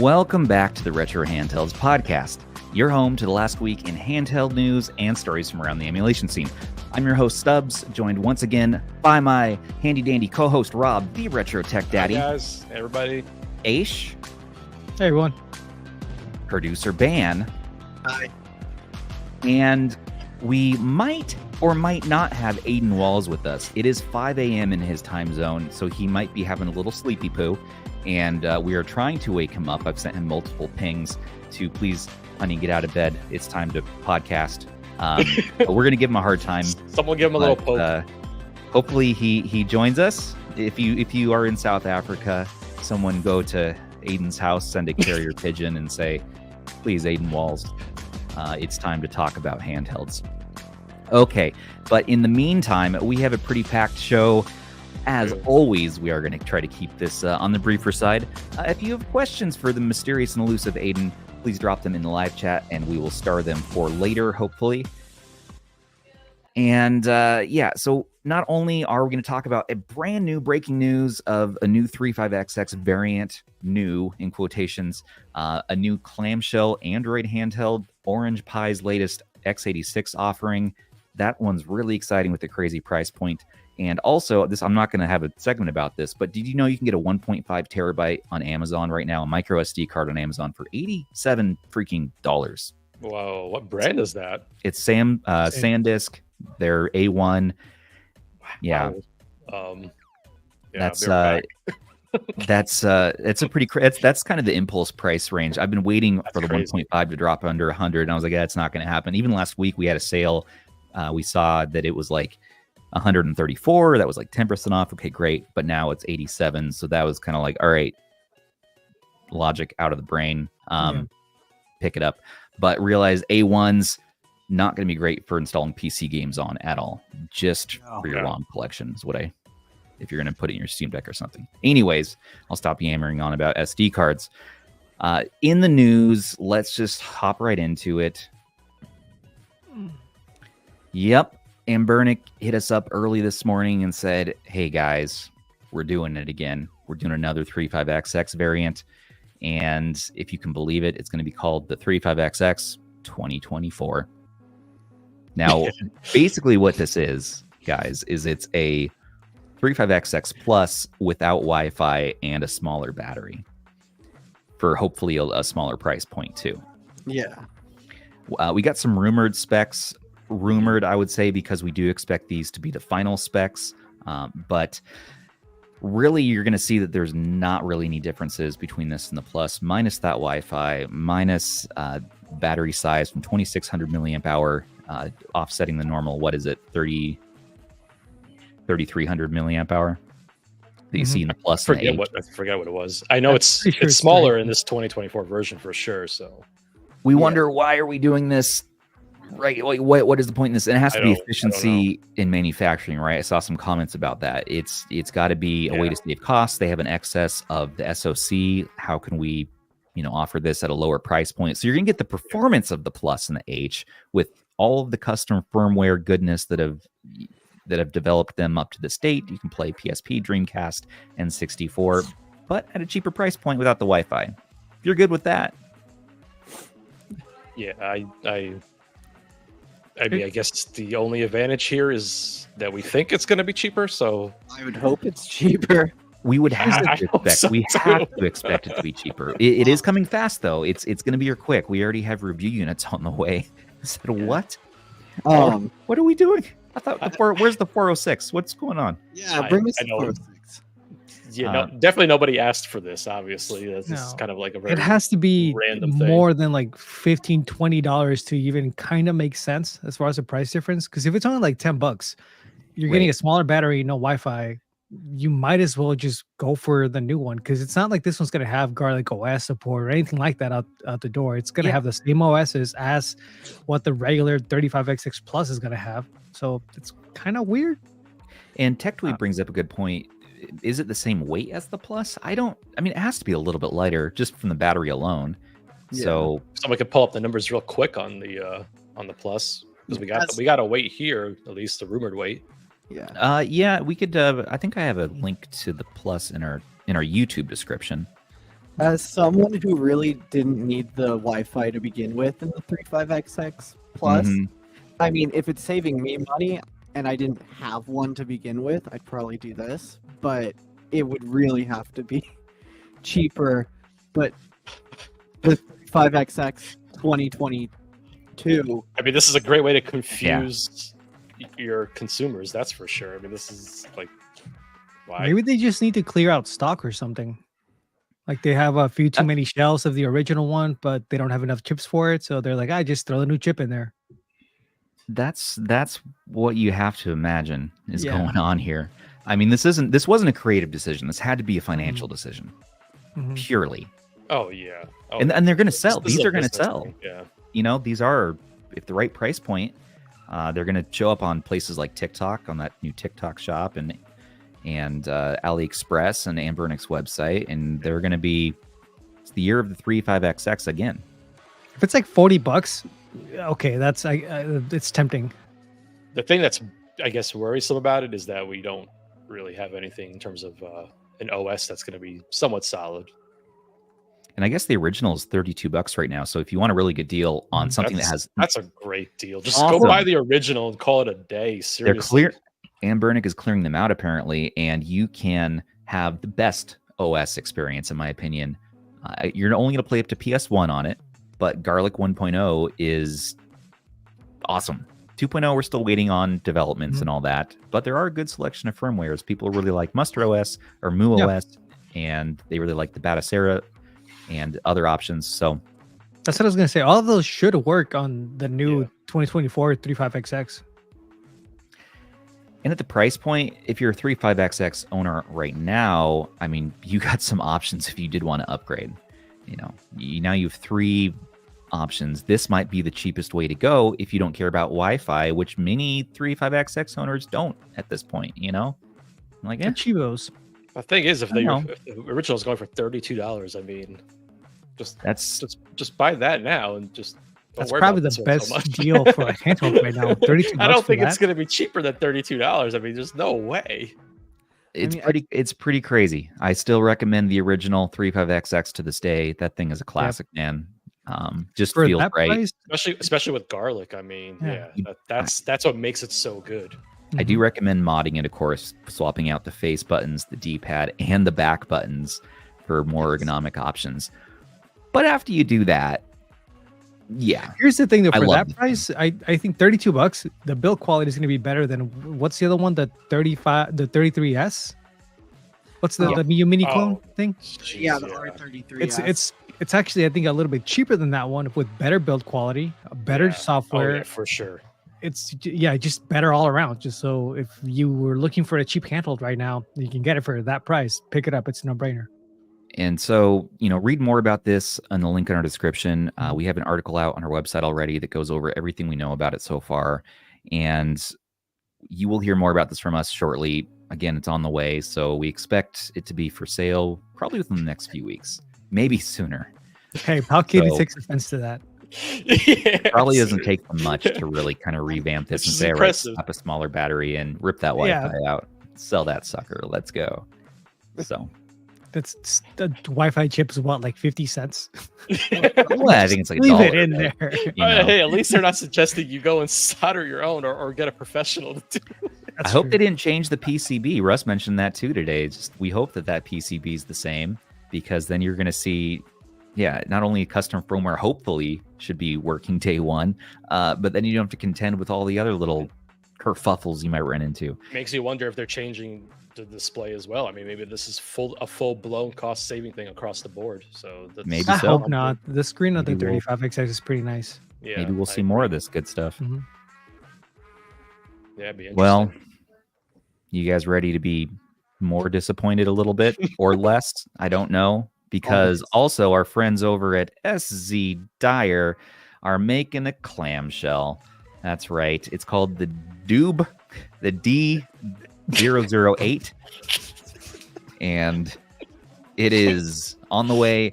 Welcome back to the Retro Handhelds podcast, your home to the last week in handheld news and stories from around the emulation scene. I'm your host, Stubbs, joined once again by my handy-dandy co-host, Rob, the Retro Tech Daddy. Hi guys, hey everybody. Aish. Hey everyone. Producer Ban. Hi. And we might or might not have Adin Walls with us. It is 5 a.m. in his time zone, so he might be having a little sleepy poo. And we are trying to wake him up. I've sent him multiple pings to please, honey, get out of bed. It's time to podcast. But we're going to give him a hard time. Someone give him a little poke. Hopefully he joins us. If you are in South Africa, someone go to Aiden's house, send a carrier pigeon and say, please, Adin Walls, it's time to talk about handhelds. Okay, but in the meantime, we have a pretty packed show. As always, we are going to try to keep this on the briefer side. If you have questions for the mysterious and elusive Adin, please drop them in the live chat, and we will star them for later, hopefully. And yeah, so not only are we going to talk about a brand new breaking news of a new 35XX variant, new in quotations, a new clamshell Android handheld, OrangePi's latest x86 offering. That one's really exciting with a crazy price point. And also, I'm not going to have a segment about this, but did you know you can get a 1.5 terabyte on Amazon right now, a micro SD card on Amazon for $87 freaking dollars? Whoa, what brand is that? It's SanDisk. They're A1. Yeah. That's it's a pretty that's kind of the impulse price range. I've been waiting for the 1.5 to drop under 100, and I was like, yeah, it's not going to happen. Even last week we had a sale. We saw that it was like 134. That was like 10% off. Okay, great. But now it's 87. So that was kind of like, all right, logic out of the brain. Pick it up. But realize A1's not going to be great for installing PC games on at all. Just for your ROM collection is what if you're going to put it in your Steam Deck or something. Anyways, I'll stop yammering on about SD cards. In the news, let's just hop right into it. Yep. Anbernic hit us up early this morning and said, hey guys, we're doing it again. We're doing another 35XX variant. And if you can believe it, it's going to be called the 35XX 2024. Now, basically what this is, guys, is it's a 35XX Plus without Wi-Fi and a smaller battery for hopefully a smaller price point too. Yeah. We got some rumored specs. Rumored, I would say, because we do expect these to be the final specs. But really, you're going to see that there's not really any differences between this and the Plus, minus that Wi-Fi, minus battery size from 2600 milliamp hour, offsetting the normal, 3300 milliamp hour that you see in the Plus. I forget what it was. I know it's smaller in this 2024 version for sure. So we wonder, why are we doing this? Right, what is the point in this? And it has to be efficiency in manufacturing, right? I saw some comments about that. It's got to be a way to save costs. They have an excess of the SoC. How can we, offer this at a lower price point? So you're gonna get the performance of the Plus and the H with all of the custom firmware goodness that have developed them up to this date. You can play PSP, Dreamcast, and 64, but at a cheaper price point without the Wi-Fi. If you're good with that, yeah, I mean, I guess the only advantage here is that we think it's going to be cheaper. So I would hope it's cheaper. We would have to expect. We have to expect it to be cheaper. It is coming fast, though. It's going to be here quick. We already have review units on the way. I said, what? What are we doing? I thought where's the 406? What's going on? Yeah, bring us the 406. Yeah, definitely nobody asked for this. Obviously, this is kind of like a very it has to be random thing. More than like $15-$20 to even kind of make sense as far as the price difference. Because if it's only like $10, you're getting a smaller battery, no Wi-Fi. You might as well just go for the new one, because it's not like this one's going to have Garlic OS support or anything like that out the door. It's going to have the same OSs as what the regular 35XX Plus is going to have. So it's kind of weird. And TechTweet brings up a good point. Is it the same weight as the Plus? I mean, it has to be a little bit lighter just from the battery alone. Yeah. So somebody could pull up the numbers real quick on the Plus, because we got a weight here, at least the rumored weight. Yeah. We could. I think I have a link to the Plus in our YouTube description. As someone who really didn't need the Wi-Fi to begin with in the 35XX Plus, I mean, if it's saving me money and I didn't have one to begin with, I'd probably do this. But it would really have to be cheaper. But the 35XX 2022. I mean, this is a great way to confuse your consumers. That's for sure. I mean, this is like, why? Maybe they just need to clear out stock or something. Like they have a few too many shells of the original one, but they don't have enough chips for it, so they're like, "I just throw a new chip in there." That's what you have to imagine is going on here. I mean, this wasn't a creative decision. This had to be a financial decision, purely. Oh yeah, and they're going to sell. These are going to sell. Thing. Yeah, you know, these are if the right price point. They're going to show up on places like TikTok, on that new TikTok shop, and AliExpress and Anbernic's website, and they're going to be. It's the year of the 35XX again. If it's like $40, okay, that's it's tempting. The thing that's, I guess, worrisome about it is that we don't really have anything in terms of an OS that's going to be somewhat solid. And I guess the original is $32 right now. So if you want a really good deal on something that's a great deal. Just go buy the original and call it a day. Seriously. They're clear. Anbernic is clearing them out apparently, and you can have the best OS experience, in my opinion. You're only going to play up to PS1 on it, but Garlic 1.0 is awesome. 2.0, we're still waiting on developments and all that, but there are a good selection of firmwares. People really like Muster OS or MuOS, and they really like the Batacera and other options. So that's what I was going to say. All of those should work on the new 2024 35XX. And at the price point, if you're a 35XX owner right now, I mean, you got some options if you did want to upgrade. You know, now you have 3 options. This might be the cheapest way to go if you don't care about Wi-Fi, which many 35XX owners don't at this point, you know? I'm like, Chivos. The thing is, if the original is going for $32, I mean, just buy that now and just. That's probably the best deal for a handheld right now. $32. I don't think it's going to be cheaper than $32. I mean, there's no way. It's pretty crazy. I still recommend the original 35XX to this day. That thing is a classic, man. Just for feels right, price, especially with garlic. I mean, that's what makes it so good. I do recommend modding it, of course, swapping out the face buttons, the D-pad, and the back buttons for more ergonomic options. But after you do that, here's the thing though, for that price, I think $32, the build quality is going to be better than what's the other one, the 33S. What's the new mini clone thing? Yeah, the R33. It's actually, I think, a little bit cheaper than that one with better build quality, better software. For sure. It's just better all around. Just so if you were looking for a cheap handheld right now, you can get it for that price. Pick it up. It's a no-brainer. And so, read more about this on the link in our description. We have an article out on our website already that goes over everything we know about it so far. And you will hear more about this from us shortly. Again, it's on the way. So we expect it to be for sale probably within the next few weeks, maybe sooner. Hey, how Katie takes offense to that. Probably doesn't take them much to really kind of revamp this and say, all right, slap a smaller battery and rip that Wi-Fi out, sell that sucker. Let's go. So... That's the Wi-Fi chip is what, like 50 cents? Well, I think it's like leave it in there. Hey, at least they're not suggesting you go and solder your own or get a professional to do it. I hope they didn't change the PCB. Russ mentioned that too today. We hope that PCB is the same, because then you're going to see, not only custom firmware hopefully should be working day one, but then you don't have to contend with all the other little kerfuffles you might run into. Makes you wonder if they're changing the display as well. I mean, maybe this is a full-blown cost-saving thing across the board. So maybe I hope not. The screen on the 35XX is pretty nice. Yeah, maybe we'll see more of this good stuff. Yeah, it'd be interesting. Well, you guys ready to be more disappointed a little bit or less? I don't know, because also our friends over at Szdiier are making a clamshell. That's right. It's called the D008, and it is on the way.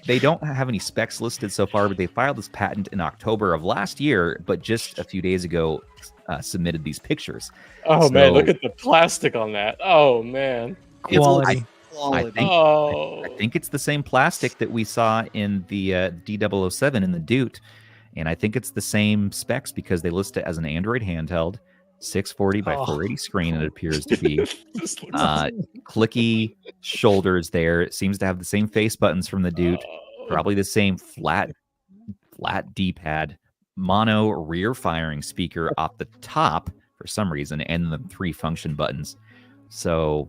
They don't have any specs listed so far, but they filed this patent in October of last year, but just a few days ago submitted these pictures. Man, look at the plastic on that. Oh man, quality. quality. I think it's the same plastic that we saw in the D007 in the Doot, and I think it's the same specs because they list it as an Android handheld, 640 by 480 screen. It appears to be clicky shoulders. There, it seems to have the same face buttons from the Doot, probably the same flat D-pad, mono rear firing speaker off the top for some reason, and the 3 function buttons. So,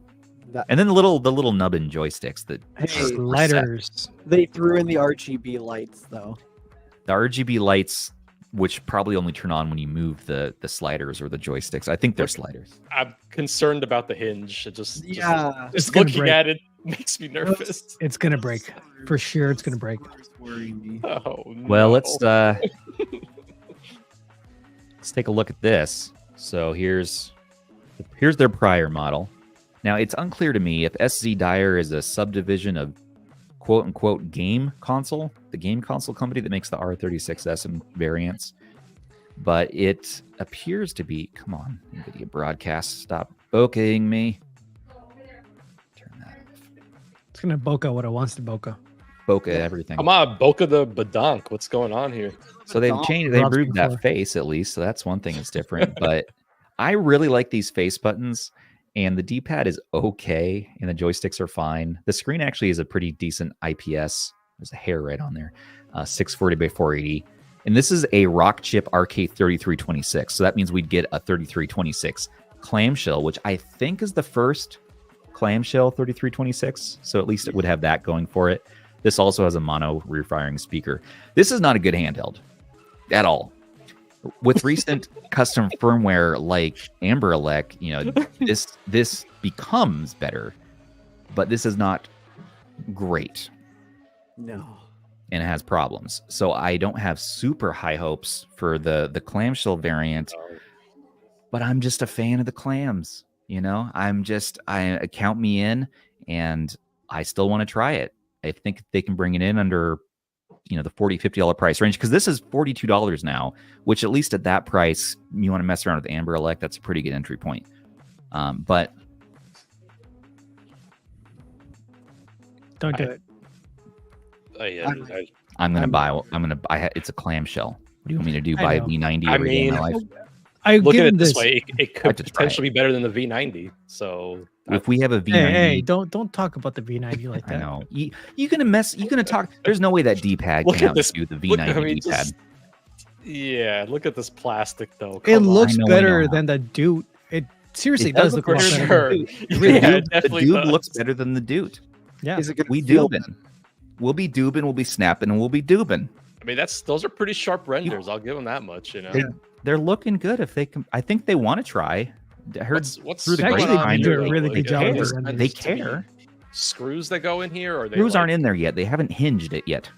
and then the little nubbin joysticks that sliders. They threw in the RGB lights though. The RGB lights, which probably only turn on when you move the sliders or the joysticks. I think they're sliders. I'm concerned about the hinge. It just looking at it makes me nervous. It's gonna break for sure. It's gonna break. Oh, no. Well, let's take a look at this. So here's their prior model. Now, it's unclear to me if Szdiier is a subdivision of quote-unquote game console, the game console company that makes the R36S and variants. But it appears to be... Come on, NVIDIA broadcast, stop bokehing me. Turn that off. It's going to bokeh what it wants to bokeh. Bokeh everything. Come on, Boca the Badonk. What's going on here? So they've changed, they've improved that face at least, so that's one thing that's different. But I really like these face buttons. And the D-pad is okay, and the joysticks are fine. The screen actually is a pretty decent IPS. There's a hair right on there. 640 by 480. And this is a Rockchip RK3326. So that means we'd get a 3326 clamshell, which I think is the first clamshell 3326. So at least it would have that going for it. This also has a mono rear firing speaker. This is not a good handheld at all. With recent custom firmware like Anbernic, you know, this becomes better, but this is not great. No. And it has problems. So I don't have super high hopes for the clamshell variant, but I'm just a fan of the clams. You know, I count me in, and I still want to try it. I think they can bring it in under, you know, the $40-$50 price range, because this is $42 now, which at least at that price, you want to mess around with Anbernic, that's a pretty good entry point. But don't do it. I'm gonna buy. It's a clamshell. What do you want me to do? Buy a V90 every day in my life? I look at it this this way. It could potentially be better than the V90. So if we have a V90, hey, don't talk about the V90 like that. I know you're gonna talk. There's no way that D-pad can outdo the V90 D-pad. Yeah, look at this plastic though. It looks better than the Doot. It seriously does look better. The Doot looks better than the Doot. Yeah, we doobin'. We'll be doobin'. We'll be snapping, and we'll be doobin'. I mean, those are pretty sharp renders. I'll give them that much. You know, they're looking good. If they can, I think they want to try. I heard what's through the grapevine, they do a really good job. They care. Screws that go in here, or screws aren't in there yet. They haven't hinged it yet.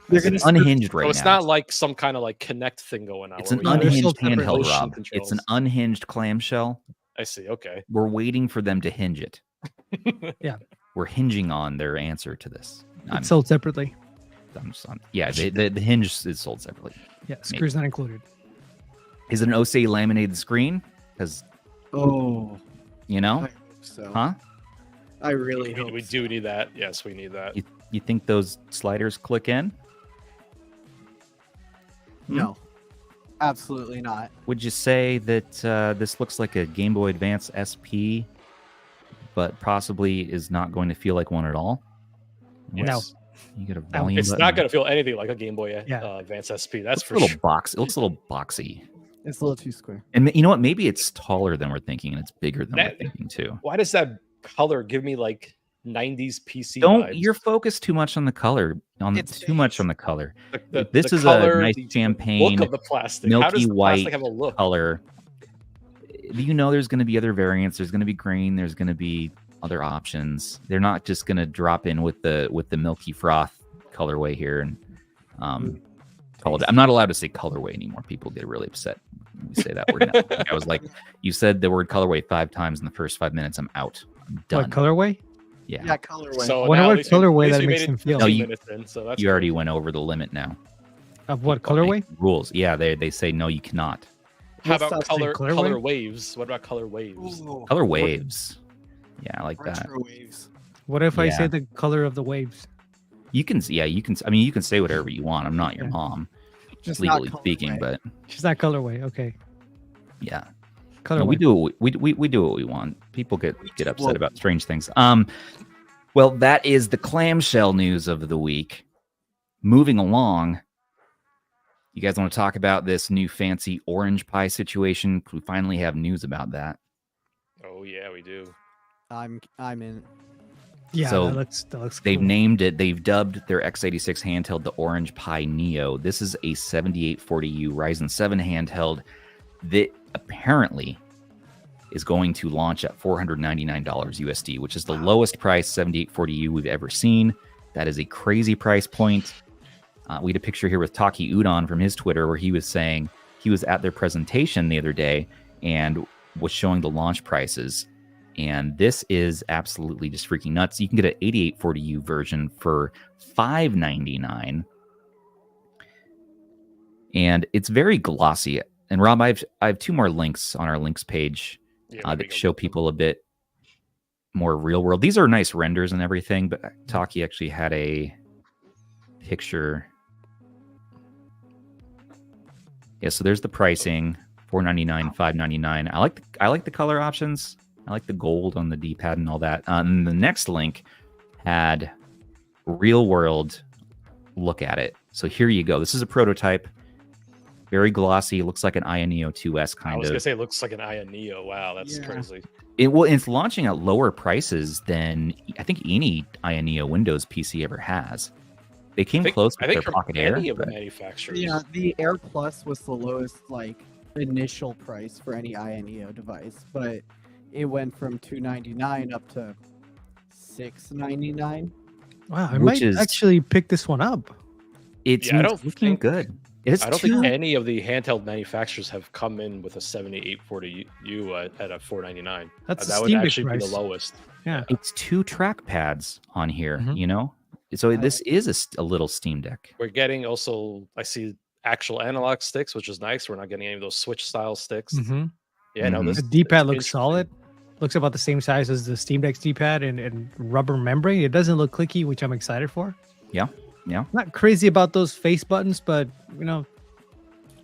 It's unhinged right now. So it's not like some kind of like Connect thing going on. It's an unhinged handheld, Rob. It's an unhinged clamshell. I see. Okay. We're waiting for them to hinge it. Yeah. We're hinging on their answer to this. It's sold separately. The hinge is sold separately. Yeah, screws not included. Is it an OCA laminated screen? Because you know, I hope so. Huh? I really hope we do need that. Yes, we need that. You think those sliders click in? No, absolutely not. Would you say that this looks like a Game Boy Advance SP, but possibly is not going to feel like one at all? Yes. No. You get a volume It's button. not going to feel anything like a Game Boy Advance SP. That's for sure. Box. It looks a little boxy. It's a little too square. And you know what? Maybe it's taller than we're thinking, and it's bigger than we're thinking too. Why does that color give me like 90s PC vibes? You're focused too much on the color. Much on the color. This is color, a nice champagne, look of the plastic. milky How does the white plastic have a look? color. You know, there's going to be other variants. There's going to be green. There's going to be other options. They're not just going to drop in with the milky froth colorway here and call it. I'm not allowed to say colorway anymore. People get really upset when we say that word. I was like, you said the word colorway 5 times in the first 5 minutes. I'm out. I'm done. What, colorway? Yeah. Yeah, colorway. So what colorway that makes them feel? No, you already went over the limit now. Of what colorway? Rules. Yeah, they say no, you cannot. How about color colorway? waves? What about color waves? Ooh, Color waves. Yeah, I like that. retro waves. What if I Yeah. say the color of the waves? You can, yeah, you can. I mean, you can say whatever you want. I'm not your Yeah. mom, Just legally not speaking, colorway. but She's not colorway. Okay. yeah, Colorway. no, we do we do what we want. People get upset Well- about strange things. Well, that is the clamshell news of the week. Moving along, you guys want to talk about this new fancy OrangePi situation? We finally have news about that. Oh yeah, we do. I'm in. Yeah, So that looks They've cool. named it, they've dubbed their x86 handheld the OrangePi Neo. This is a 7840U Ryzen 7 handheld that apparently is going to launch at $499 USD, which is the lowest price 7840U we've ever seen. That is a crazy price point. We had a picture here with Taki Udon from his Twitter where he was saying he was at their presentation the other day and was showing the launch prices. And this is absolutely just freaking nuts. You can get an 8840U version for $599. And it's very glossy. And Rob, I have two more links on our links page Yeah, maybe that go show look them. people a bit more real world. These are nice renders and everything, but Taki actually had a picture. Yeah, so there's the pricing, $499, $599. I like the color options. I like the gold on the D-pad and all that. And the next link had real world look at it. So here you go. This is a prototype. Very glossy. Looks like an Aya Neo 2S I kind was of. gonna say it looks like an Aya Neo. Wow, that's Yeah. crazy. It's launching at lower prices than I think any Aya Neo Windows PC ever has. They came close with their from Pocket Air. any of the but- manufacturers. Yeah, the Air Plus was the lowest initial price for any Aya Neo device, but it went from $299 up to $699. Wow, I which might is- actually pick this one up. It's Yeah, I don't looking think- good. It's I don't two, think any of the handheld manufacturers have come in with a 7840U at a $499. That's the That would Steam Deck actually be price. the lowest. Yeah. it's two trackpads on here, Mhm. you know? So this is a little Steam Deck. We're getting also, I see actual analog sticks, which is nice. We're not getting any of those Switch style sticks. hmm Yeah, no, Mhm. this The D-pad it's looks interesting. solid. Looks about the same size as the Steam Deck's D-pad and rubber membrane. It doesn't look clicky, which I'm excited for. Yeah. Not crazy about those face buttons, but you know,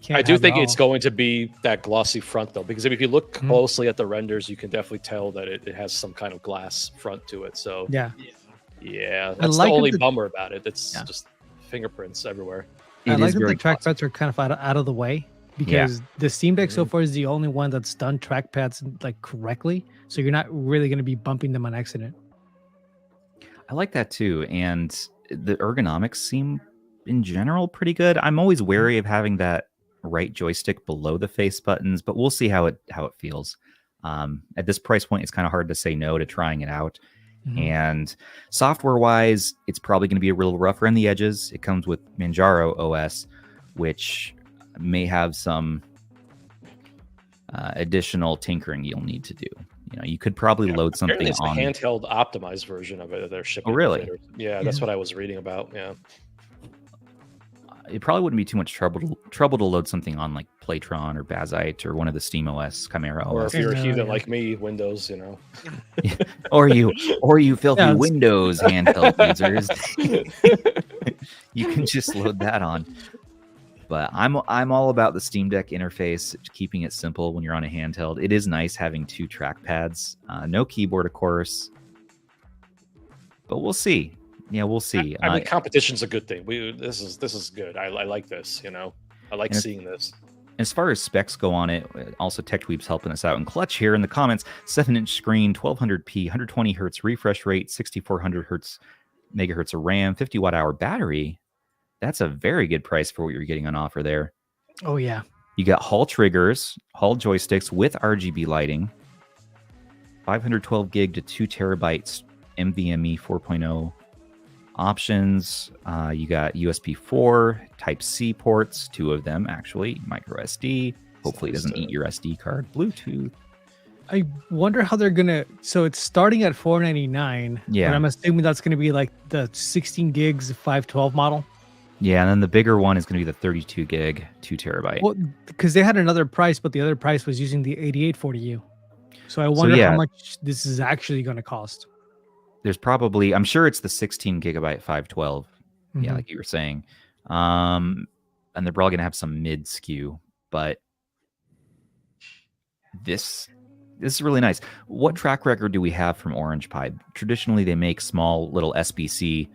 can't I do have it think it's all. going to be that glossy front though, because if you look Mhm. closely at the renders, you can definitely tell that it has some kind of glass front to it. So Yeah, yeah, that's like the it only that- bummer about it. It's Yeah. just fingerprints everywhere. I It like is that the very glossy. trackpads are kind of out of the way because the Steam Deck so Mhm. far is the only one that's done trackpads correctly. So you're not really going to be bumping them on accident. I like that too. And the ergonomics seem in general pretty good. I'm always wary of having that right joystick below the face buttons, but we'll see how it feels. At this price point, it's kind of hard to say no to trying it out. Mhm. And software wise, it's probably going to be a little rough around the edges. It comes with Manjaro OS, which may have some additional tinkering you'll need to do. You know, you could probably load Apparently something it's a on. handheld optimized version of it that they're shipping. Oh, really? later. Yeah, that's what I was reading about. Yeah. It probably wouldn't be too much trouble to load something on like Playtron or Bazzite or one of the Steam OS, Chimera Or OS, if you're a Yeah, heathen yeah. like me, Windows, you know. or you filthy Yeah, it's- Windows handheld users. You can just load that on. But I'm all about the Steam Deck interface, keeping it simple when you're on a handheld. It is nice having two trackpads, no keyboard, of course. But we'll see. Yeah, we'll see. I mean, competition's a good thing. This is good. I like this. You know, I like And seeing this. As far as specs go on it, also TechTweeb's helping us out in clutch here in the comments. 7-inch screen, 1200p, 120 hertz refresh rate, 6400 megahertz of RAM, 50 watt hour battery. That's a very good price for what you're getting on offer there. Oh yeah, You got Hall triggers, Hall joysticks with RGB lighting, 512 gig to 2 terabytes NVMe 4.0 options. You got USB 4, Type C ports, 2 of them actually, micro SD. Hopefully it doesn't eat your SD card. Bluetooth. I wonder how they're gonna. So it's starting at $499. Yeah. but I'm assuming that's gonna be like the 16 gigs 512 model. Yeah, and then the bigger one is going to be the 32 gig, 2 terabyte. Well, because they had another price, but the other price was using the 8840U. So I wonder yeah. how much this is actually going to cost. there's probably, I'm sure it's the 16 gigabyte 512. Yeah, like you were saying. And they're probably going to have some mid skew, but this is really nice. What track record do we have from OrangePi? Traditionally, they make small little SBC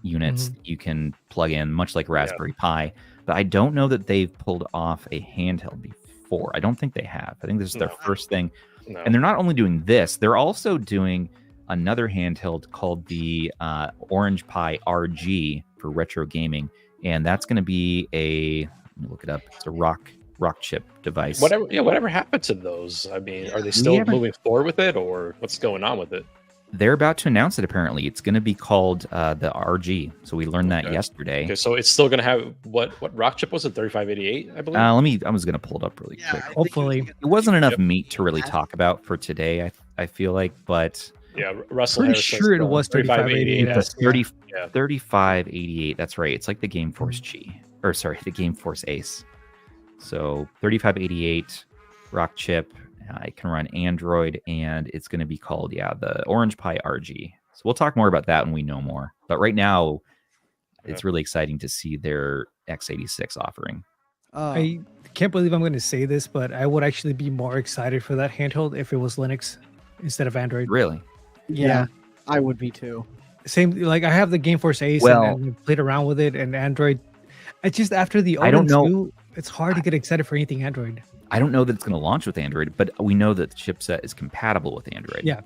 units you can plug in, much like Raspberry Pi, but I don't know that they've pulled off a handheld before. I don't think they have. I think this is their first thing. No. And they're not only doing this, they're also doing another handheld called the OrangePi RG for retro gaming, and that's going to be a, let me look it up, it's a rock chip device. Whatever happened to those? I mean, are they still moving forward with it, or what's going on with it? They're about to announce it. Apparently, it's going to be called the RG. So we learned that yesterday. Okay, so it's still going to have what rock chip was it? 3588, I believe. I was going to pull it up really quick. Hopefully, it wasn't enough meat to really talk about for today. I feel like, but yeah, Russell. Pretty sure it was 3588. 3588. That's right. It's like the Game Force G, or sorry, the Game Force Ace. So 3588 rock chip. It can run Android, and it's going to be called, the OrangePi RG. So we'll talk more about that when we know more. But right now, it's really exciting to see their x86 offering. I can't believe I'm going to say this, but I would actually be more excited for that handheld if it was Linux instead of Android. Really? Yeah, I would be too. Same, like I have the Game Force Ace and played around with it, and Android. It's just after the Omen 2, it's hard to get excited for anything Android. I don't know that it's going to launch with Android, but we know that the chipset is compatible with Android. Yeah.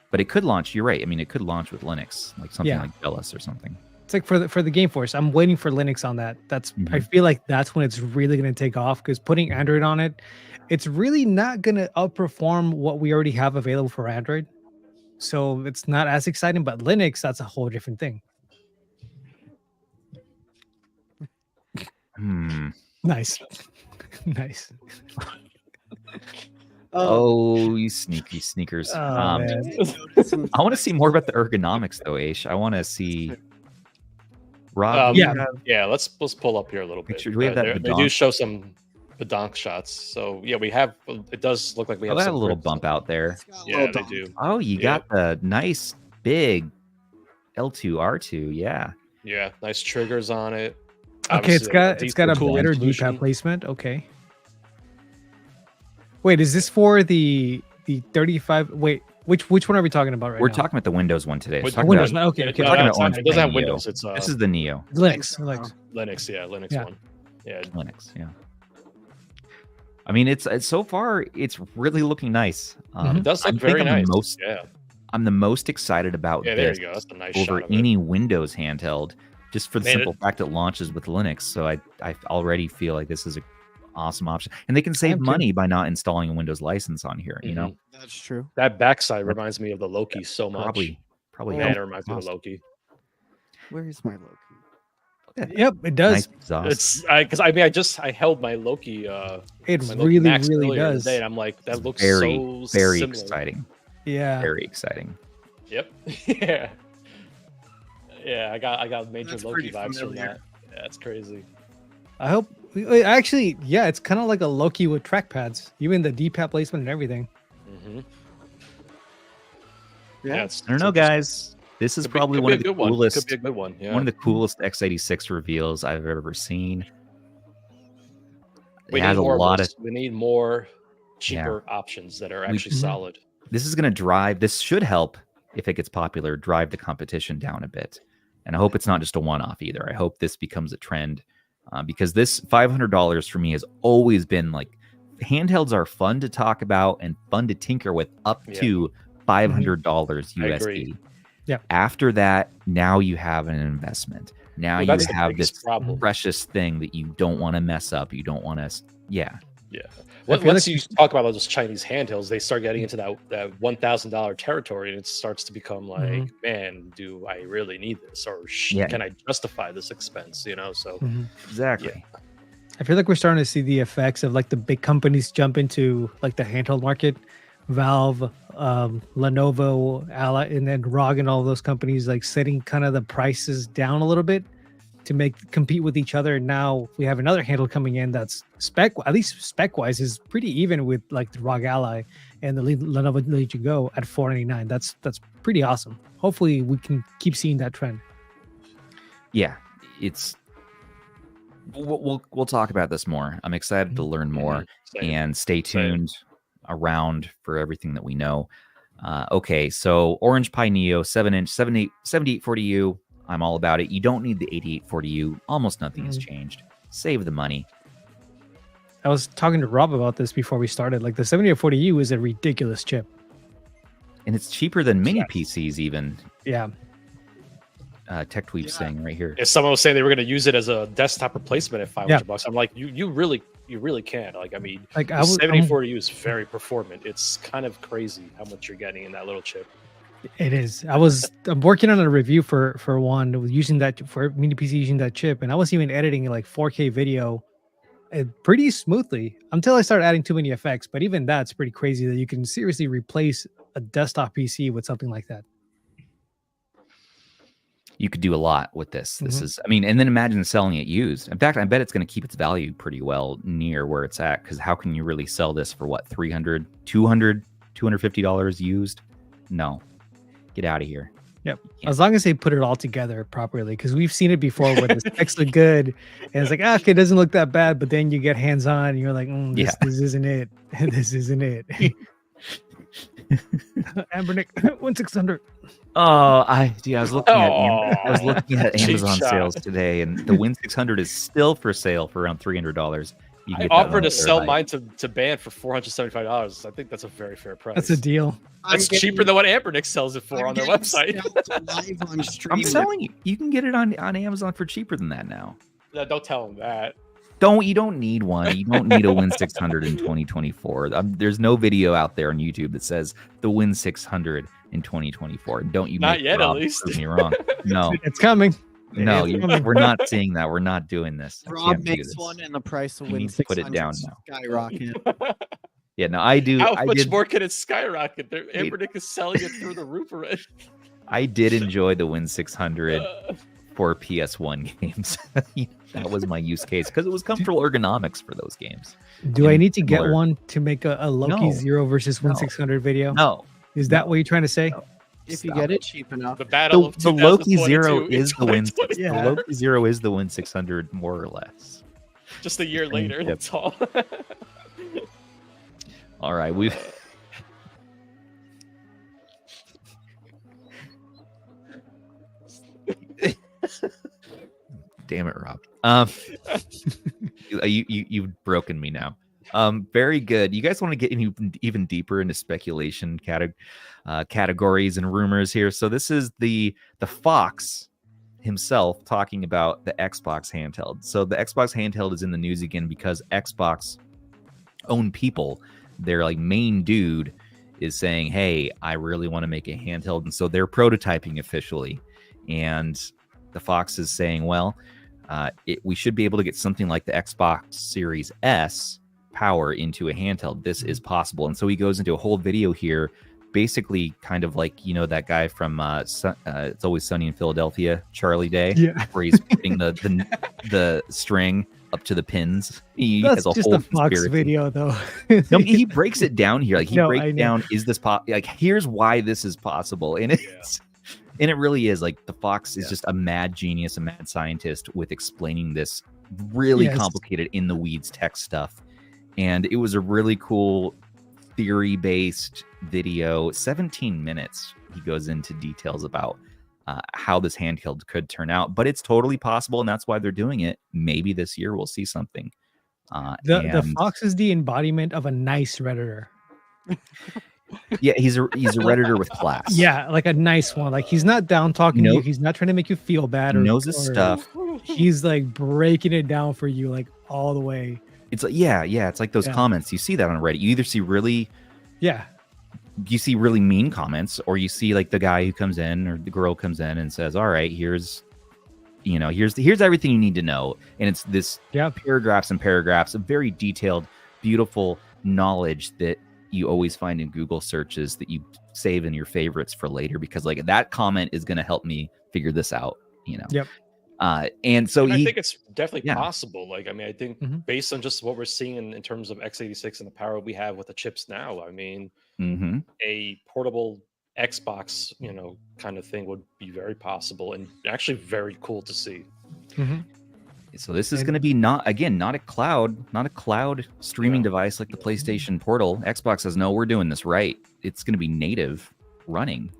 But it could launch, you're right. I mean, it could launch with Linux, like something like Belus or something. It's like for the Game Force, I'm waiting for Linux on that. That's I feel like that's when it's really going to take off, because putting Android on it, it's really not going to outperform what we already have available for Android. So it's not as exciting, but Linux, that's a whole different thing. Nice. Nice. Oh, you sneaky sneakers. I want to see more about the ergonomics, though, Aish. I want to see. Rob, let's pull up here a little bit. Do we have that? They do show some badonk shots. So yeah, we have. It does look like we have a little bump out there. Yeah, they do. Oh, you got the nice big L2 R2. Yeah. Yeah, nice triggers on it. Okay, it's got a better D-pad placement. Okay. Wait, is this for the 35? Wait, which one are we talking about right now? We're talking about the Windows one today. Windows. Okay. It doesn't have Windows. It's this is the Neo. Linux. Linux, Linux one. Yeah, Linux. Yeah. I mean, it's so far it's really looking nice. It does look very nice. I'm the most excited about this. There you go. That's a nice over any Windows handheld, just for the simple fact it launches with Linux. So I already feel like this is an awesome option, and they can save money by not installing a Windows license on here. You know, that's true. That backside reminds me of the Loki so much. Probably. Man, it reminds me of Loki. Where is my Loki? Yep, it does. Nice it's because I held my Loki. It really does. Today, and I'm like, that looks very similar. exciting. Yeah, very exciting. Yep. Yeah, I got major Loki vibes from that. Yeah, it's crazy. I hope. Actually, yeah, it's kind of like a Loki with trackpads, even the D-pad placement and everything. Yeah, I don't know, guys. This is probably one of the coolest. Could be a good one. Yeah. One of the coolest x86 reveals I've ever seen. We need more cheaper options that are actually solid. This is going to drive. This should help, if it gets popular, drive the competition down a bit. And I hope it's not just a one-off either. I hope this becomes a trend, because this $500 for me has always been like, handhelds are fun to talk about and fun to tinker with up to $500 USD. Yeah. After that, now you have an investment. Now you have this precious thing that you don't want to mess up. You don't want to. Yeah. Once you talk about those Chinese handhelds, they start getting into that $1,000 territory, and it starts to become like, man, do I really need this, or can I justify this expense? You know, so exactly. Yeah. I feel like we're starting to see the effects of like the big companies jump into like the handheld market. Valve, Lenovo, and then ROG, and all those companies like setting kind of the prices down a little bit to compete with each other. And now we have another handle coming in that's at least spec wise is pretty even with like the ROG Ally and the Lenovo Legion Go at $499. That's pretty awesome. Hopefully we can keep seeing that trend. Yeah, we'll talk about this more. I'm excited to learn more and stay tuned around for everything that we know. Okay, so OrangePi Neo 7-inch 7840U. I'm all about it. You don't need the 8840U. Almost nothing has changed. Save the money. I was talking to Rob about this before we started. Like the 7840U is a ridiculous chip. And it's cheaper than mini PCs even. Yeah. Tech Tweep's saying right here. If someone was saying they were going to use it as a desktop replacement at $500, I'm like, you really can. Like, I mean, like 7040U is very performant. It's kind of crazy how much you're getting in that little chip. It is. I'm working on a review for one using that for mini PC using that chip, and I was even editing like 4K video pretty smoothly until I started adding too many effects. But even that's pretty crazy that you can seriously replace a desktop PC with something like that. You could do a lot with this. This is, I mean, and then imagine selling it used. In fact, I bet it's going to keep its value pretty well near where it's at, because how can you really sell this for what, $300, $200, $250 used? No, get out of here. Yep. As long as they put it all together properly, because we've seen it before where the specs look good and it's like, okay, it doesn't look that bad, but then you get hands on and you're like, this isn't it. This isn't it. Anbernic 1600. Oh, I was looking at Amazon sales today, and the Win 600 is still for sale for around $300. You can I offered to sell mine to Band for $475. I think that's a very fair price. That's a deal. That's cheaper than what Anbernic sells it for on their website. Live on stream. I'm selling you. You can get it on Amazon for cheaper than that now. No, don't tell them that. You don't need one. You don't need a Win 600 in 2024. There's no video out there on YouTube that says the Win 600 in 2024. Don't you? Not yet, Rob at least. prove me wrong. No, it's coming. No, we're not seeing that. We're not doing this. Rob makes one, and the price of Win 600 put it down now. Skyrocket. Yeah, no, I do. How much more can it skyrocket? Anbernic is selling it through the roof already. I did enjoy the Win 600 for PS1 games. That was my use case because it was comfortable ergonomics for those games. Do I need to get one to make a Loki 0 versus Win 600 video? No. Is that what you're trying to say? No. If you get it cheap enough. The battle of the Loki 0 is the Win. Yeah. The Loki 0 is the Win 600 more or less. Just a year later, that's all. All right, we've. Damn it, Rob. You've broken me now. Very good. You guys want to get even deeper into speculation categories and rumors here. So this is the Fox himself talking about the Xbox handheld. So the Xbox handheld is in the news again because Xbox own people, their like main dude is saying, hey, I really want to make a handheld. And so they're prototyping officially. And the Fox is saying, well, we should be able to get something like the Xbox Series S power into a handheld. This is possible. And so he goes into a whole video here, basically kind of like, that guy from It's Always Sunny in Philadelphia, Charlie Day, where he's putting the string up to the pins. That's just a Fox video, though. No, he breaks it down here. Like he breaks down, is this like here's why this is possible, and and it really is. Like the Fox is just a mad genius, a mad scientist with explaining this really complicated in the weeds tech stuff. And it was a really cool theory-based video. 17 minutes. He goes into details about how this handheld could turn out, but it's totally possible, and that's why they're doing it. Maybe this year we'll see something. The Fox is the embodiment of a nice Redditor. Yeah, he's a Redditor with class. Yeah, like a nice one. Like he's not down talking to you. He's not trying to make you feel bad. Knows his stuff. He's like breaking it down for you, like all the way. It's like it's like those comments. You see that on Reddit. You either see really mean comments, or you see like the guy who comes in or the girl comes in and says, all right, here's everything you need to know. And it's this paragraphs and paragraphs of very detailed, beautiful knowledge that you always find in Google searches that you save in your favorites for later, because like that comment is going to help me figure this out, And so I think it's definitely possible. Like, I mean, I think Mm-hmm. based on just what we're seeing in terms of x86 and the power we have with the chips now, I mean, a portable Xbox, you know, kind of thing would be very possible and actually very cool to see. So this is going to be not a cloud streaming device like the PlayStation Portal. Xbox says, no, we're doing this right. It's going to be native running.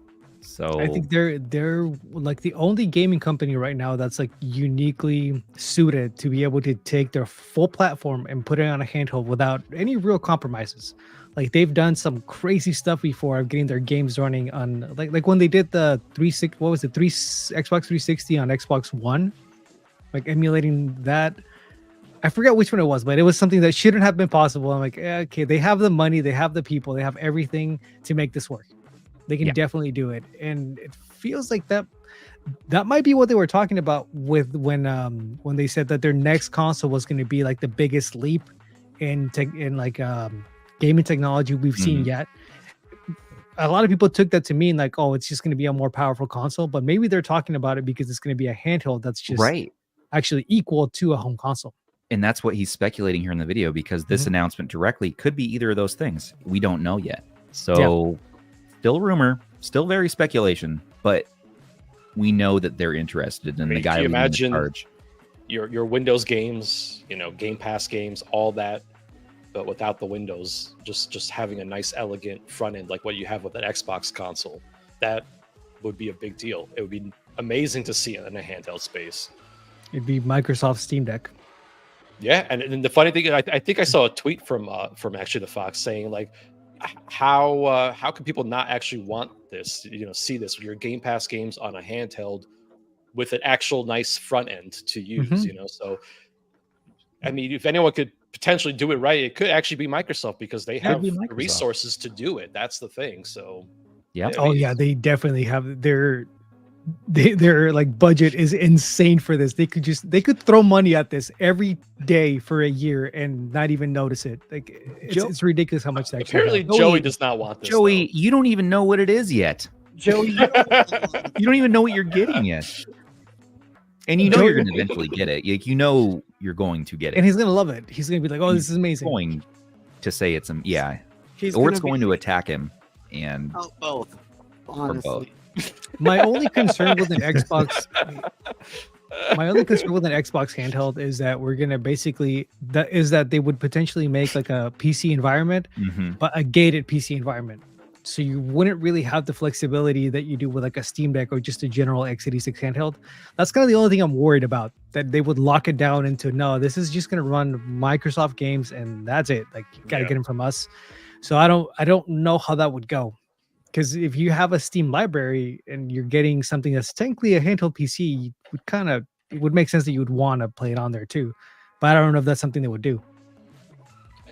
So I think they're like the only gaming company right now that's like uniquely suited to be able to take their full platform and put it on a handheld without any real compromises. Like they've done some crazy stuff before of getting their games running on like when they did the Xbox 360 on Xbox One, like emulating that. I forget which one it was, but it was something that shouldn't have been possible. I'm like, okay, they have the money, they have the people, they have everything to make this work. They can definitely do it, and it feels like that might be what they were talking about with when they said that their next console was going to be like the biggest leap in gaming technology we've seen yet. A lot of people took that to mean like, oh, it's just going to be a more powerful console, but maybe they're talking about it because it's going to be a handheld that's just actually equal to a home console. And that's what he's speculating here in the video, because this announcement directly could be either of those things. We don't know yet. So still rumor, still very speculation, but we know that they're interested in the guy. Can you imagine your Windows games, you know, Game Pass games, all that, but without the Windows, just having a nice, elegant front end like what you have with an Xbox console? That would be a big deal. It would be amazing to see in a handheld space. It'd be Microsoft Steam Deck. Yeah, and the funny thing, I think I saw a tweet from actually the Fox saying like, how can people not actually want this? You know, see this with your Game Pass games on a handheld with an actual nice front end to use. You know, so I mean, if anyone could potentially do it right, it could actually be Microsoft, because they have the resources to do it. That's the thing. So they definitely have their like budget is insane for this. They could throw money at this every day for a year and not even notice it. Like it's ridiculous how much that. Apparently, Joey does not want this. Joey, you don't even know what it is yet. Joey, you don't even know what you're getting yet. And you know you're going to eventually get it. You know you're going to get it. And he's going to love it. He's going to be like, oh, this is amazing. He's going to say it's or it's going to attack him. And both. Honestly. My only concern with an Xbox handheld is that we're gonna that they would potentially make like a PC environment, but a gated PC environment. So you wouldn't really have the flexibility that you do with like a Steam Deck or just a general x86 handheld. That's kind of the only thing I'm worried about, that they would lock it down into, no, this is just gonna run Microsoft games and that's it. Like you gotta get them from us. So I don't know how that would go. Because if you have a Steam library and you're getting something that's technically a handheld PC, it would make sense that you would want to play it on there too. But I don't know if that's something they would do.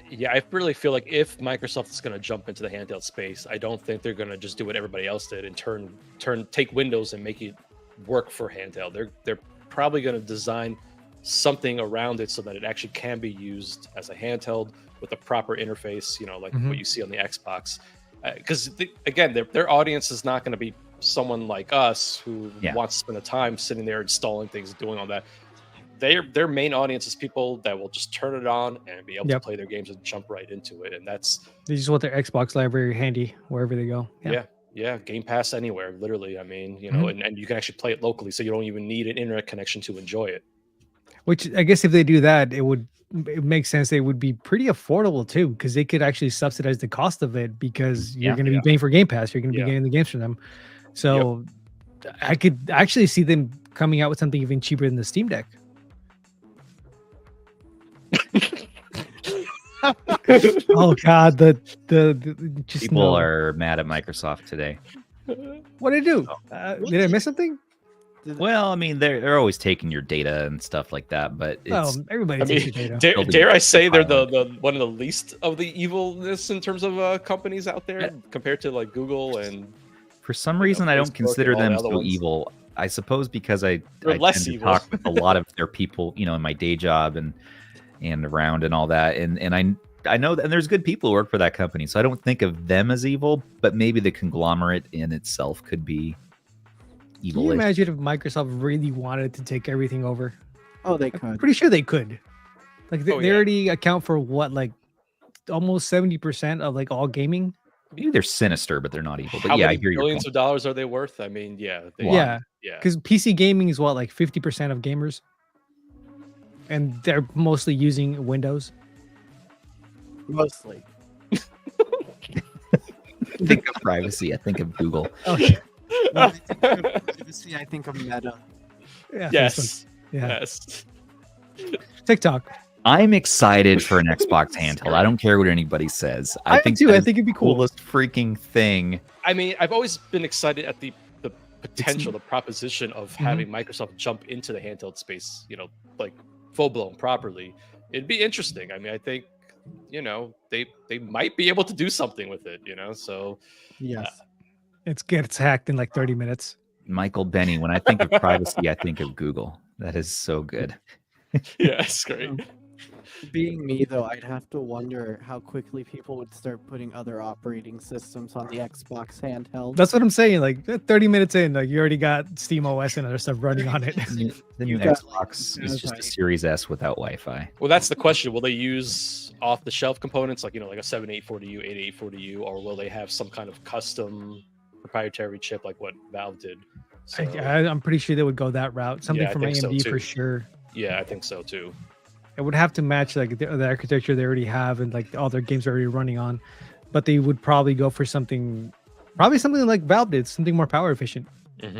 Yeah, I really feel like if Microsoft is going to jump into the handheld space, I don't think they're going to just do what everybody else did and take Windows and make it work for handheld. They're probably going to design something around it so that it actually can be used as a handheld with a proper interface, you know, like what you see on the Xbox. Because again, their audience is not going to be someone like us who wants to spend the time sitting there installing things, doing all that. Their main audience is people that will just turn it on and be able to play their games and jump right into it. And they just want their Xbox library handy wherever they go. Yeah, Game Pass anywhere, literally. I mean, you know, and you can actually play it locally, so you don't even need an internet connection to enjoy it. Which I guess if they do that, it makes sense. They would be pretty affordable too, because they could actually subsidize the cost of it, because you're going to be paying for Game Pass. You're going to be getting the games from them. So I could actually see them coming out with something even cheaper than the Steam Deck. Oh God, the just people are mad at Microsoft today. What did I do? Did I miss something? Well, I mean, they're always taking your data and stuff like that, but everybody takes your data. Dare I say they're the one of the least of the evilness in terms of companies out there compared to like Google and. For some reason, I don't consider them so evil. I suppose because I tend to talk with a lot of their people, you know, in my day job and around and all that, and I know that, and there's good people who work for that company, so I don't think of them as evil, but maybe the conglomerate in itself could be evil. Can you imagine if Microsoft really wanted to take everything over? Oh, they I'm could. pretty sure they could. Like they already account for what, like almost 70% of like all gaming. Maybe they're sinister, but they're not evil. But How yeah, I many hear your billions point. of dollars are they worth? I mean, yeah, Yeah. yeah. Because PC gaming is what, like 50% of gamers, and they're mostly using Windows. Mostly. Think of privacy. I think of Google. Oh yeah. When I think of privacy, I think of Meta. Yeah. Yes. Yeah. Yes. TikTok. I'm excited for an Xbox handheld. I don't care what anybody says. I think too. I think it'd be cool. Coolest freaking thing. I mean, I've always been excited at the potential, the proposition of having Microsoft jump into the handheld space, you know, like full blown properly. It'd be interesting. I mean, I think, you know, they might be able to do something with it, you know. So Yes. It gets hacked in like 30 minutes. Michael Benny. When I think of privacy, I think of Google. That is so good. yeah, it's great. Being me, though, I'd have to wonder how quickly people would start putting other operating systems on the Xbox handheld. That's what I'm saying. Like 30 minutes in, like you already got Steam OS and other stuff running on it. The new got- Xbox is just a Series S without Wi-Fi. Well, that's the question. Will they use off-the-shelf components like, you know, like a 7840U, 8840U, or will they have some kind of custom proprietary chip like what Valve did? So, I'm pretty sure they would go that route. Something I from think so, AMD too. for sure. yeah, I think so too. It would have to match like the architecture they already have and like all their games are already running on, but they would probably go for something like Valve did, something more power efficient.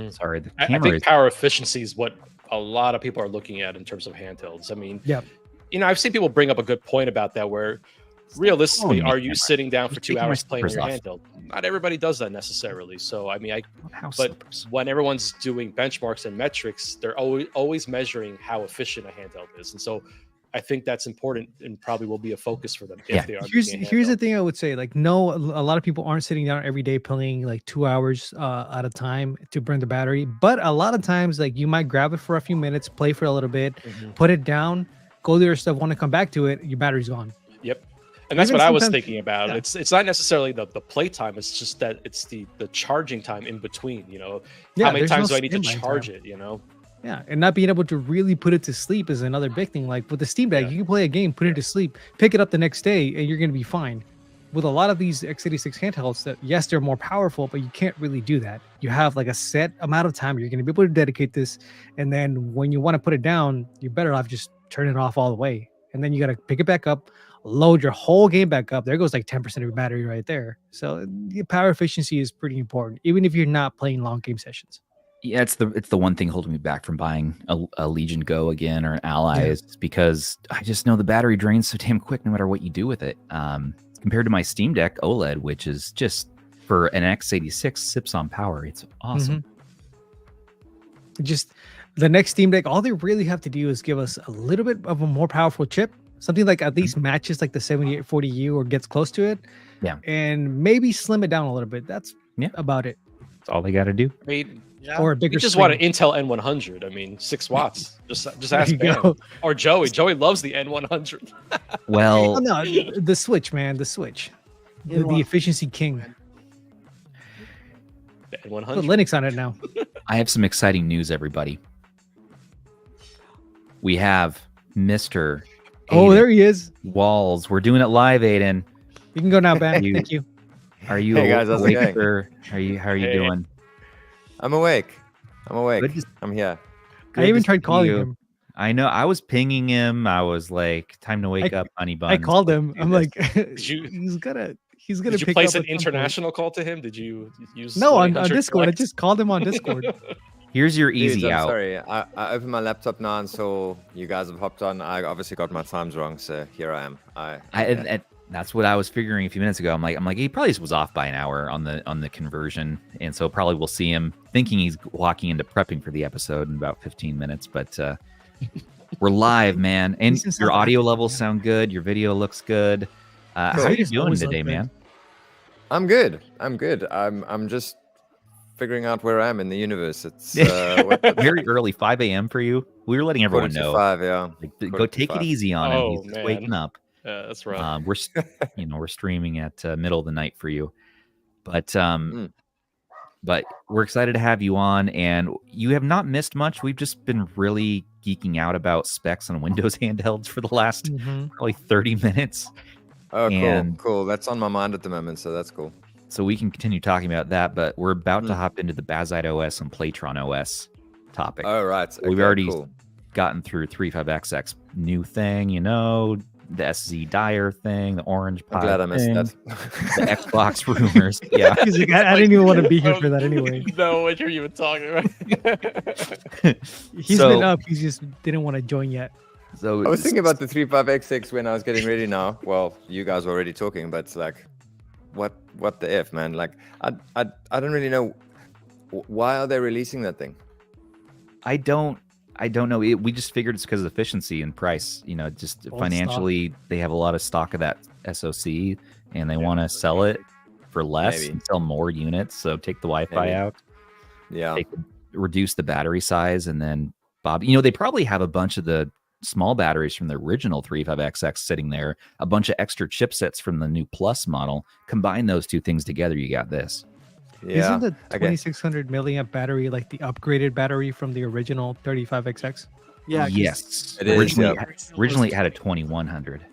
Sorry, the I camera think power efficiency is what a lot of people are looking at in terms of handhelds. I mean, Yeah. you know, I've seen people bring up a good point about that, where realistically, Oh, are yeah. you sitting down for You're 2 taking my hours playing on your slippers handheld? Not everybody does that necessarily. So, I mean, House but slippers. when everyone's doing benchmarks and metrics, they're always measuring how efficient a handheld is. And so I think that's important and probably will be a focus for them if they are. Here's the thing I would say, like, no, a lot of people aren't sitting down every day playing like 2 hours at a time to burn the battery, but a lot of times like you might grab it for a few minutes, play for a little bit, put it down, go do your stuff, want to come back to it, your battery's gone. Yep. And that's Even what I was sometimes- thinking about. yeah. It's not necessarily the play time, it's just that it's the charging time in between, you know. Yeah, how many there's no times do I need to standby charge time. it, you know? Yeah, and not being able to really put it to sleep is another big thing. Like with the Steam Deck, you can play a game, put it to sleep, pick it up the next day, and you're going to be fine. With a lot of these x86 handhelds, that yes, they're more powerful, but you can't really do that. You have like a set amount of time you're going to be able to dedicate this, and then when you want to put it down, you're better off just turning it off all the way, and then you got to pick it back up, load your whole game back up. There goes like 10% of your battery right there. So the power efficiency is pretty important, even if you're not playing long game sessions. Yeah, it's the one thing holding me back from buying a Legion Go again or an Ally is because I just know the battery drains so damn quick no matter what you do with it. Compared to my Steam Deck OLED, which is just for an x86 sips on power. It's awesome. Just the next Steam Deck, all they really have to do is give us a little bit of a more powerful chip, something like at least matches like the 7840U or gets close to it. Yeah. And maybe slim it down a little bit. That's about it. That's all they got to do. I mean, Or a bigger you just screen. want an Intel N100. I mean, 6 watts. Just There ask you Ben. go. Or Joey. Joey loves the N100. Well, Oh, no, the Switch, man, the Switch, the efficiency king. The Put N100. Linux on it now. I have some exciting news, everybody. We have Mr. Oh, Adin there he is. Walls. We're doing it live, Aiden. You can go now, Ben. You- Thank you. Are you Hey, guys, how's it awake, going? sir? How are you Hey. doing? I'm awake. Good to- I'm here. good I even to tried see calling you. him. I know. I was pinging him. I was like, "Time to wake up, honey bun." I called him. I'm like, you- he's gonna Did you pick place up an at some point. international call to him? Did you use No, on 1-800 Discord. I collect? just called him on Discord. Here's your Dudes, easy I'm out. sorry. I opened my laptop now, and so you guys have hopped on. I obviously got my times wrong, so here I am. And that's what I was figuring a few minutes ago. I'm like, he probably was off by an hour on the conversion, and so probably we'll see him thinking he's walking into prepping for the episode in about 15 minutes. But we're live, man, and He's in your South audio Africa, levels yeah. sound good. Your video looks good. How Cool. are you Videos doing always look today, good. man? I'm good. I'm just figuring out where I am in the universe. It's Very early, 5 a.m. for you. We were letting everyone know. 5, yeah. Like, Quarter go to take it 5. easy on Oh, him. He's just man. waking up. That's right. We're streaming at middle of the night for you, but But we're excited to have you on, and you have not missed much. We've just been really geeking out about specs on Windows handhelds for the last probably 30 minutes. Oh, cool. That's on my mind at the moment, so that's cool. So we can continue talking about that, but we're about to hop into the BazziteOS and PlaytronOS topic. Oh, right. Okay, we've already gotten through 35XX new thing, the Szdiier thing, the OrangePi I'm glad I missed thing, that. the Xbox rumors. Yeah. He's like, I didn't even want to be here for that anyway. No, what you're even talking about. He's been up. He just didn't want to join yet. So I was thinking about the 35XX when I was getting ready now. Well, you guys were already talking, but it's like, what the F, man? Like, I don't really know. Why are they releasing that thing? I don't know. We just figured it's because of efficiency and price. Just Old financially, they have a lot of stock of that SoC, and they want to sell it for less and sell more units. So take the Wi-Fi out. Yeah. Reduce the battery size, and then they probably have a bunch of the small batteries from the original 35XX sitting there, a bunch of extra chipsets from the new Plus model. Combine those two things together, you got this. Yeah. Isn't the 2600 milliamp battery like the upgraded battery from the original 35XX? Yeah. Yes. It is. Originally it had a 2100.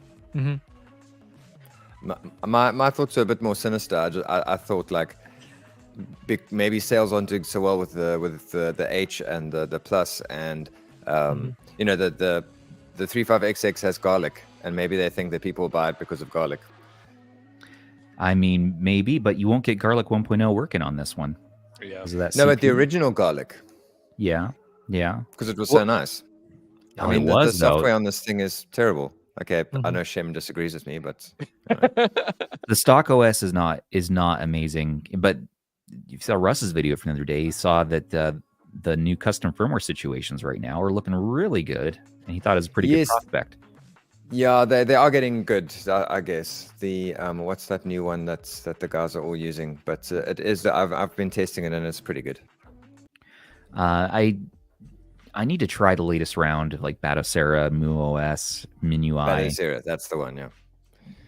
My thoughts are a bit more sinister. I thought like maybe sales aren't doing so well with the H and the Plus, and the 35XX has garlic, and maybe they think that people buy it because of garlic. I mean, maybe, but you won't get Garlic 1.0 working on this one. Yeah. No, but the original garlic. Yeah. Because it was so nice. I mean, the software on this thing is terrible. Okay, I know Shem disagrees with me, but the stock OS is not amazing. But you saw Russ's video from the other day. He saw that the new custom firmware situations right now are looking really good, and he thought it was a pretty good prospect. Yeah, they are getting good, I guess. The what's that new one that the guys are all using? But it is. I've been testing it, and it's pretty good. I need to try the latest round, like Batocera, MuOS, MinUI. Batocera, that's the one.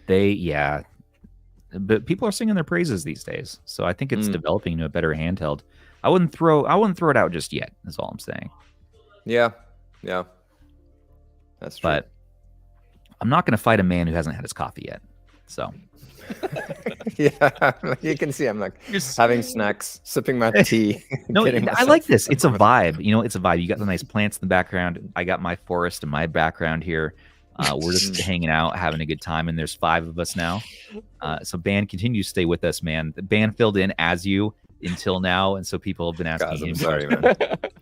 Yeah. But people are singing their praises these days, so I think it's developing into a better handheld. I wouldn't throw it out just yet. That's all I'm saying. Yeah, that's true. But I'm not going to fight a man who hasn't had his coffee yet. So, yeah, you can see I'm like having snacks, sipping my tea. No, I like this. It's a vibe. It's a vibe. You got the nice plants in the background. I got my forest in my background here. We're just hanging out, having a good time, and there's 5 of us now. So, Ban, continue to stay with us, man. The Ban filled in as you until now, and so people have been asking him. I'm sorry, man.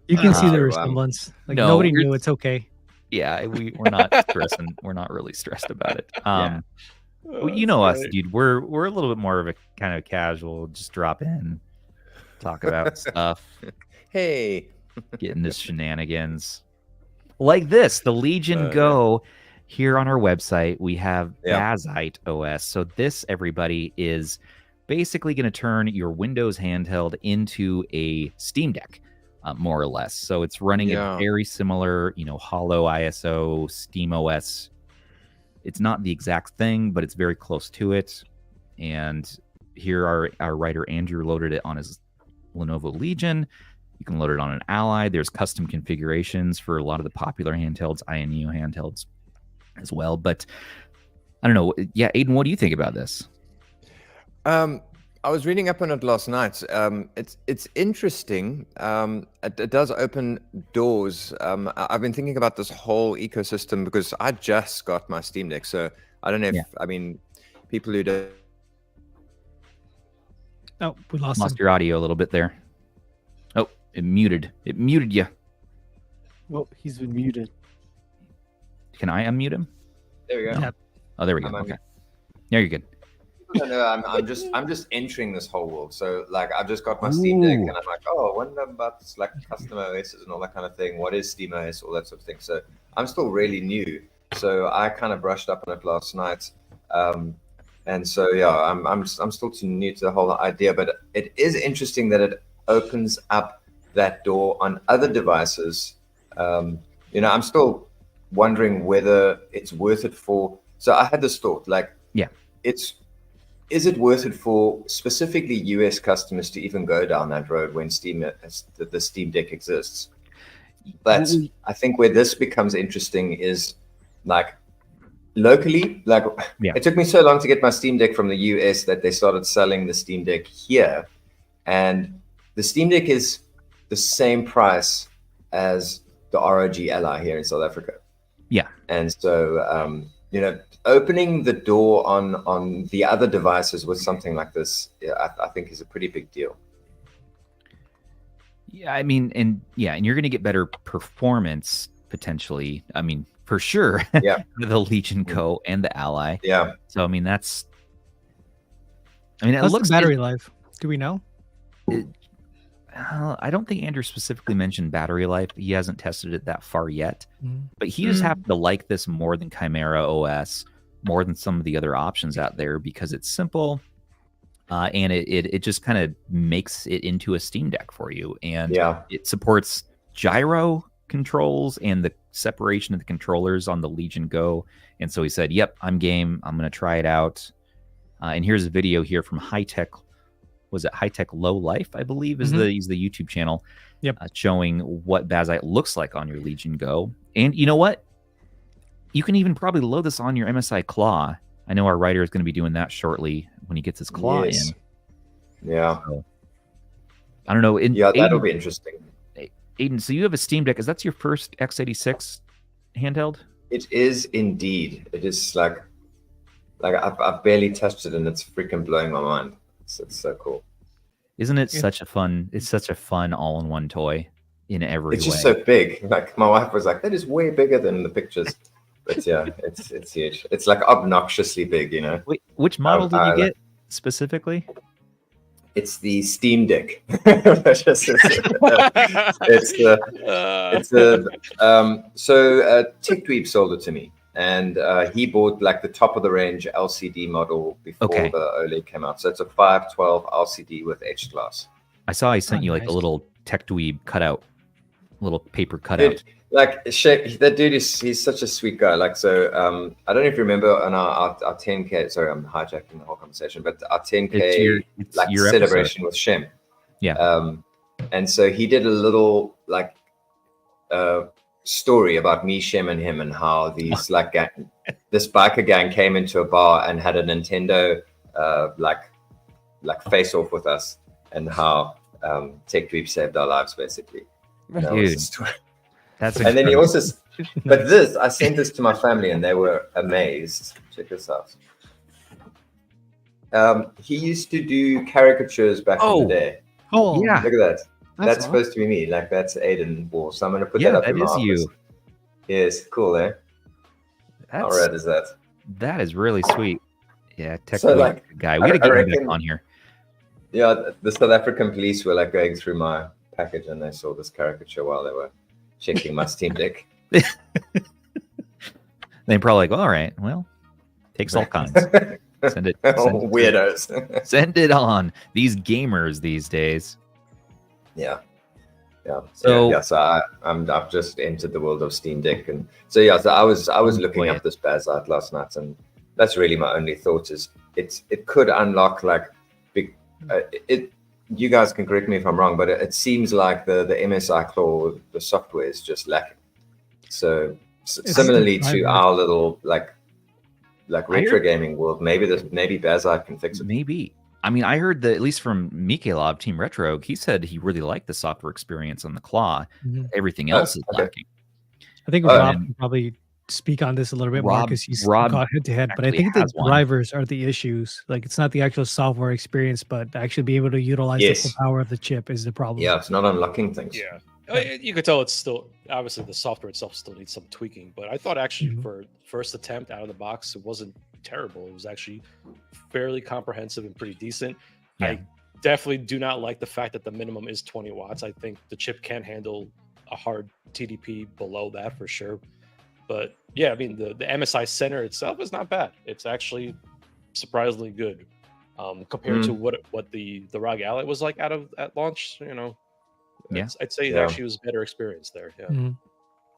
You can see the resemblance. Nobody knew. It's okay. Yeah, we're not stressing. We're not really stressed about it. Us, dude. We're a little bit more of a kind of casual, just drop in, talk about stuff. Hey, getting this shenanigans like this. The Legion Go here on our website. We have BazziteOS. So this, everybody, is basically going to turn your Windows handheld into a Steam Deck. More or less. So it's running a very similar, Hollow ISO, SteamOS. It's not the exact thing, but it's very close to it. And here our writer Andrew loaded it on his Lenovo Legion. You can load it on an Ally. There's custom configurations for a lot of the popular handhelds, Neo handhelds as well. But I don't know. Yeah, Aiden, what do you think about this? I was reading up on it last night. It's interesting. It does open doors. I've been thinking about this whole ecosystem because I just got my Steam Deck, so I don't know if people who don't. Oh, we lost your audio a little bit there. Oh, it muted you. Well, he's been muted. Can I unmute him? There we go. Yep. Oh, there we go. Okay. There you're good. No, I'm just entering this whole world. So like I've just got my Steam Deck and I'm like, I wonder about this, like custom OSs and all that kind of thing. What is SteamOS, all that sort of thing. So I'm still really new. So I kind of brushed up on it last night. And so I'm still too new to the whole idea, but it is interesting that it opens up that door on other devices. I'm still wondering whether it's worth it for. So I had this thought, like, is it worth it for specifically US customers to even go down that road when the Steam Deck exists? But I think where this becomes interesting is like locally, like it took me so long to get my Steam Deck from the US that they started selling the Steam Deck here. And the Steam Deck is the same price as the ROG Ally here in South Africa. Yeah. And so, you know, opening the door on the other devices with something like this, I think is a pretty big deal. Yeah, I mean, and you're going to get better performance potentially. I mean, for sure. Yeah. The Legion Go and the Ally. Yeah. So I mean, it looks the battery life. Do we know? I don't think Andrew specifically mentioned battery life. He hasn't tested it that far yet. But he just happened to like this more than Chimera OS, more than some of the other options out there because it's simple. And it just kind of makes it into a Steam Deck for you. And it supports gyro controls and the separation of the controllers on the Legion Go. And so he said, yep, I'm game. I'm going to try it out. And here's a video here from High Tech. Was it High Tech Low Life, I believe, is the YouTube channel. Yep. Showing what Bazzite looks like on your Legion Go. And you know what? You can even probably load this on your MSI Claw. I know our writer is going to be doing that shortly when he gets his Claw in. Yeah. So, I don't know. That'll be interesting. Aiden, so you have a Steam Deck. Is that your first x86 handheld? It is indeed. It is like I've barely touched it, and it's freaking blowing my mind. It's so cool. Isn't it such a fun? It's such a fun all-in-one toy in every way. It's just so big. Like my wife was like, "That is way bigger than the pictures." But yeah, it's huge. It's like obnoxiously big, you know. Wait, which model did you get specifically? It's the Steam Deck. So TechDweeb sold it to me, and he bought like the top of the range LCD model before the OLED came out. So it's a 512 LCD with etched glass. I saw he sent you like a little TechDweeb cutout, little paper cutout. Like that dude he's such a sweet guy. Like so, I don't know if you remember on our 10K. Sorry, I'm hijacking the whole conversation, but our 10K your celebration with Shem. Yeah. And so he did a little like story about me, Shem, and him, and how these this biker gang came into a bar and had a Nintendo like face off with us, and how TechDweeb saved our lives basically. That was the story. That's and then he also, but I sent this to my family and they were amazed. Check this out. He used to do caricatures back in the day. Oh, yeah. Look at that. That's supposed to be me. Like that's Adin Walls. So I'm going to put that up in my office. You. Yes, cool, eh? How rad is that? That is really sweet. Yeah, technically, guy. We got to get him on here. Yeah, the South African police were like going through my package and they saw this caricature while they were checking my Steam Deck. They're probably like, all right, well, takes all kinds. Send it. Weirdos. Send it on. These gamers these days. Yeah. So I've just entered the world of Steam Deck, and so I was looking up this Bazzite last night, and that's really my only thought is it could unlock like big. You guys can correct me if I'm wrong, but it seems like the MSI Claw, the software is just lacking. So similarly to our little like retro gaming world, maybe Bazzite can fix it. Maybe. I mean, I heard that at least from Mikhailov of Team Retro, he said he really liked the software experience on the Claw. Everything else is lacking. I think Rob can probably speak on this a little bit more because he's got head to head. But I think the drivers are the issues. Like it's not the actual software experience, but actually be able to utilize the full power of the chip is the problem. Yeah, it's not unlocking things. Yeah, you could tell it's still obviously the software itself still needs some tweaking. But I thought actually for first attempt out of the box, it wasn't terrible. It was actually fairly comprehensive and pretty decent. Yeah. I definitely do not like the fact that the minimum is 20 watts. I think the chip can handle a hard TDP below that for sure. But yeah, I mean, the MSI Center itself is not bad. It's actually surprisingly good compared to what the ROG Ally was like at launch. You know, I'd say it actually was a better experience there. Yeah,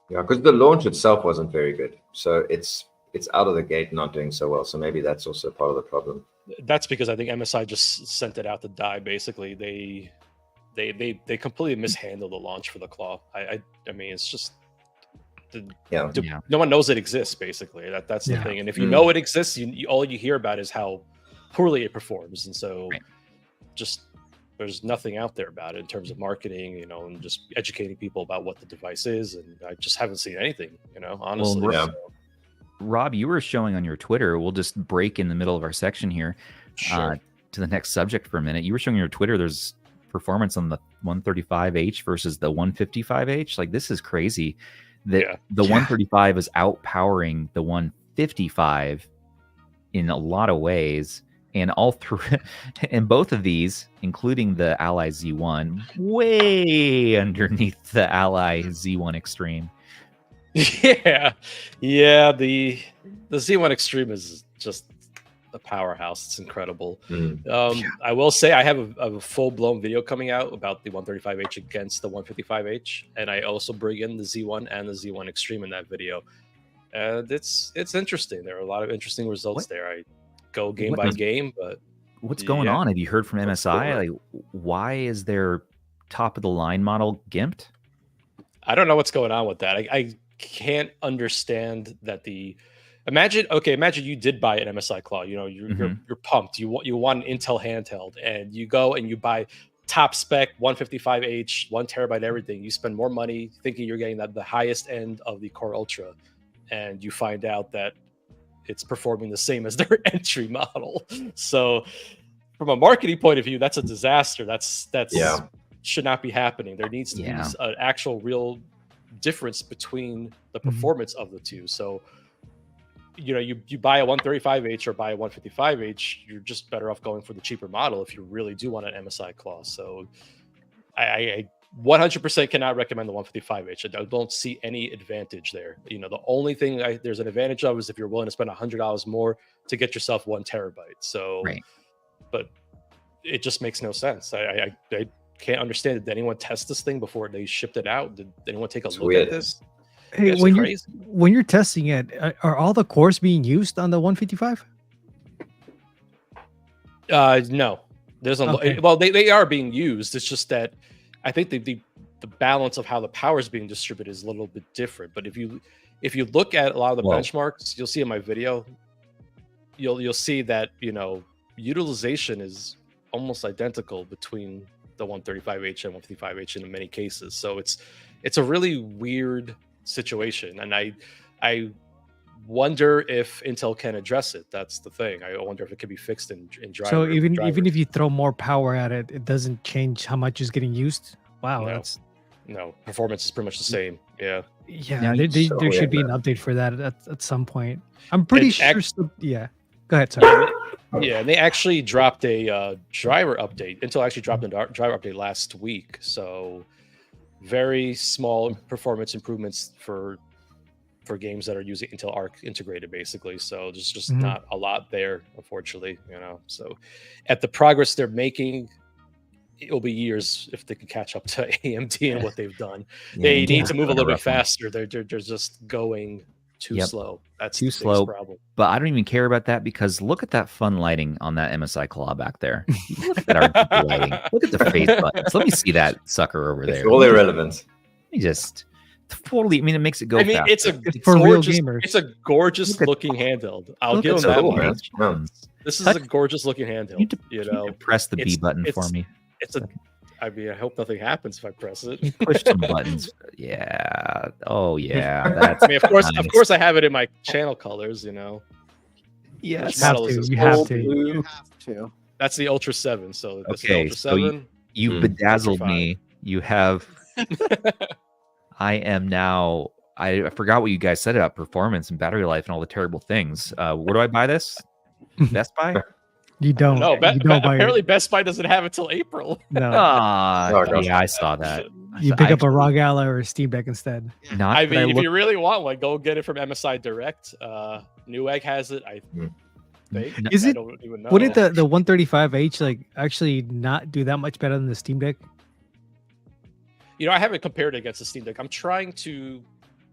yeah, because the launch itself wasn't very good. So it's it's out of the gate not doing so well. So maybe that's also part of the problem. That's because I think MSI just sent it out to die. Basically, they completely mishandled the launch for the Claw. I mean, it's just no one knows it exists. Basically, that's the thing. And if you know it exists, all you hear about is how poorly it performs, and so just there's nothing out there about it in terms of marketing, you know, and just educating people about what the device is. And I just haven't seen anything, you know, honestly. Well, Rob, you were showing on your Twitter. We'll just break in the middle of our section here to the next subject for a minute. You were showing on your Twitter there's performance on the 135H versus the 155H. Like, this is crazy that the 135 is outpowering the 155 in a lot of ways. And all three, and both of these, including the Ally Z1, way underneath the Ally Z1 Extreme. The Z1 Extreme is just a powerhouse. It's incredible. I will say I have a full-blown video coming out about the 135H against the 155H, and I also bring in the Z1 and the Z1 Extreme in that video. And it's interesting. There are a lot of interesting results there. I go game by game, but what's going on? Have you heard from MSI? Like, why is their top of the line model gimped? I don't know what's going on with that. I can't understand that. Imagine you did buy an MSI Claw. You know, you're pumped. You want an Intel handheld, and you go and you buy top spec 155H, 1 terabyte, everything. You spend more money thinking you're getting the highest end of the Core Ultra, and you find out that it's performing the same as their entry model. So from a marketing point of view, that's a disaster. That's should not be happening. There needs to be an actual real difference between the performance of the two. So, you know, you buy a 135H or buy a 155H, you're just better off going for the cheaper model if you really do want an MSI Claw. So I 100% cannot recommend the 155H. I don't see any advantage there. You know, the only thing there's an advantage of is if you're willing to spend $100 more to get yourself 1 terabyte. So, but it just makes no sense. I can't understand. Did anyone test this thing before they shipped it out? Did anyone take a look at this? Hey, when you're testing it, are all the cores being used on the 155? No. There's well, they are being used. It's just that I think the balance of how the power is being distributed is a little bit different. But if you look at a lot of the benchmarks, you'll see in my video, you'll see that, you know, utilization is almost identical between the 135H and 155H in many cases. So it's a really weird situation, and I wonder if Intel can address it. That's the thing. I wonder if it can be fixed in driver. So even if you throw more power at it, it doesn't change how much is getting used. Wow, no, performance is pretty much the same. Yeah. There should be an update for that at some point. I'm pretty sure. Go ahead, sorry. And they actually dropped a driver update. Intel actually dropped a driver update last week. So very small performance improvements for games that are using Intel Arc integrated, basically. So there's just not a lot there, unfortunately. You know, so at the progress they're making, it'll be years if they can catch up to AMD and what they've done. They need to move a little bit faster. They're just going too slow. That's too slow. Problem. But I don't even care about that, because look at that fun lighting on that MSI Claw back there. Look at our lighting. Look at the face buttons. Let me see that sucker over there. It's all irrelevant. Let me just totally. I mean, it makes it go. I mean, faster. It's for real gamers. It's a gorgeous looking handheld. I'll give them that one. This is a gorgeous looking handheld. You know, press the B button for me. I mean, I hope nothing happens if I press it. You push some buttons. Yeah. Oh, yeah. That's I mean, of course, I have it in my channel colors. You know. Yes. You have to. That's the Ultra 7. So this is Ultra 7. You bedazzled me. You have. I am now. I forgot what you guys said about performance and battery life and all the terrible things. Where do I buy this? Best Buy? You don't. No, apparently Best Buy doesn't have it till April. No. Yeah, I saw that. You pick up a ROG Ally or a Steam Deck instead. I mean, if you really want one, go get it from MSI Direct. Newegg has it. I think. Is it? I don't even know. Wouldn't the 135H like actually not do that much better than the Steam Deck? You know, I haven't compared it against the Steam Deck. I'm trying to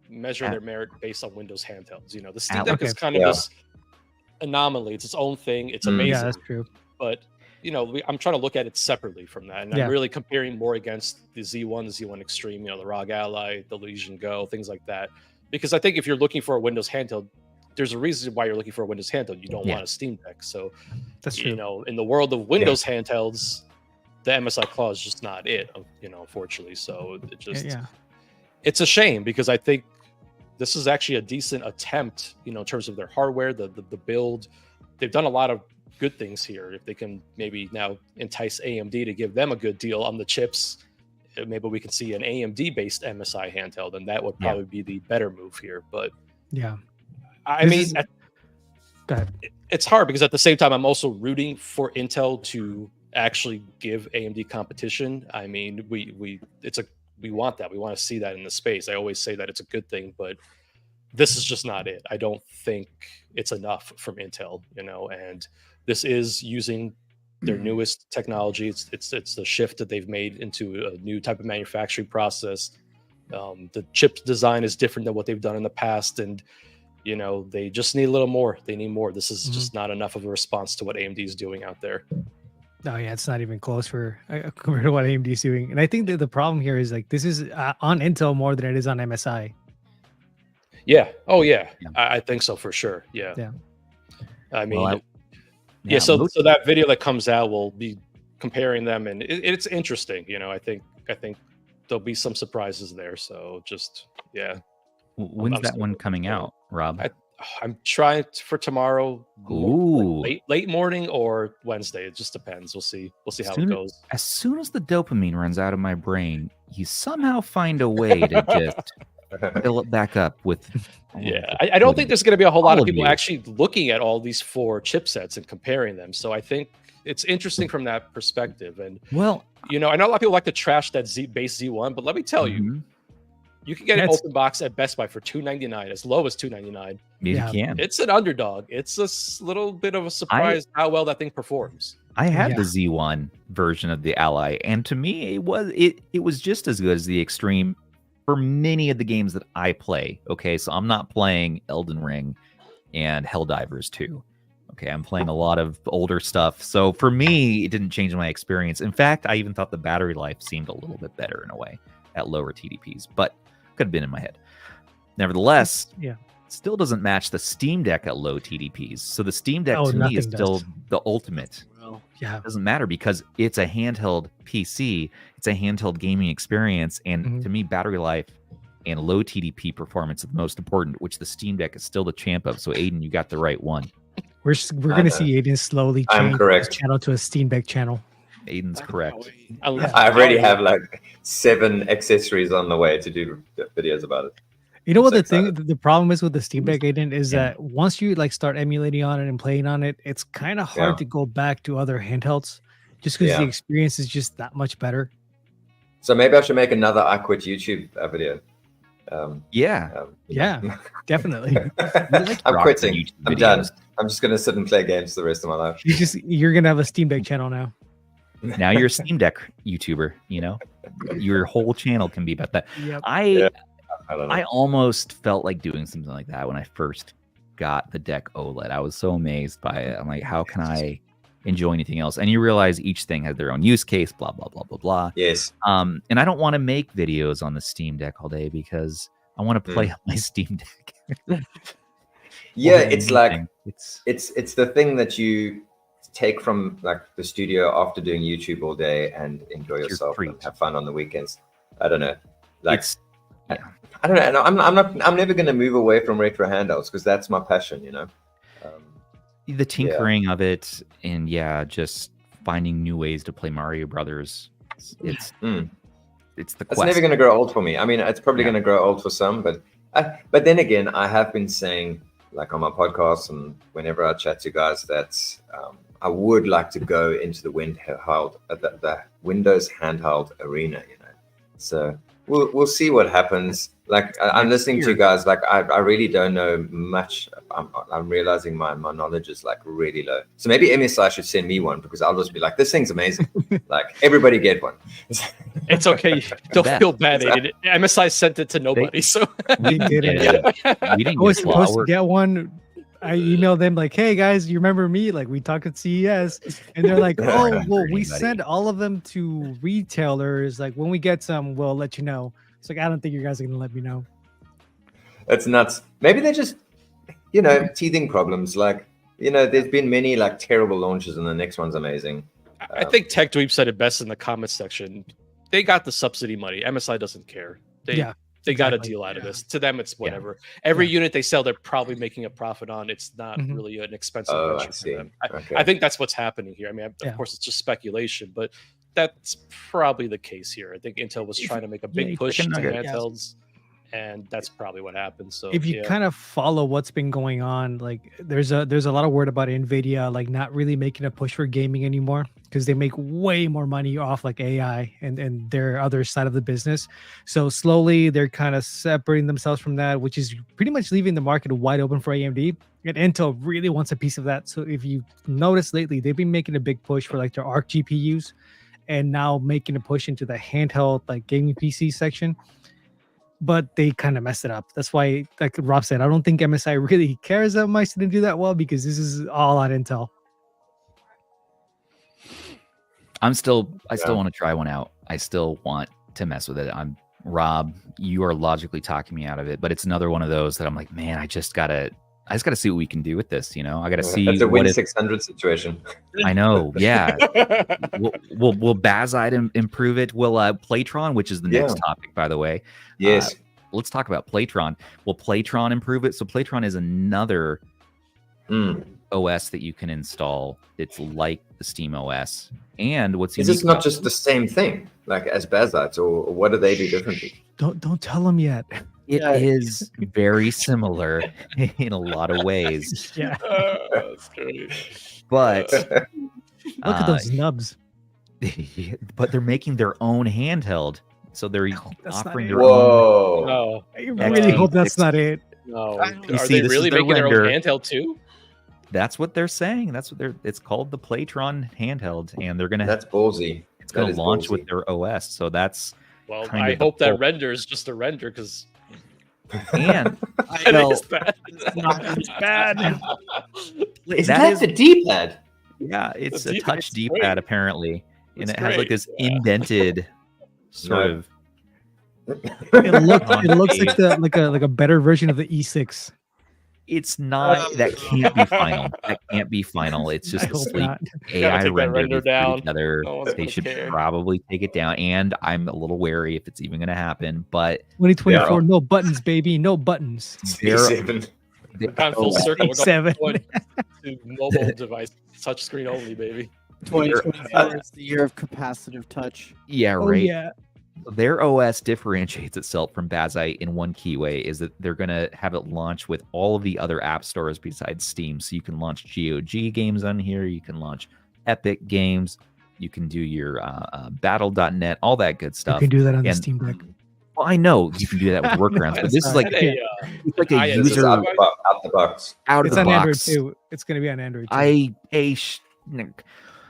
measure their merit based on Windows handhelds. You know, the Steam Deck is kind of this anomaly. It's its own thing. It's amazing. Yeah, that's true. But you know, I'm trying to look at it separately from that, and I'm really comparing more against the Z1, the Z1 Extreme, you know, the ROG Ally, the Legion Go, things like that. Because I think if you're looking for a Windows handheld, there's a reason why you're looking for a Windows handheld. You don't want a Steam Deck. So that's true. You know, in the world of Windows handhelds, the MSI Claw is just not it. You know, unfortunately. So it just it's a shame because I think this is actually a decent attempt, you know, in terms of their hardware, the build. They've done a lot of good things here. If they can maybe now entice AMD to give them a good deal on the chips, maybe we can see an AMD based MSI handheld, and that would probably be the better move here. But I mean, it's hard because at the same time, I'm also rooting for Intel to actually give AMD competition. I mean, we want that. We want to see that in the space. I always say that it's a good thing, but this is just not it. I don't think it's enough from Intel, you know, and this is using their newest technology. It's the shift that they've made into a new type of manufacturing process. The chip design is different than what they've done in the past, and you know, they just need a little more. They need more. This is just not enough of a response to what AMD is doing out there. No, it's not even close compared to what AMD is doing. And I think that the problem here is like this is on Intel more than it is on MSI. Yeah. Oh, yeah. I think so for sure. Yeah. I mean, so that video that comes out will be comparing them, and it's interesting. You know, I think there'll be some surprises there. So just When's that one coming out, Rob? I'm trying for tomorrow. Ooh, late morning or Wednesday. It just depends. We'll see how it goes. As soon as the dopamine runs out of my brain, you somehow find a way to just fill it back up with. I don't think there's going to be a whole lot of people actually looking at all these 4 chipsets and comparing them. So I think it's interesting from that perspective. And you know, I know a lot of people like to trash that base Z1, but let me tell you. You can get an open box at Best Buy for $299, as low as $299. You can. It's an underdog. It's a little bit of a surprise how well that thing performs. I had the Z1 version of the Ally, and to me, it was just as good as the Extreme for many of the games that I play. Okay, so I'm not playing Elden Ring and Helldivers 2. Okay, I'm playing a lot of older stuff. So for me, it didn't change my experience. In fact, I even thought the battery life seemed a little bit better in a way at lower TDPs, but could have been in my head. Nevertheless, still doesn't match the Steam Deck at low TDPs. So the Steam Deck to me is still the ultimate. Well, it doesn't matter because it's a handheld PC. It's a handheld gaming experience. And to me, battery life and low TDP performance are the most important, which the Steam Deck is still the champ of. So Aiden, you got the right one. We're going to see Aiden slowly change his channel to a Steam Deck channel. Aiden's correct. I already have like 7 accessories on the way to do videos about it. You know what the problem is with the Steam Deck, Aiden, is that once you like start emulating on it and playing on it, it's kind of hard to go back to other handhelds just because the experience is just that much better. So maybe I should make another I Quit YouTube video. Definitely. I'm quitting. I'm done. I'm just gonna sit and play games the rest of my life. You're gonna have a Steam Deck channel now. Now you're a Steam Deck YouTuber, you know, your whole channel can be about that. I almost felt like doing something like that when I first got the Deck OLED. I was so amazed by it. I'm like, how can I enjoy anything else? And you realize each thing has their own use case, blah, blah, blah, blah, blah. Yes. And I don't want to make videos on the Steam Deck all day because I want to play on my Steam Deck. It's like, it's the thing that you take from like the studio after doing YouTube all day and enjoy yourself and have fun on the weekends. I don't know. Like, I don't know. I'm never going to move away from retro handhelds because that's my passion, you know. The tinkering of it and just finding new ways to play Mario Brothers. It's the quest. It's never going to grow old for me. I mean, it's probably going to grow old for some, but then again, I have been saying like on my podcast and whenever I chat to guys that I would like to go into the Windows handheld arena, you know. So we'll see what happens. Like I'm listening to you guys, like I really don't know much. I'm realizing my knowledge is like really low. So maybe MSI should send me one because I'll just be like, this thing's amazing. Like everybody get one. It's okay. Don't feel bad, Aiden. MSI sent it to nobody, so we didn't. We didn't. I was supposed to get one. I emailed them like, "Hey guys, you remember me? Like we talked at CES," and they're like, "Oh, well, we send all of them to retailers. Like when we get some, we'll let you know." It's like I don't think you guys are gonna let me know. That's nuts. Maybe they're just, teething problems. Like, there's been many like terrible launches, and the next one's amazing. I think Tech Dweeb said it best in the comments section. They got the subsidy money. MSI doesn't care. They got a deal out of this. To them, it's whatever. Every unit they sell, they're probably making a profit on. It's not really an expensive venture for them. I think that's what's happening here. I mean, of course, it's just speculation, but that's probably the case here. I think Intel was trying to make a big push to handhelds, and that's probably what happened. So if you kind of follow what's been going on, like there's a lot of word about Nvidia like not really making a push for gaming anymore because they make way more money off like AI and their other side of the business. So slowly they're kind of separating themselves from that, which is pretty much leaving the market wide open for AMD. And Intel really wants a piece of that. So if you notice lately, they've been making a big push for like their ARC GPUs and now making a push into the handheld like gaming PC section. But they kind of messed it up. That's why, like Rob said, I don't think MSI really cares that much to do that well because this is all on Intel. I still want to try one out. I still want to mess with it. Rob, you are logically talking me out of it, but it's another one of those that I'm like, man, I just gotta see what we can do with this. I gotta see. It's a win 600 situation. I know. Yeah. Will Bazzite improve it? Will Playtron, which is the next topic, by the way. Yes. Let's talk about Playtron. Will Playtron improve it? So Playtron is another OS that you can install. It's like the Steam OS. And what's is this not just the same thing, like as Bazzite, or what do they do differently? Don't tell them yet. It is very similar in a lot of ways. Yeah. That's great. But look at those nubs. But they're making their own handheld. So they're offering their own. No. I really hope that's not it. No. Are they really making their own handheld too? That's what they're saying. It's called the Playtron handheld, and they're gonna. That's ballsy. It's gonna launch with their OS. So that's. Well, I hope that render is just a render because. And I know it's bad. It's bad. Is that the D-pad? Yeah, it's a touch D-pad apparently, and it has like this indented sort of. It looks like a better version of the E6. It's not. That can't be final. That can't be final. It's just a sleek AI render together. They should probably take it down. And I'm a little wary if it's even going to happen. But 2024, no buttons, baby, no buttons. Gone full circle. We're going to mobile device, touchscreen only, baby. 2024 is the year of capacitive touch. Yeah, right. Yeah. Their OS differentiates itself from Bazzite in one key way is that they're going to have it launch with all of the other app stores besides Steam. So you can launch GOG games on here. You can launch Epic games. You can do your battle.net, all that good stuff. You can do that on the Steam Deck. Well, I know you can do that with workarounds, but this is like it's like a user out the box. Out of the box. It's on Android too. It's going to be on Android too.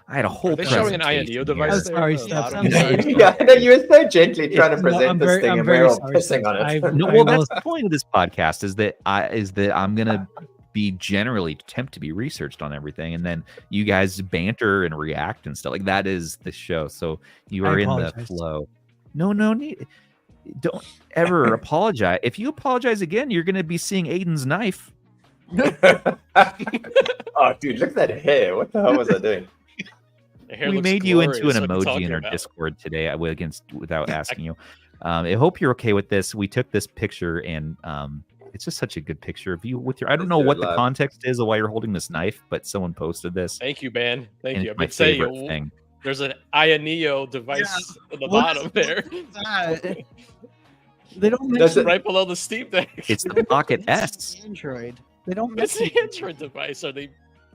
I had a whole. Are they showing an Aish Neo device? Sorry, Stubbs. Yeah, you were so gently trying to present this thing, and we're all pissing on it. Well, that's the point of this podcast is that I'm gonna be generally attempt to be researched on everything, and then you guys banter and react and stuff like that is the show. So you are in the flow. No need. Don't ever apologize. If you apologize again, you're gonna be seeing Aiden's knife. Oh, dude, look at that hair. What the hell was I doing? We made you into an emoji in our Discord today without asking you. I hope you're okay with this. We took this picture and it's just such a good picture of you with your. I don't know what the context is of why you're holding this knife, but someone posted this. Thank you, man. Thank you. My favorite thing. There's an Aish Neo device at the bottom there. They don't mention right below the Steam Deck. It's the Pocket S. Android. They don't It's mention the Android device. Are they?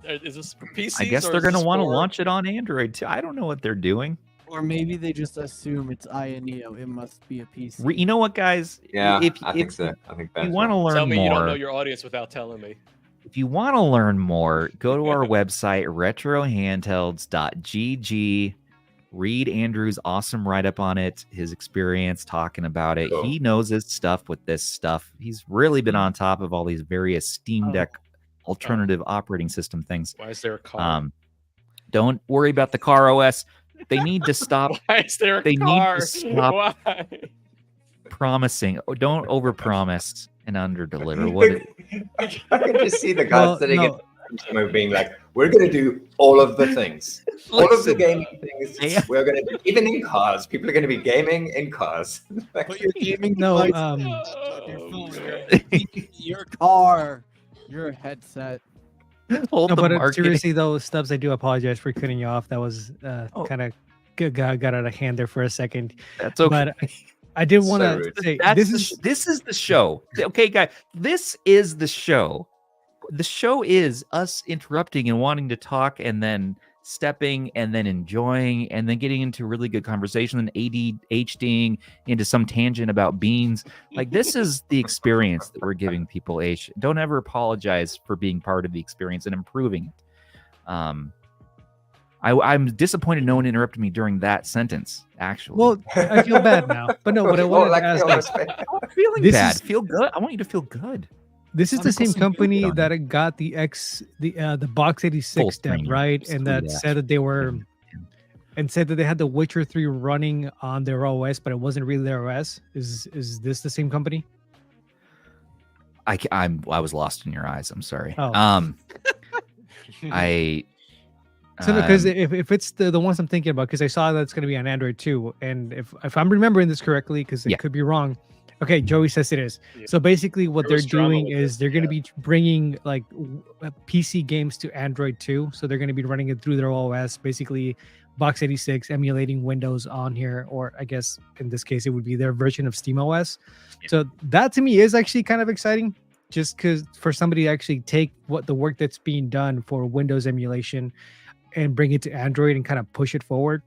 Is this for PCs? I guess they're going to want to launch it on Android too. I don't know what they're doing. Or maybe they just assume it's Aish Neo. It must be a PC. You know what, guys? Yeah, I think so. I think you want to learn more. Tell me you don't know your audience without telling me. If you want to learn more, go to our website, retrohandhelds.gg. read Andrew's awesome write-up on it, his experience talking about it. He knows his stuff with this stuff. He's really been on top of all these various Steam Deck alternative operating system things. Why is there a car? Don't worry about the car OS. They need to stop. Why is there a they car? Need to stop Why? promising. Don't overpromise and underdeliver. What? I can just see the guy sitting in being like, we're going to do all of the things. All of the gaming things. Yeah. We're going to do, even in cars. People are going to be gaming in cars. But you're gaming No, your car, your headset. Hold no, the but marketing. seriously though, Stubbs, I do apologize for cutting you off. That was kind of got out of hand there for a second. That's okay. But I did want So to rude. say This is the show. Okay, guys, this is the show. The show is us interrupting and wanting to talk, and then stepping, and then enjoying, and then getting into really good conversation, and ADHDing into some tangent about beans. Like, this is the experience that we're giving people. Aish, don't ever apologize for being part of the experience and improving it. I'm disappointed no one interrupted me during that sentence. Actually, well, I feel bad now. But no, what I wanted to ask, I'm feeling this bad. is- Feel good. I want you to feel good. this is the same company done. that got the Box 86 dev, screen. right? And that Yeah. said that they were and said that they had the Witcher 3 running on their OS, but it wasn't really their OS. Is this the same company? I was lost in your eyes. I'm sorry. Oh. I So because if it's the ones I'm thinking about, because I saw that it's going to be on Android too, and if I'm remembering this correctly, because it could be wrong. Okay, Joey says it is. Yeah. So basically, what There they're was drama doing with is it, they're going to be bringing like PC games to Android too. So they're going to be running it through their OS, basically Box 86 emulating Windows on here, or I guess in this case it would be their version of SteamOS. Yeah. So that to me is actually kind of exciting, just because for somebody to actually take what the work that's being done for Windows emulation and bring it to Android and kind of push it forward.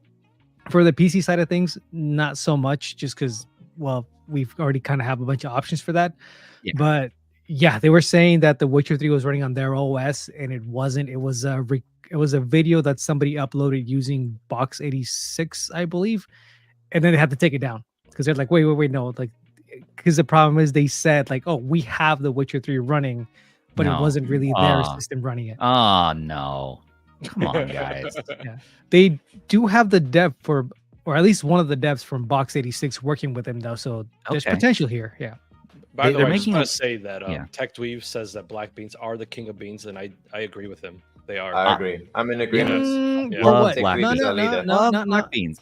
For the PC side of things, not so much, just because, well, we've already kind of have a bunch of options for that. Yeah. But yeah, they were saying that the Witcher 3 was running on their OS, and it wasn't. It was a video that somebody uploaded using Box 86, I believe, and then they had to take it down because they're like, wait, no, like, because the problem is they said like, oh, we have the Witcher 3 running, but it wasn't really their system running it. Oh no. Come on, guys. Yeah, they do have the dev for, or at least one of the devs from Box 86 working with them though, so there's Okay. potential here. Yeah. By the They're way, I just making want a- to say that yeah. Tech Dweeb says that black beans are the king of beans, and I agree with him. They are. I agree. I'm in agreement. Yeah. Or Love what? black No, beans. no, Leader. no, no, Black no. beans.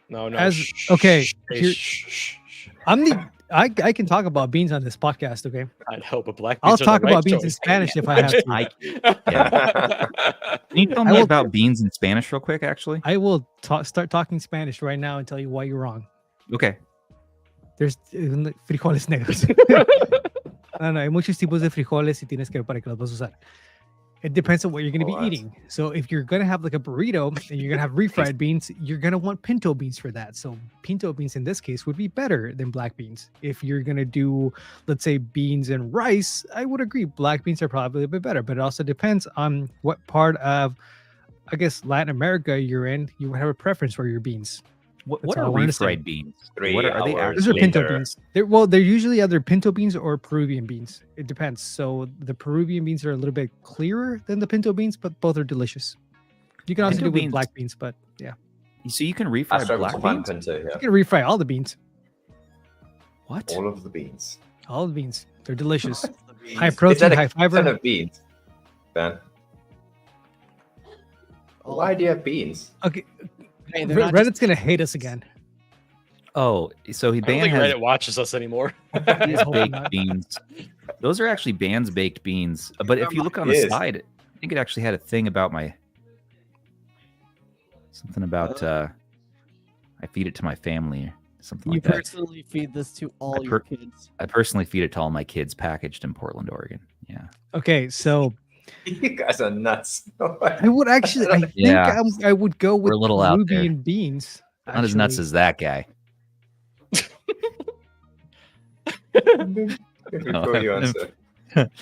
No. Okay, Shh, here- shh, shh, shh. I'm the I can talk about beans on this podcast, okay? I know, but black beans I'll are the talk right about beans in choice. Spanish if I have to. Can you tell me about beans in Spanish real quick, actually? I will start talking Spanish right now and tell you why you're wrong. Okay. There's frijoles negros. No, hay muchos tipos de frijoles y tienes que ver para que los vas a usar. It depends on what you're going to be Alright. eating. So if you're going to have like a burrito and you're going to have refried beans, you're going to want pinto beans for that. So pinto beans in this case would be better than black beans. If you're going to do, let's say, beans and rice, I would agree black beans are probably a bit better, but it also depends on what part of, I guess, Latin America you're in. You would have a preference for your beans. What That's are all I wanted to say. refried beans? 3 What are they? hours Those are pinto later. beans. They're usually either pinto beans or Peruvian beans. It depends. So the Peruvian beans are a little bit clearer than the pinto beans, but both are delicious. You can also Pinto do with beans- black beans, but yeah, So you can I refry struggle black to find beans? pinto you here. can refry all the beans. What? All of the beans. All the beans. They're delicious. Beans. High Is protein, that a high ton fiber. of beans? Ben, why do you have beans? Okay, Hey, they're not Reddit's gonna hate us again. Oh, so he I don't ban think has Reddit watches us anymore. these Hope baked not. beans. Those are actually Ban's baked beans. But if you look on the Yes. side, I think it actually had a thing about something about I feed it to my family, something You like that. personally feed this to all I your kids. I personally feed it to all my kids, packaged in Portland, Oregon. Yeah. Okay, so You guys are nuts. I would actually, I think Yeah. I would go with We're a little out there. Peruvian beans. Not as nuts actually. as that guy. Before you answer.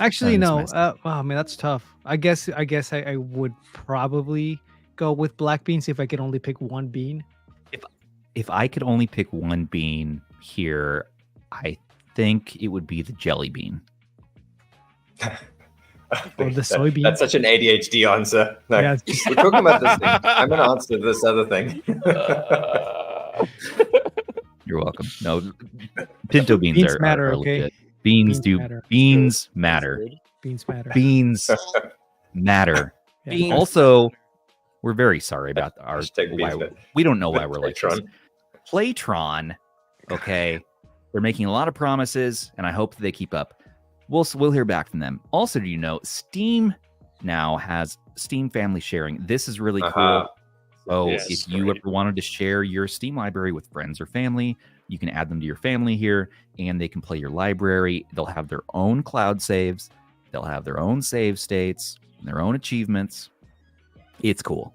Actually, That is no. messed Oh man, that's tough. I guess I would probably go with black beans if I could only pick one bean. if I could only pick one bean here, I think it would be the jelly bean. Or the soybean. That's such an ADHD answer. Like, Yeah. we're talking about this thing. I'm going to answer this other thing. You're welcome. No, pinto beans, Beans are matter, are okay? legit. Beans Beans matter. Beans matter. Beans matter. Yeah. Also, we're very sorry about our. Hashtag beans matter. We don't know why we're like this. Playtron. Playtron, okay, they're making a lot of promises, and I hope that they keep up. We'll hear back from them. Also, do you know Steam now has Steam family sharing? This is really cool. So Yes, if you great. ever wanted to share your Steam library with friends or family, you can add them to your family here, and they can play your library. They'll have their own cloud saves. They'll have their own save states, and their own achievements. It's cool.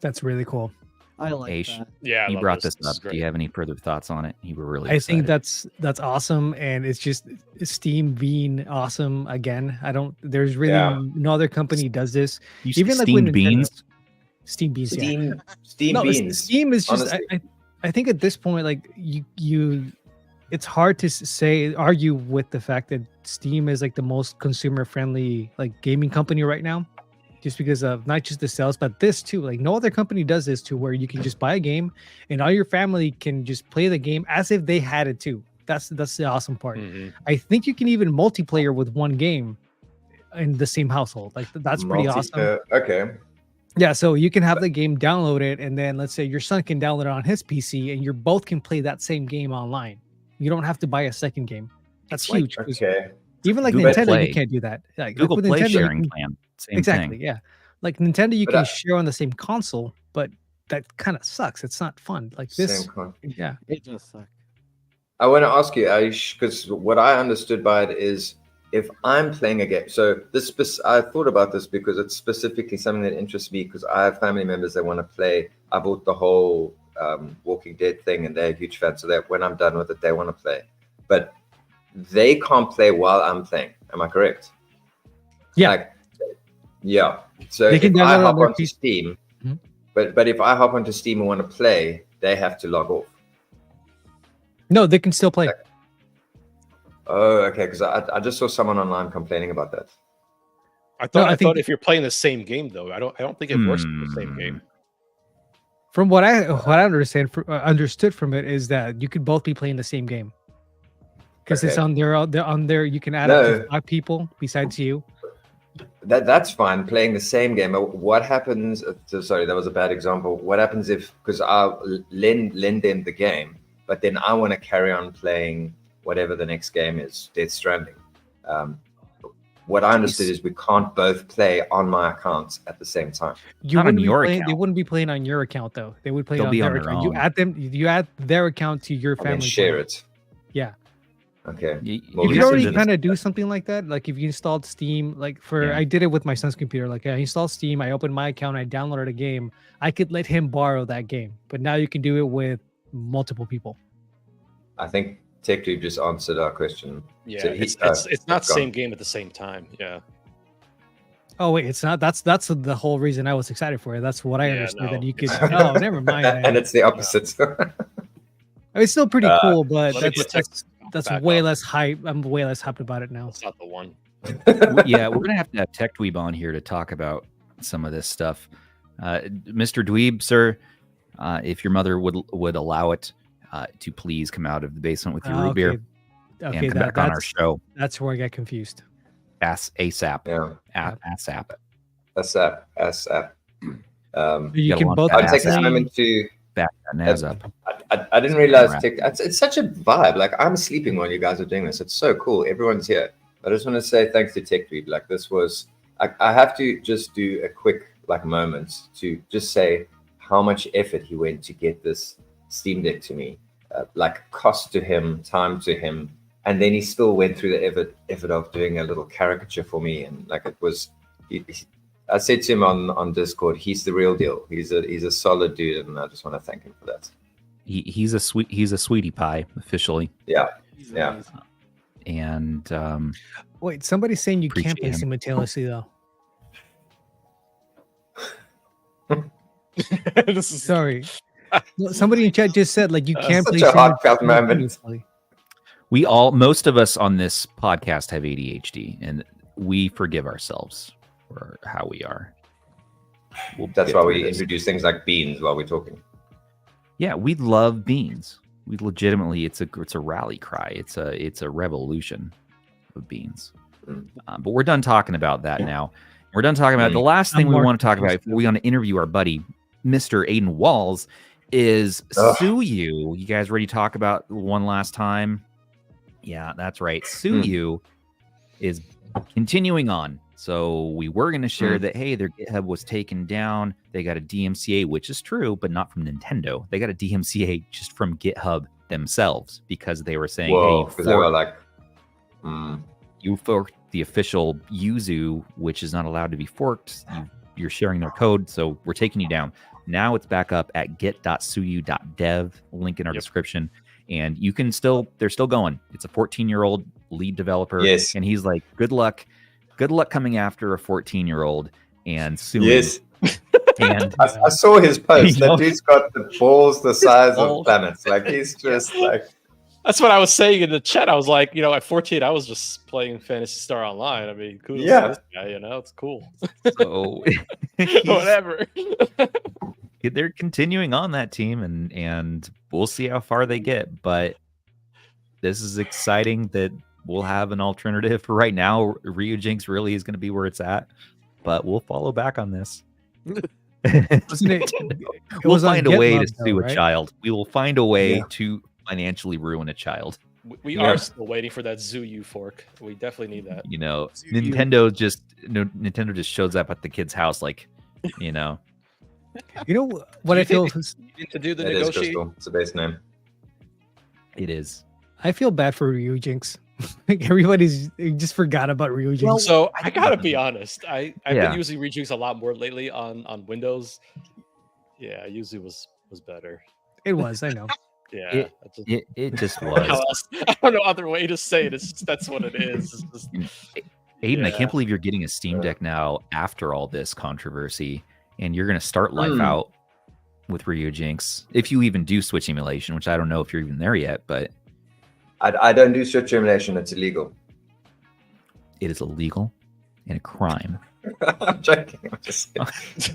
That's really cool. I like Aish, that. Yeah, I you love brought this is up. Do great. you have any further thoughts on it? You were really I think excited. that's awesome, and it's just Steam being awesome again. There's really no other company does this. You say Even like steamed with Nintendo. beans. Steam beans. Yeah. Steam No, beans. Steam is just. honestly. I think at this point, like it's hard to argue with the fact that Steam is like the most consumer friendly like gaming company right now, just because of not just the sales, but this too. Like no other company does this to where you can just buy a game and all your family can just play the game as if they had it too. That's the awesome part. Mhm. I think you can even multiplayer with one game in the same household. Like that's pretty awesome. Okay. Yeah, so you can have the game downloaded, and then let's say your son can download it on his PC, and you both can play that same game online. You don't have to buy a second game. That's huge. 'Cause Okay. even like Google Nintendo, Play. you can't do that. Like Google with Play Nintendo, you sharing can- plan. Same exactly. thing. Yeah, like Nintendo, you But can share on the same console, but that kind of sucks. It's not fun. Like this. Same con- Yeah. It just sucks. I want to ask you, Aish, because what I understood by it is if I'm playing a game, so I thought about this because it's specifically something that interests me because I have family members that want to play. I bought the whole Walking Dead thing and they're huge fans, so that when I'm done with it, they want to play. But they can't play while I'm playing. Am I correct? Yeah. Yeah. So They if can I download it on hop their onto PC. Steam, Mhm. but if I hop onto Steam and want to play, they have to log off. No, they can still play. Oh, okay. Because I just saw someone online complaining about that. I thought I think- if you're playing the same game though, I don't think it works with the same game. From what I understood from it is that you could both be playing the same game because it's Okay. on there. You can add up No. to 5 people besides you. That's fine, playing the same game. But what happens? Sorry, that was a bad example. What happens if, because I'll lend them the game, but then I want to carry on playing whatever the next game is, Death Stranding. What I understood is we can't both play on my accounts at the same time. You Not on wouldn't be your playing, account. They wouldn't be playing on your account though. They would play They'll on be their on their account. You own. add them. You add their account to your And family. then share plan. it. Yeah. Okay. You Well, If we you just already did kind of do something like that, like if you installed Steam, like Yeah. I did it with my son's computer. Like I installed Steam, I opened my account, I downloaded a game. I could let him borrow that game, but now you can do it with multiple people. I think TechTube just answered our question. Yeah, So it's it's not gone. same game at the same time. Yeah. Oh wait, it's not. That's the whole reason I was excited for it. That's what I Yeah, understood no. that you could. Oh, never mind. And Man. it's the opposite. It's still pretty cool, but Let me get that's back way up. less hype. I'm way less hyped about it now. That's not the one. Yeah, we're gonna have to have Tech Dweeb on here to talk about some of this stuff. Mr. Dweeb, sir, if your mother would allow it, to please come out of the basement with your root beer Okay, and come back on our show. that's where I got confused. ASAP. Yeah. ASAP. ASAP. You gotta can launch both. that I'll take this ASAP. moment to. Back that NAS up. I didn't realize Right. it's such a vibe. Like I'm sleeping while you guys are doing this. It's so cool. Everyone's here. I just want to say thanks to TechTube. Like this was. I have to just do a quick moment to just say how much effort he went to get this Steam Deck to me. Like cost to him, time to him, and then he still went through the effort of doing a little caricature for me. And like it was. I said to him on Discord, he's the real deal. He's a solid dude, and I just want to thank him for that. He's a sweetie pie officially, Yeah. He's Yeah. amazing. and Wait, somebody's saying you can't play Appreciate him. simultaneously though. This is Sorry. Somebody in chat just said like you can't play such a heartfelt moment. Most of us on this podcast have ADHD, and we forgive ourselves for how we are. That's why we introduce things like beans while we're talking. Yeah, we love beans. We legitimately, it's a rally cry. It's a revolution of beans. But we're done talking about that now. We're done talking about it. The last thing we want to talk about before we want to interview our buddy, Mr. Adin Walls, is Suyu. You guys ready to talk about one last time? Yeah, that's right. Suyu is continuing on. So we were going to share that, hey, their GitHub was taken down. They got a DMCA, which is true, but not from Nintendo. They got a DMCA just from GitHub themselves because they were saying, hey, they were like, you forked the official Yuzu, which is not allowed to be forked. You're sharing their code, so we're taking you down. Now it's back up at git.suyu.dev, link in our description. And you can they're still going. It's a 14-year-old lead developer. Yes. And he's like, good luck coming after a 14-year-old and suing. Yes. And I saw his post. That dude's got the balls the size of planets. Like he's just like. That's what I was saying in the chat. I was like, at 14, I was just playing Phantasy Star Online. I mean, kudos to this guy, it's cool. So whatever. They're continuing on that team, and we'll see how far they get. But this is exciting that we'll have an alternative. For right now, Ryujinx really is going to be where it's at, but we'll follow back on this. We'll find a way to sue a child. We will find a way to financially ruin a child. We are still waiting for that Suyu fork. We definitely need that. Nintendo just shows up at the kid's house, like, what I feel to do the negotiation. It's a base name. It is. I feel bad for Ryujinx. Everybody's just forgot about Ryujinx. Well, so I gotta be honest. I've been using Ryujinx a lot more lately on Windows. Yeah, Yuzu was better. It was, I know. Yeah, it just was. I don't know other way to say it. It's just, that's what it is. It's just, Aiden, I can't believe you're getting a Steam Deck now after all this controversy, and you're going to start life out with Ryujinx. If you even do Switch emulation, which I don't know if you're even there yet, but I don't do Switch emulation. It's illegal. It is illegal and a crime. I'm joking. I'm just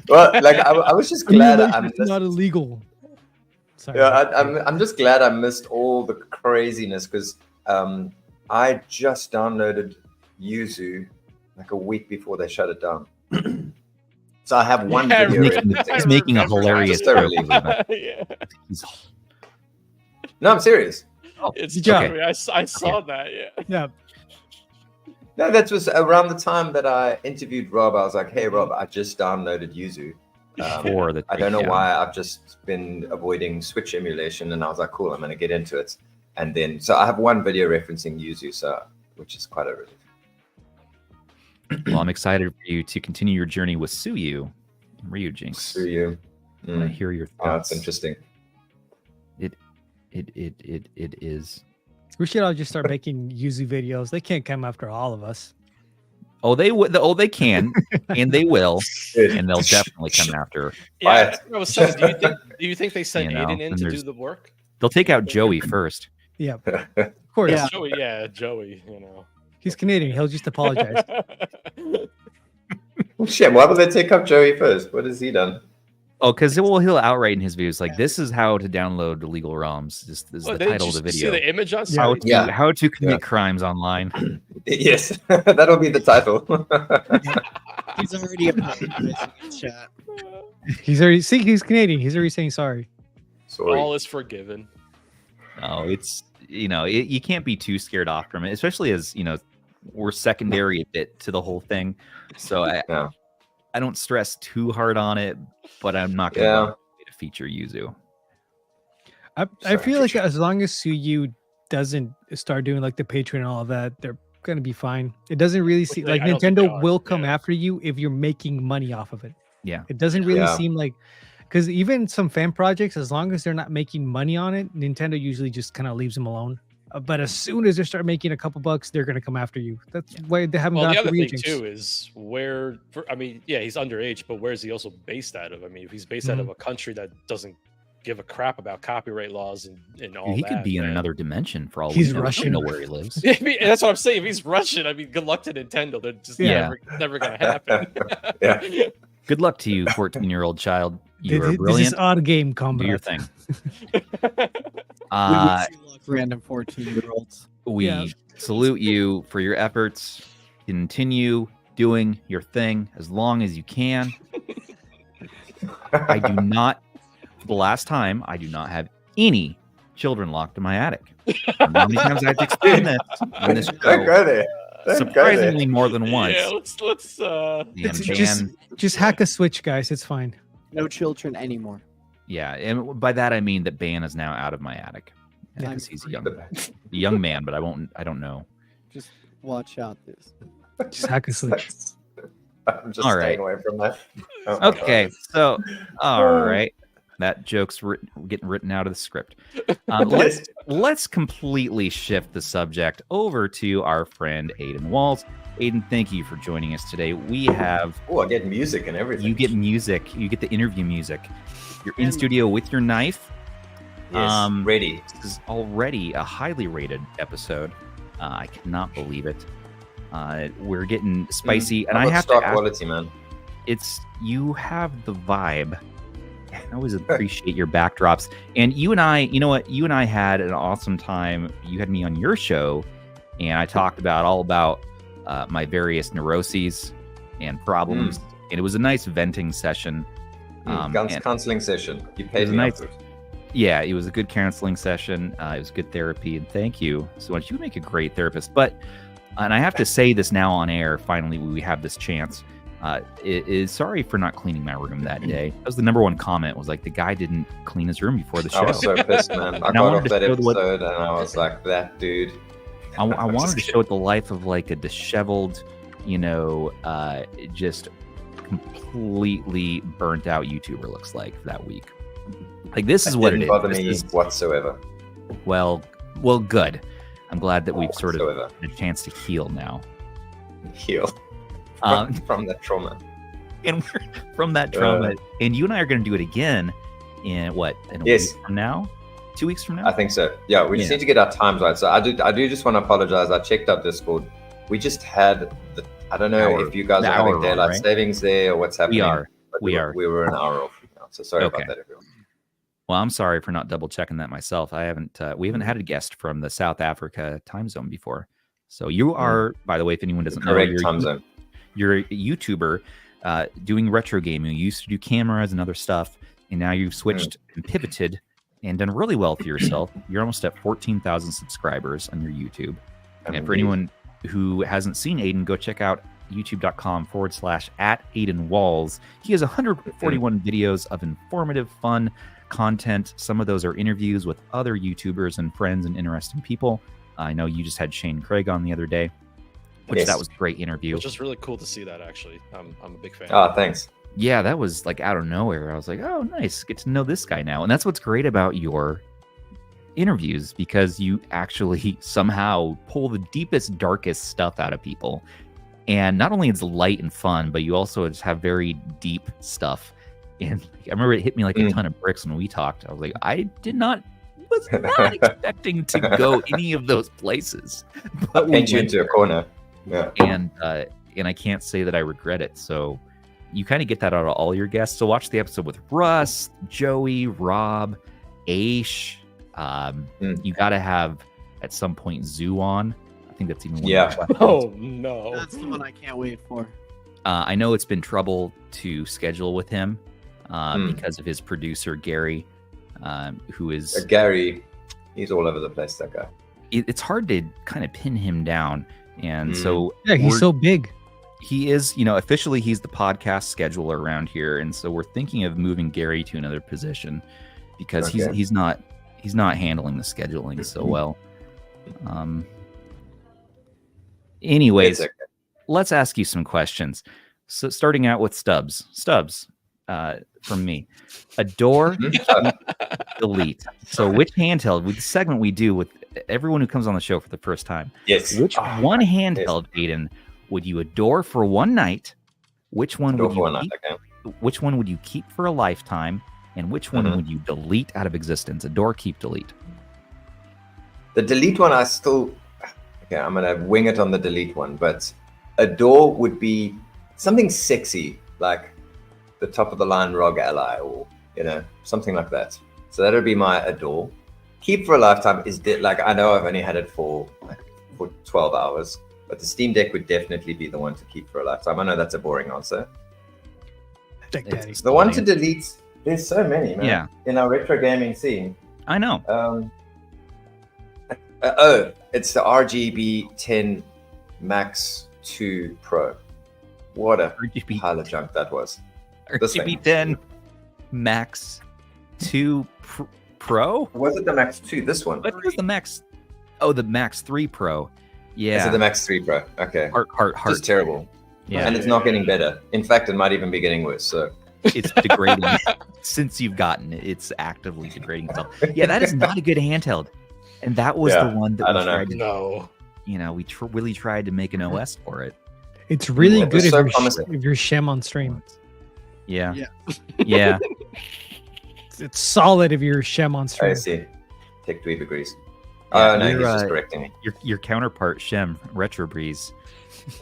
well, like I was just glad it's not illegal. Sorry. Yeah, I'm just glad I missed all the craziness because I just downloaded Yuzu like a week before they shut it down. So I have one video. He's making a hilarious joke. No, I'm serious. It's okay. I saw that. Yeah. No, that was around the time that I interviewed Rob. I was like, "Hey, Rob, I just downloaded Yuzu. I don't know why I've just been avoiding Switch emulation," and I was like, "Cool, I'm going to get into it." And then, so I have one video referencing Yuzu, which is quite a relief. Well, I'm excited for you to continue your journey with Suyu and Ryujinx. Suyu. I hear your thoughts. Oh, that's interesting. It is. We should all just start making Yuzu videos. They can't come after all of us. Oh, they would. Oh, they can, and they will, and they'll definitely come after. Yeah, I was saying, do you think they sent Aiden in to do the work? They'll take out Joey first. Yeah, of course. Yeah. Joey. He's Canadian. He'll just apologize. Well, shit, why would they take up Joey first? What has he done? Oh, because he'll outright in his videos like, this is how to download illegal ROMs. This is the title of the video. See the image on how to commit crimes online. Yes, that'll be the title. He's already apologizing in chat. He's Canadian. He's already saying sorry. All is forgiven. No, it's you can't be too scared off from it, especially as we're secondary a bit to the whole thing. So I don't stress too hard on it, but I'm not going to feature Yuzu. I feel like as long as Suyu doesn't start doing like the Patreon and all of that, they're going to be fine. It doesn't really seem like Nintendo will come after you if you're making money off of it. Yeah. It doesn't really seem like, because even some fan projects, as long as they're not making money on it, Nintendo usually just kind of leaves them alone. But as soon as they start making a couple bucks, they're going to come after you. That's why they haven't gone after Ryujinx. The other thing too is he's underage, but where is he also based out of? I mean, if he's based out of a country that doesn't give a crap about copyright laws and all he that. could be in another dimension for all He's we know. Russian. We don't know where he lives. I mean, that's what I'm saying. If he's Russian, I mean, good luck to Nintendo. They're just never going to happen. Yeah. Good luck to you, 14-year-old child. You are This brilliant. is odd game combat. Do your thing. We wish you luck, random 14-year-olds. We salute you for your efforts. Continue doing your thing as long as you can. I do not, for the last time, I do not have any children locked in my attic. How many times I have to explain this on this Don't show? go there. Surprisingly, more than once. Yeah, let's Just hack a switch, guys. It's fine. No children anymore. Yeah, and by that I mean that Ban is now out of my attic because he's a young man, but I don't know. Just watch out. This. Just hack a switch. I'm just staying away from that. Oh, okay, so all right, that joke's getting written out of the script. Let's completely shift the subject over to our friend Adin Walls. Adin, thank you for joining us today. We have I get music and everything. You get music. You get the interview music. You're in studio with your knife. Yes, ready. This is already a highly rated episode. I cannot believe it. We're getting spicy, and I have to ask, quality, man. You have the vibe. I always appreciate your backdrops. And you and I, you know what? You and I had an awesome time. You had me on your show, and I talked all about my various neuroses and problems. And it was a nice venting session. Counseling session. You paid me for it. Yeah, it was a good counseling session. It was good therapy, and thank you so much. You make a great therapist. And I have to say this now on air, finally, we have this chance. Sorry for not cleaning my room that day. That was the number one comment, was like, the guy didn't clean his room before the show. I was so pissed, man. I got off that episode, and I was like, that dude. I wanted to show it the life of like a disheveled, just completely burnt out YouTuber looks like for that week. Like, this is what it is. Didn't bother me whatsoever. Well, good. I'm glad that we've sort of had a chance to heal now. From that trauma. And we're from that trauma. And you and I are going to do it again in what? In a week from now? 2 weeks from now? I think so. Yeah, we just need to get our times right. So I do just want to apologize. I checked out Discord. We just had I don't know if you guys are having daylight savings there or what's happening. We are. We were an hour off now. So sorry about that, everyone. Well, I'm sorry for not double checking that myself. We haven't had a guest from the South Africa time zone before. So you are, by the way, if anyone doesn't know, you're a YouTuber doing retro gaming. You used to do cameras and other stuff, and now you've switched and pivoted and done really well for yourself. You're almost at 14,000 subscribers on your YouTube. And for anyone who hasn't seen Adin, go check out youtube.com/@AdinWalls. He has 141 videos of informative, fun content. Some of those are interviews with other YouTubers and friends and interesting people. I know you just had Shane Craig on the other day, which that was a great interview. It's just really cool to see that, actually. I'm a big fan. Oh, thanks. Yeah, that was like out of nowhere. I was like, oh, nice. Get to know this guy now. And that's what's great about your interviews, because you actually somehow pull the deepest, darkest stuff out of people. And not only it's light and fun, but you also just have very deep stuff. And I remember it hit me like a ton of bricks when we talked. I was like, was not expecting to go any of those places. But paint you into a corner. Yeah. And I can't say that I regret it. So you kind of get that out of all your guests. So watch the episode with Russ, Joey, Rob, Aish. You got to have at some point Zoo on. I think that's even one. Oh no, that's the one I can't wait for. I know it's been trouble to schedule with him because of his producer Gary, who is Gary. He's all over the place. That guy. It's hard to kind of pin him down, and so he's so big. He is, officially he's the podcast scheduler around here, and so we're thinking of moving Gary to another position because he's not handling the scheduling so well. Anyways, let's ask you some questions. So starting out with Stubbs. Stubbs, from me. Adore, delete. So which handheld, with the segment we do with everyone who comes on the show for the first time. Yes. Which one handheld, Adin, would you adore for one night? Which one would you keep for a lifetime? and which one would you delete out of existence? Adore, keep, delete. The delete one, I'm gonna wing it on the delete one, but Adore would be something sexy, like the top of the line ROG Ally, or something like that. So that would be my Adore. Keep for a lifetime is like, I know I've only had it for 12 hours, but the Steam Deck would definitely be the one to keep for a lifetime. I know that's a boring answer. It's the one to delete. There's so many, man. Yeah. In our retro gaming scene. I know. It's the RGB 10 Max 2 Pro. What a pile of junk that was. RGB 10 Max 2 Pro? Was it the Max 2? This one? What was the Max? Oh, the Max 3 Pro. Yeah. Is it the Max 3 Pro? Okay. Heart. Just terrible. Yeah. And it's not getting better. In fact, it might even be getting worse. So it's degrading. Since you've gotten it, it's actively degrading itself. Yeah, that is not a good handheld. And that was the one that we really tried to make an OS for it. It's really good if you're Shem on stream. Yeah. Yeah. It's solid if you're Shem on stream. I see. Tech Dweeb agrees. Oh, no, he's just correcting me. Your counterpart, Shem, Retro Breeze.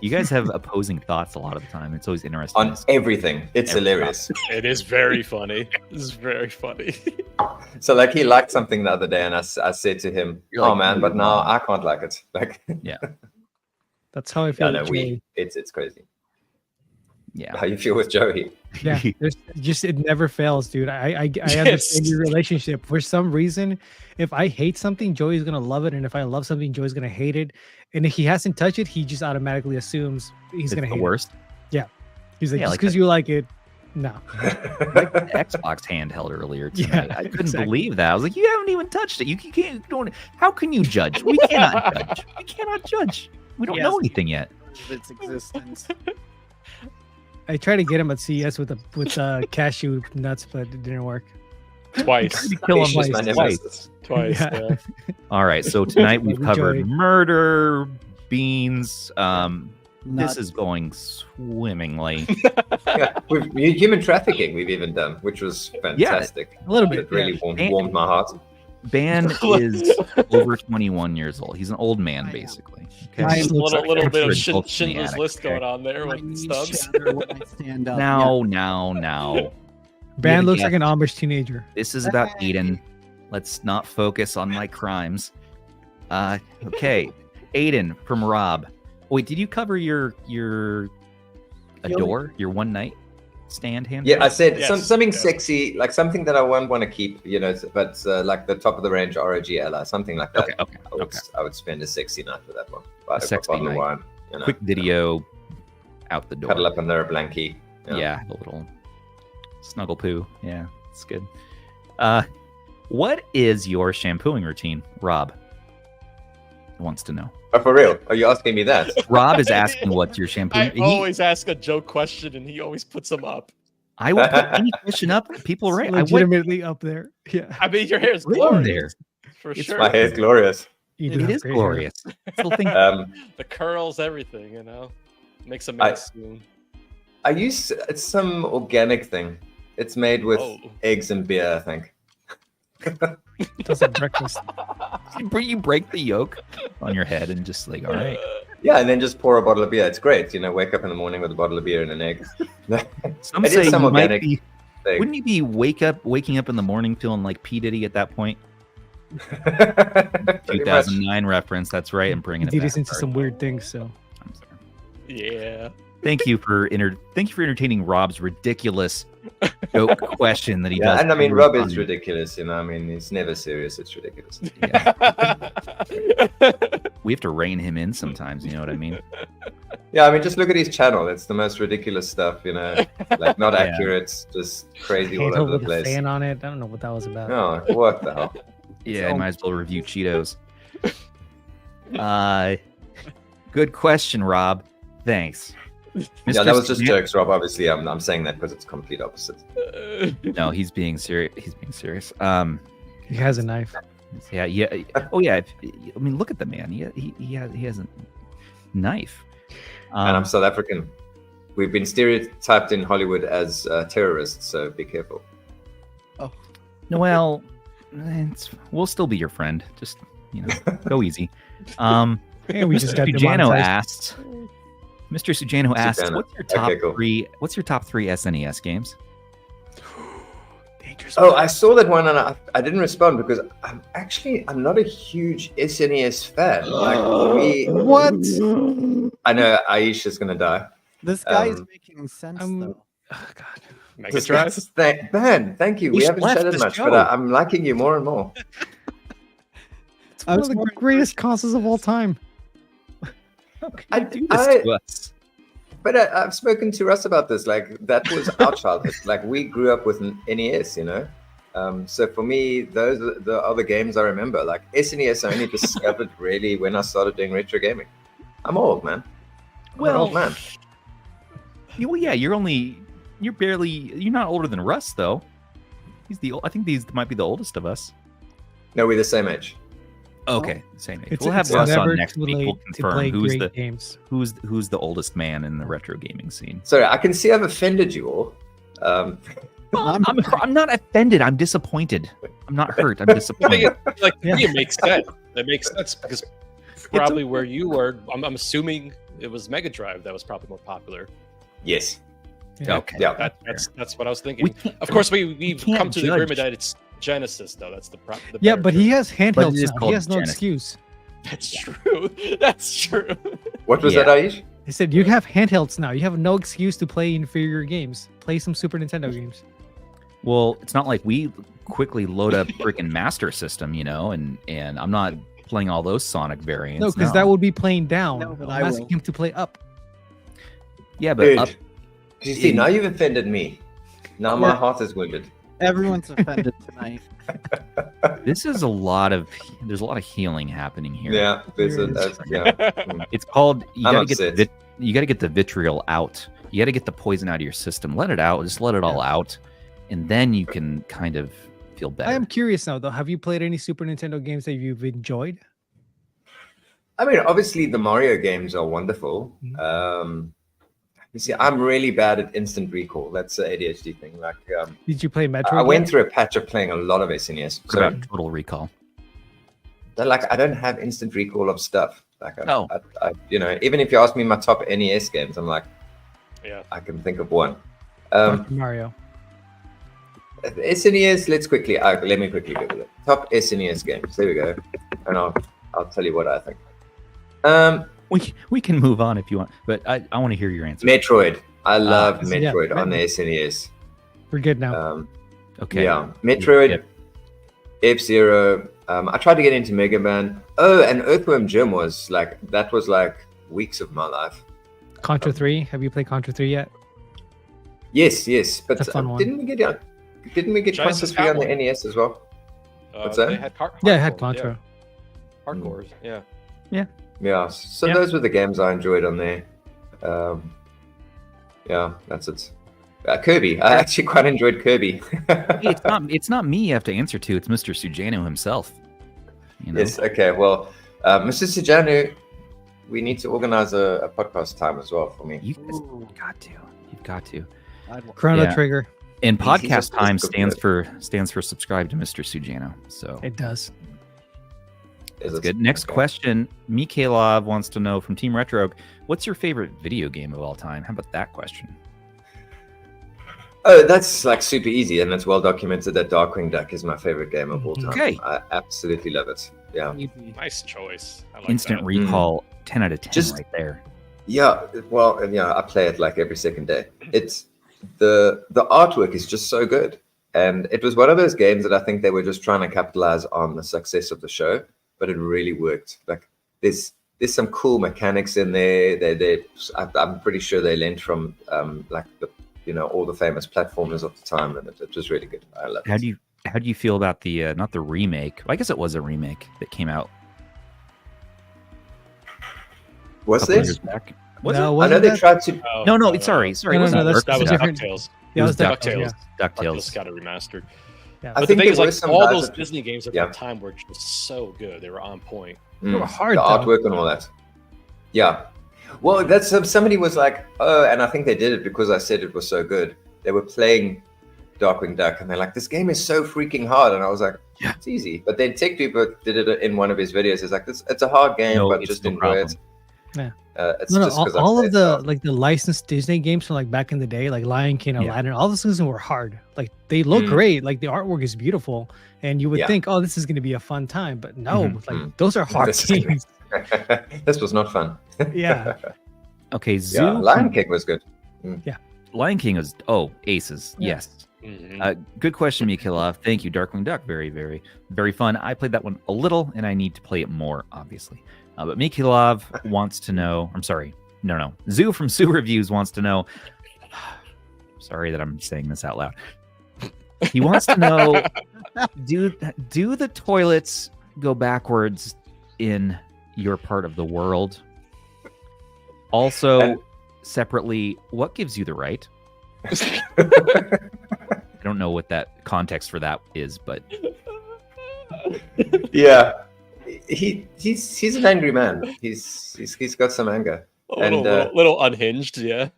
You guys have opposing thoughts a lot of the time. It's always interesting. On everything. It's hilarious. It is very funny. It's very funny. So, like, he liked something the other day, and I said to him, man, but now I can't like it. Like, yeah. That's how I feel. It's crazy. Yeah. How you feel with Joey? Yeah, it never fails, dude. I understand your relationship. For some reason, if I hate something, Joey's gonna love it, and if I love something, Joey's gonna hate it. And if he hasn't touched it, he just automatically assumes he's gonna hate it. Worst. Yeah, he's like, just because you like it, no. Like the Xbox handheld earlier tonight. I couldn't believe that. I was like, you haven't even touched it. You can't. How can you judge? We cannot judge. We cannot judge. We don't know anything yet. Its existence. I tried to get him at CES with cashew nuts, but it didn't work. Twice. Kill him Twice. Yeah. All right. So tonight we've covered murder, beans. This is going swimmingly. Yeah, human trafficking we've even done, which was fantastic. Yeah, a little bit. It really warmed my heart. Ban is over 21 years old. He's an old man, basically. Okay. A little bit of Schindler's List going on there with Stubbs. Now. Ban looks like an Amish teenager. This is about Aiden. Let's not focus on my crimes. Okay. Aiden from Rob. Wait, did you cover your Adore, your one night stand hand? Yeah, I said something sexy, like something that I won't want to keep, but like the top of the range ROG Ally, something like that. Okay. I would spend a sexy night with that one. Buy a sexy bottle of night. wine. Quick video out the door. Cuddle up under a blankie. Yeah, a little snuggle poo. Yeah, it's good. What is your shampooing routine? Rob wants to know. Oh, for real? Are you asking me that? Rob is asking what's your shampoo. I always ask a joke question, and he always puts them up. I would put any question up. People right. Legitimately up there. Yeah. I mean, your hair is glorious. For sure. My hair is glorious. It is glorious. The curls, everything, makes a mess. I use some organic thing. It's made with eggs and beer, I think. Does a breakfast. You break the yolk on your head and just like, all right. Yeah, and then just pour a bottle of beer. It's great. Wake up in the morning with a bottle of beer and an egg. Some say some organic thing. Wouldn't you be waking up in the morning feeling like P. Diddy at that point? 2009 reference. That's right. I'm bringing it back. Diddy's into some weird things, so. I'm sorry. Yeah. Thank you for entertaining Rob's ridiculous joke question that he does. And I mean, Rob is ridiculous. He's never serious. It's ridiculous. Yeah. We have to rein him in sometimes. You know what I mean? Yeah, just look at his channel. It's the most ridiculous stuff. Like not accurate, just crazy all over the place. Fan on it. I don't know what that was about. No, what the hell? Yeah, I might as well review Cheetos. Good question, Rob. Thanks. Yeah, that was just jokes, Rob. Obviously, I'm saying that because it's complete opposite. No, he's being serious. He has a knife. Yeah. Oh yeah. I mean, look at the man. He has a knife. And I'm South African. We've been stereotyped in Hollywood as terrorists, so be careful. Well, we'll still be your friend. Just go easy. Yeah, we just got Sujano demonetized. asks. Mr. Sujano asks, Sujano. "What's your top Okay, cool. three? What's your top three SNES games?" Oh, I saw that one and I didn't respond because I'm not a huge SNES fan. Like What? I know Aish is gonna die. This guy is making sense though. Oh, God. Mega Drive. Man, thank you. We Aish haven't left chatted the much, show. but I'm liking you more and more. It's one of the greatest consoles of all time. How can you do this to us? But I've spoken to Russ about this. Like that was our childhood. Like we grew up with an NES, So for me, those are the other games I remember. Like SNES, I only discovered really when I started doing retro gaming. I'm old, man. I'm an old man. Well, yeah, you're not older than Russ though. I think these might be the oldest of us. No, we're the same age. Okay, same age. It's- We'll have it's Russ never on next too week. We'll late to confirm play who's great the games. who's the oldest man in the retro gaming scene. Sorry, I can see I've offended you all. I'm not offended. I'm disappointed. I'm not hurt. I'm disappointed. It makes sense. It makes sense because probably where you were, I'm assuming it was Mega Drive that was probably more popular. Yes. Okay. Yeah. That's what I was thinking. Of course, we've can't come to the judge. agreement that it's Genesis though. That's the Yeah, better but he has But handhelds it is now. He called has no Genesis. excuse. That's true. That's true. What was Yeah. that, Aish? He said you have handhelds now. You have no excuse to play inferior games. Play some Super Nintendo games. Well, it's not like we quickly load up freaking Master System, and I'm not playing all those Sonic variants. No, because that would be playing down. No, but I'm I asking will. him to play up. Yeah, but Dude, up. you see, now you've offended me. Now my heart is wounded. Everyone's offended tonight. There's a lot of healing happening here. Yeah, yeah. It's called you I'm got to get the vitriol out. You got to get the poison out of your system. Let it out. Just let it all out, and then you can kind of feel better. I am curious now, though. Have you played any Super Nintendo games that you've enjoyed? I mean, obviously the Mario games are wonderful. You see, I'm really bad at instant recall. That's the ADHD thing. Like, Did you play Metroid? I went yet? through a patch of playing a lot of SNES. What So, about Total Recall? I don't have instant recall of stuff. Like, Oh. I, even if you ask me my top NES games, I'm like, Yeah. I can think of one. Dr. Mario. SNES. Let me quickly Google it. Top SNES games. There we go, and I'll tell you what I think. We can move on if you want, but I want to hear your answer. Metroid. I love yeah, Metroid on the SNES. We're good now. Okay. Yeah, Metroid, Yep. F-Zero. I tried to get into Mega Man. Oh, and Earthworm Jim was like weeks of my life. Contra 3. Have you played Contra 3 yet? Yes, but It's a fun one. didn't we get Contra Genesis 3 on got the one. NES as well? What's They that? had Yeah, I had hardcore, Contra. Yeah. Hardcores. Yeah. Yeah, so Yeah. those were the games I enjoyed on there. Yeah, that's it. Kirby. I actually quite enjoyed Kirby. Hey, it's not me you have to answer to. It's Mr. Sujano himself. Yes. Okay. Well, Mr. Szdiier, we need to organize a podcast time as well for me. You've got to. Chrono Yeah. Trigger. And He's podcast just time good. stands for subscribe to Mr. Sujano. So It does. Is that's it? good. Next Okay. question. Mikhailov wants to know from Team Retro, what's your favorite video game of all time? How about that question? Oh, that's like super easy, and it's well documented that Darkwing Duck is my favorite game of all time. Okay. I absolutely love it. Yeah. Nice choice. I like Instant that. recall, 10 out of 10 Just- right there. Yeah. Well, and yeah, I play it like every second day. It's the artwork is just so good, and it was one of those games that I think they were just trying to capitalize on the success of the show, but it really worked. Like there's some cool mechanics in there. I'm pretty sure they lent from like the all the famous platformers of the time, and it was really good. I love it. How do you feel about the not the remake? Well, I guess it was a remake that came out Was a couple there? years back. Was No, it? I know wasn't they that- tried to. Oh, No, sorry. No, it wasn't that's- That was different. DuckTales. Yeah, it was DuckTales. DuckTales. Yeah. DuckTales DuckTales. got it remastered. Yeah. I But the think thing is, there were like, some all guys those that- Disney games at Yeah. the time were just so good. They were on point. They were hard, the though. artwork and all that. Yeah. Well, that's somebody was like, oh, and I think they did it because I said it was so good. They were playing Darkwing Duck, and they're like, "This game is so freaking hard," and I was like, "Yeah, it's easy." But then Tech People did it in one of his videos. It's like, "It's a hard game, but just enjoy it." Yeah. It's just all of the licensed Disney games from like back in the day, like Lion King, Aladdin, all those things were hard. Like they look great, like the artwork is beautiful, and you would think, "Oh, this is going to be a fun time," but no, like those are hard games. This was not fun. Yeah. Okay, Lion King was good. Yeah. Lion King was aces. Yeah. Yes. Good question, Mikhailov. Thank you, Darkwing Duck. Very, very, very fun. I played that one a little, and I need to play it more, obviously. But Mikhailov wants to know. I'm sorry. No. Zoo from Zoo Reviews wants to know. Sorry that I'm saying this out loud. He wants to know: do the toilets go backwards in your part of the world? Also, separately, what gives you the right? I don't know what that context for that is, but yeah, he's an angry man. He's got some anger, little unhinged. Yeah.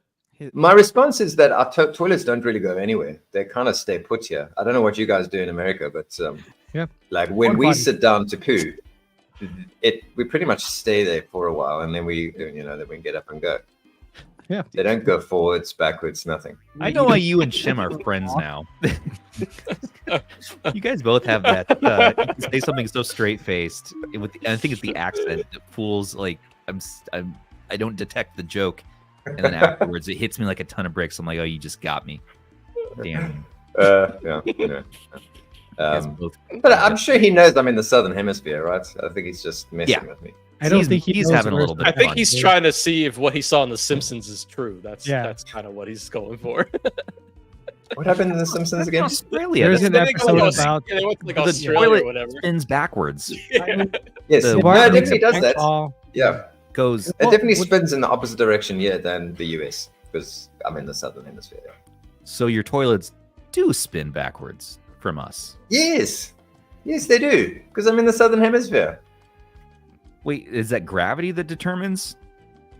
My response is that our toilets don't really go anywhere. They kind of stay put here. I don't know what you guys do in America, but like when we sit down to poo, we pretty much stay there for a while, and then we get up and go. Yeah, they don't go forwards, backwards, nothing. I know why you and Shim are friends now. You guys both have that. You say something so straight faced. I think it's the accent that fools. Like I don't detect the joke, and then afterwards it hits me like a ton of bricks. I'm like, oh, you just got me. Damn. Yeah. But I'm sure he knows I'm in the Southern Hemisphere, right? I think he's just messing with me. I don't think he's having a little bit. I think he's trying to see if what he saw in The Simpsons is true. That's kind of what he's going for. What happened in The Simpsons again? Australia. There's an episode about they went to like the Australia toilet or whatever. spins backwards. Yes, it definitely does that. Yeah, goes. It definitely spins in the opposite direction here than the US because I'm in the Southern Hemisphere. So your toilets do spin backwards from us. Yes, they do because I'm in the Southern Hemisphere. Wait, is that gravity that determines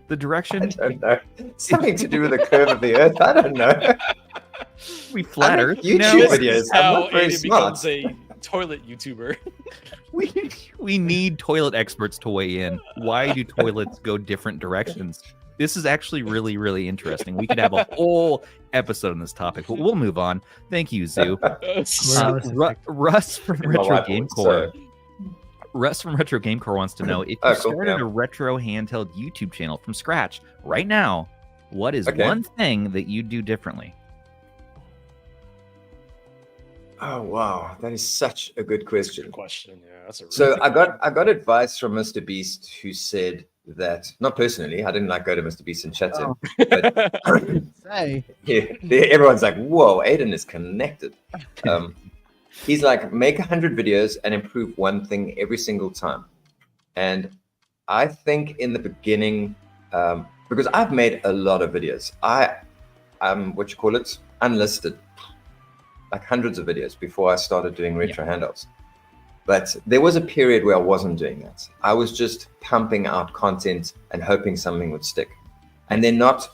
the direction? I don't know. Something to do with the curve of the Earth. I don't know. We flat Earth. YouTube videos. How Aiden becomes a toilet YouTuber. We need toilet experts to weigh in. Why do toilets go different directions? This is actually really, really interesting. We could have a whole episode on this topic, but we'll move on. Thank you, Zoo. Russ from Retro Game Core. Russ from Retro Game Core wants to know if you started a retro handheld YouTube channel from scratch right now, what is one thing that you do differently? Oh wow, that is such a good question. Yeah, that's a really so I got advice from Mr. Beast who said that, not personally, I didn't go to Mr. Beast and chat to him. But everyone's like, whoa, Aiden is connected. He's like, make 100 videos and improve one thing every single time. And I think in the beginning, because I've made a lot of videos, unlisted, like hundreds of videos before I started doing retro handhelds. But there was a period where I wasn't doing that. I was just pumping out content and hoping something would stick, and then not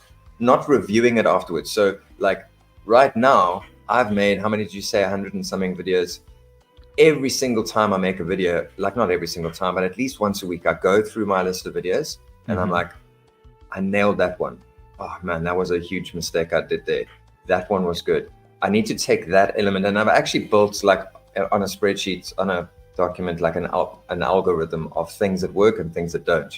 reviewing it afterwards. So like right now, I've made, how many did you say, 100 and something videos? Every single time I make a video, like not every single time, but at least once a week, I go through my list of videos and I'm like, I nailed that one. Oh man, that was a huge mistake I did there. That one was good. I need to take that element, and I've actually built like on a spreadsheet, on a document, like an algorithm of things that work and things that don't,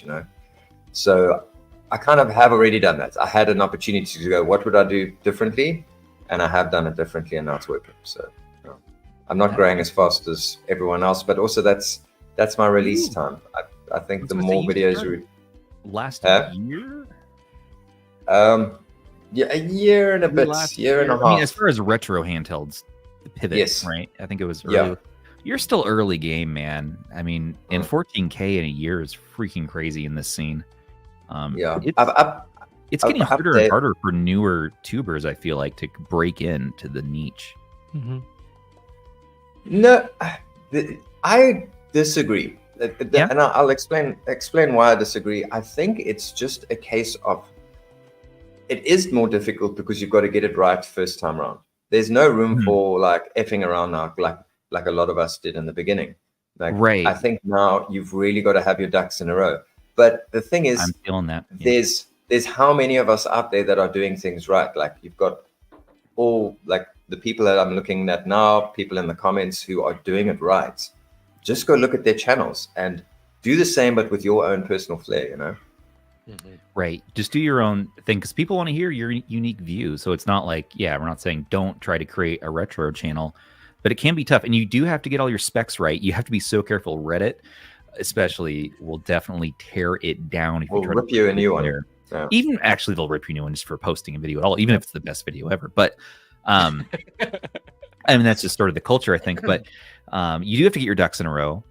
So I kind of have already done that. I had an opportunity to go, what would I do differently? And I have done it differently, and now it's working. So I'm not growing as fast as everyone else, but also that's my release time. I think the more videos you last year, a year and a bit, year and a half. I mean, as far as retro handhelds, the pivot, right? I think it was early. Yeah. You're still early game, man. I mean, in 14K in a year is freaking crazy in this scene. It's getting harder and harder for newer tubers, I feel like, to break into the niche. Mm-hmm. No, I disagree. And I'll explain why I disagree. I think it's just a case of, it is more difficult because you've got to get it right first time around. There's no room for like effing around now, like a lot of us did in the beginning. Like, I think now you've really got to have your ducks in a row. But the thing is, I'm feeling that. There's how many of us out there that are doing things right? Like you've got all like the people that I'm looking at now, people in the comments who are doing it right. Just go look at their channels and do the same, but with your own personal flair, you know? Right. Just do your own thing because people want to hear your unique view. So it's not like, we're not saying don't try to create a retro channel, but it can be tough. And you do have to get all your specs right. You have to be so careful. Reddit, especially, will definitely tear it down. If we'll rip you a new one. Yeah. Even actually, they'll rip you a new one just for posting a video at all, even if it's the best video ever. But I mean, that's just sort of the culture, I think. But you do have to get your ducks in a row,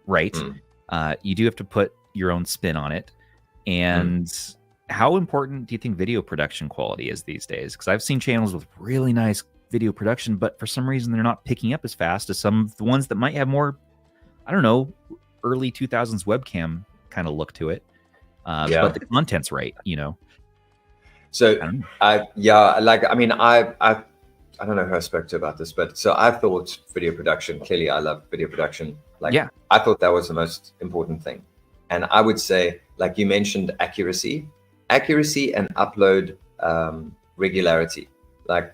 right? You do have to put your own spin on it. And how important do you think video production quality is these days? Because I've seen channels with really nice video production, but for some reason they're not picking up as fast as some of the ones that might have more, I don't know, early 2000s webcam kind of look to it. But the content's right, you know. So I don't know who I spoke to about this, but so I thought video production, clearly I love video production. I thought that was the most important thing. And I would say, like you mentioned, accuracy and upload regularity. Like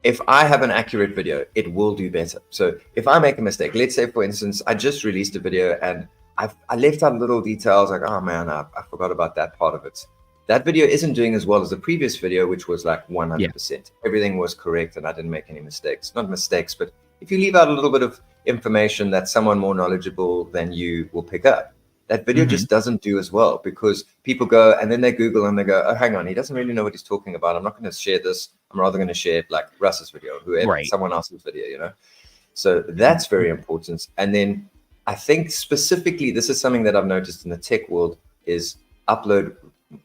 if I have an accurate video, it will do better. So if I make a mistake, let's say, for instance, I just released a video and I left out little details like, oh man, I forgot about that part of it. That video isn't doing as well as the previous video, which was like 100%. Everything was correct and I didn't make any mistakes. Not mistakes, but if you leave out a little bit of information that someone more knowledgeable than you will pick up, that video just doesn't do as well because people go and then they Google and they go, oh, hang on, he doesn't really know what he's talking about. I'm not going to share this. I'm rather going to share like Russ's video, whoever, someone else's video, you know? So that's very important. And then I think specifically, this is something that I've noticed in the tech world is upload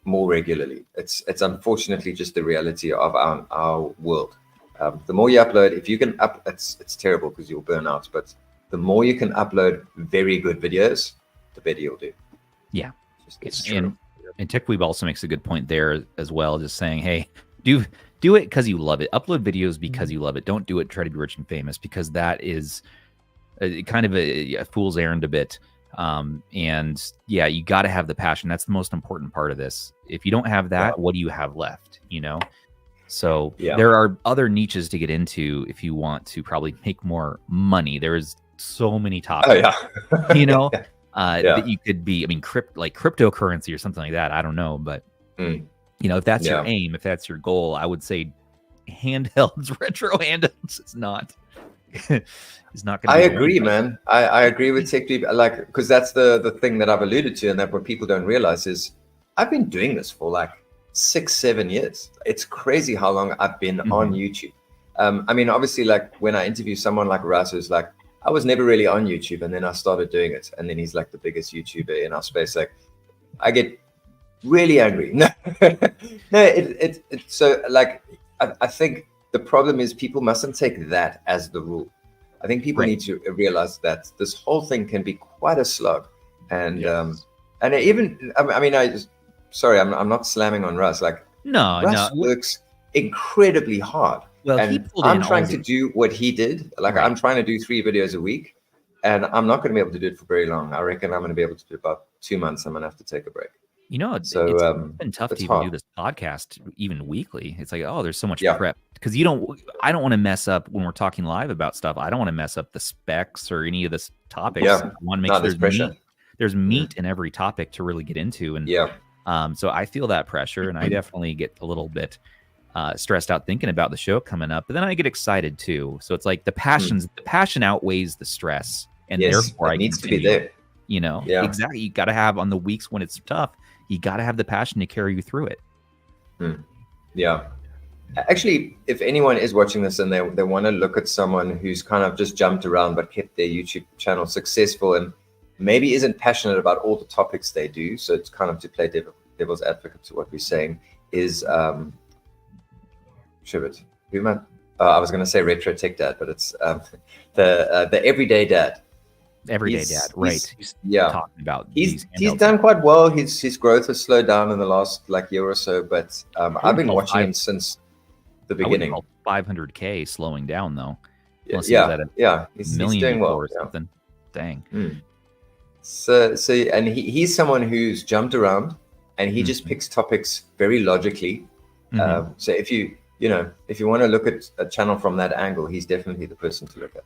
more regularly. It's unfortunately just the reality of our world. The more you upload, if you can it's terrible because you'll burn out, but the more you can upload very good videos, the better you'll do. Yeah. It's true. And TechWeeb also makes a good point there as well, just saying, hey, do it because you love it. Upload videos because you love it. Don't do it to try to be rich and famous, because that is kind of a fool's errand a bit. And yeah, you got to have the passion. That's the most important part of this. If you don't have that, what do you have left? You know? So there are other niches to get into if you want to probably make more money. There's so many topics, you know, that you could be, I mean, like cryptocurrency or something like that. I don't know, but you know, if that's your aim, if that's your goal, I would say handhelds, retro handhelds, it's not going to. I agree, man. I agree with TechWeeb, like, because that's the thing that I've alluded to, and that what people don't realize is I've been doing this for like 6-7 years. It's crazy how long I've been on YouTube. I mean, obviously, like when I interview someone like Russ, who's like, I was never really on YouTube, and then I started doing it, and then he's like the biggest YouTuber in our space. Like, I get really angry. No, it's so like I think the problem is people mustn't take that as the rule. I think people need to realize that this whole thing can be quite a slog, and even I mean, I'm not slamming on Russ. Like, Russ works incredibly hard. Well, and I'm trying to do what he did. Like, I'm trying to do 3 videos a week, and I'm not going to be able to do it for very long. I reckon I'm going to be able to do about 2 months. I'm going to have to take a break. You know, it's been tough to even do this podcast even weekly. It's like, oh, there's so much prep because I don't want to mess up when we're talking live about stuff. I don't want to mess up the specs or any of this topics. I want to make sure there's meat in every topic to really get into. And so I feel that pressure, and I definitely get a little bit stressed out thinking about the show coming up, but then I get excited too. So it's like the passion outweighs the stress, and therefore it needs to be there. You know, exactly. You got to have on the weeks when it's tough. You got to have the passion to carry you through it. Yeah. Actually, if anyone is watching this and they want to look at someone who's kind of just jumped around but kept their YouTube channel successful and maybe isn't passionate about all the topics they do, so it's kind of to play devil's advocate to what we're saying, is Shivit. I was going to say retro tech dad, but it's the everyday dad. Everyday dad, right? He's talking about he's done quite well. His growth has slowed down in the last like year or so, but I've been watching him since the beginning. 500K slowing down though. He's million doing well or something. Dang. So and he's someone who's jumped around, and he just picks topics very logically. So if you want to look at a channel from that angle, he's definitely the person to look at.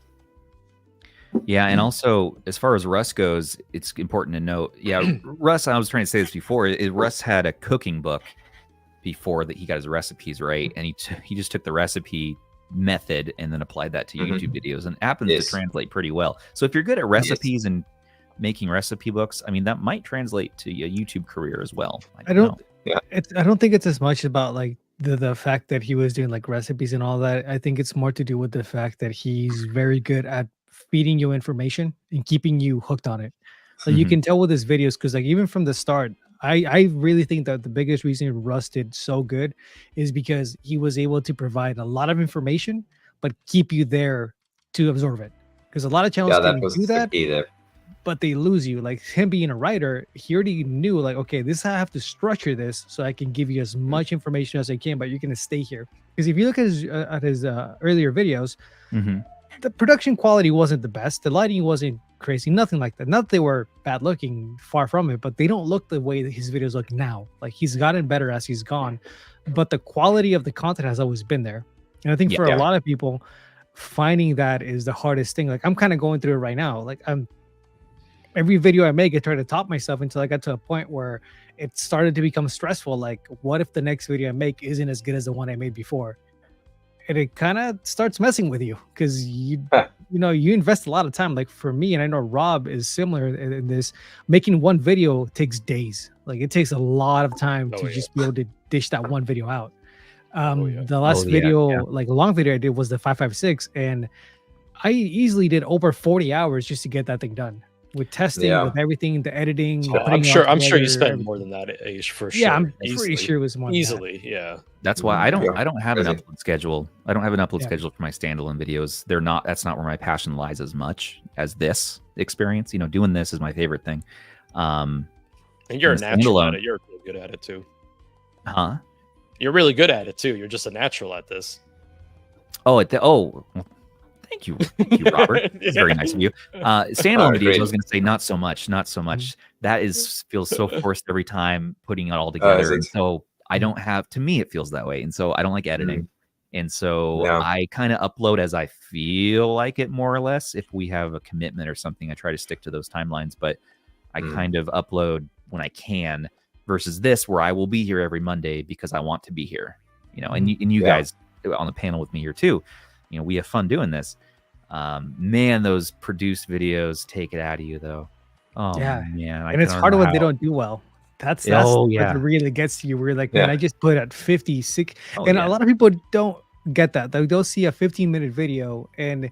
Yeah, and also as far as Russ goes, it's important to note. Yeah, Russ, I was trying to say this before. Russ had a cooking book before that he got his recipes right, and he just took the recipe method and then applied that to YouTube videos, and it happens to translate pretty well. So if you're good at recipes and making recipe books, I mean, that might translate to a YouTube career as well. I don't think it's as much about like the fact that he was doing like recipes and all that. I think it's more to do with the fact that he's very good at feeding you information and keeping you hooked on it. So you can tell with his videos, because like even from the start, I really think that the biggest reason Russ did so good is because he was able to provide a lot of information, but keep you there to absorb it. Because a lot of channels can do that, but they lose you. Like him being a writer, he already knew like, okay, this I have to structure this so I can give you as much information as I can, but you're going to stay here. Because if you look at his earlier videos, the production quality wasn't the best. The lighting wasn't crazy, nothing like that. Not that they were bad looking, far from it, but they don't look the way that his videos look now. Like he's gotten better as he's gone, but the quality of the content has always been there. And I think for a lot of people, finding that is the hardest thing. Like I'm kind of going through it right now. Like every video I make, I try to top myself until I got to a point where it started to become stressful. Like, what if the next video I make isn't as good as the one I made before? And it kind of starts messing with you because you invest a lot of time. Like for me, and I know Rob is similar in this, making one video takes days. Like it takes a lot of time to just be able to dish that one video out. The last video, like a long video I did, was the 556, and I easily did over 40 hours just to get that thing done. With testing, with everything, the editing. I'm sure you spent more than that, Aish, for sure. Yeah, I'm pretty sure it was more. Easily, yeah. That's why I don't have an upload schedule. I don't have an upload schedule for my standalone videos. That's not where my passion lies as much as this experience. Doing this is my favorite thing. And you're a natural at it. You're really good at it too. Huh? You're really good at it too. You're just a natural at this. Thank you, Robert. It's very nice of you. Standalone videos, I was going to say not so much. That feels so forced every time putting it all together. And so I don't have, to me, it feels that way. And so I don't like editing. And so I kind of upload as I feel like it, more or less. If we have a commitment or something, I try to stick to those timelines. But I kind of upload when I can, versus this, where I will be here every Monday because I want to be here. And you guys on the panel with me here too. We have fun doing this. Man, those produced videos take it out of you, though. Oh, man. And it's harder when they don't do well. That's what really gets to you. We're like, man, I just put at 56. A lot of people don't get that. They'll see a 15-minute video, and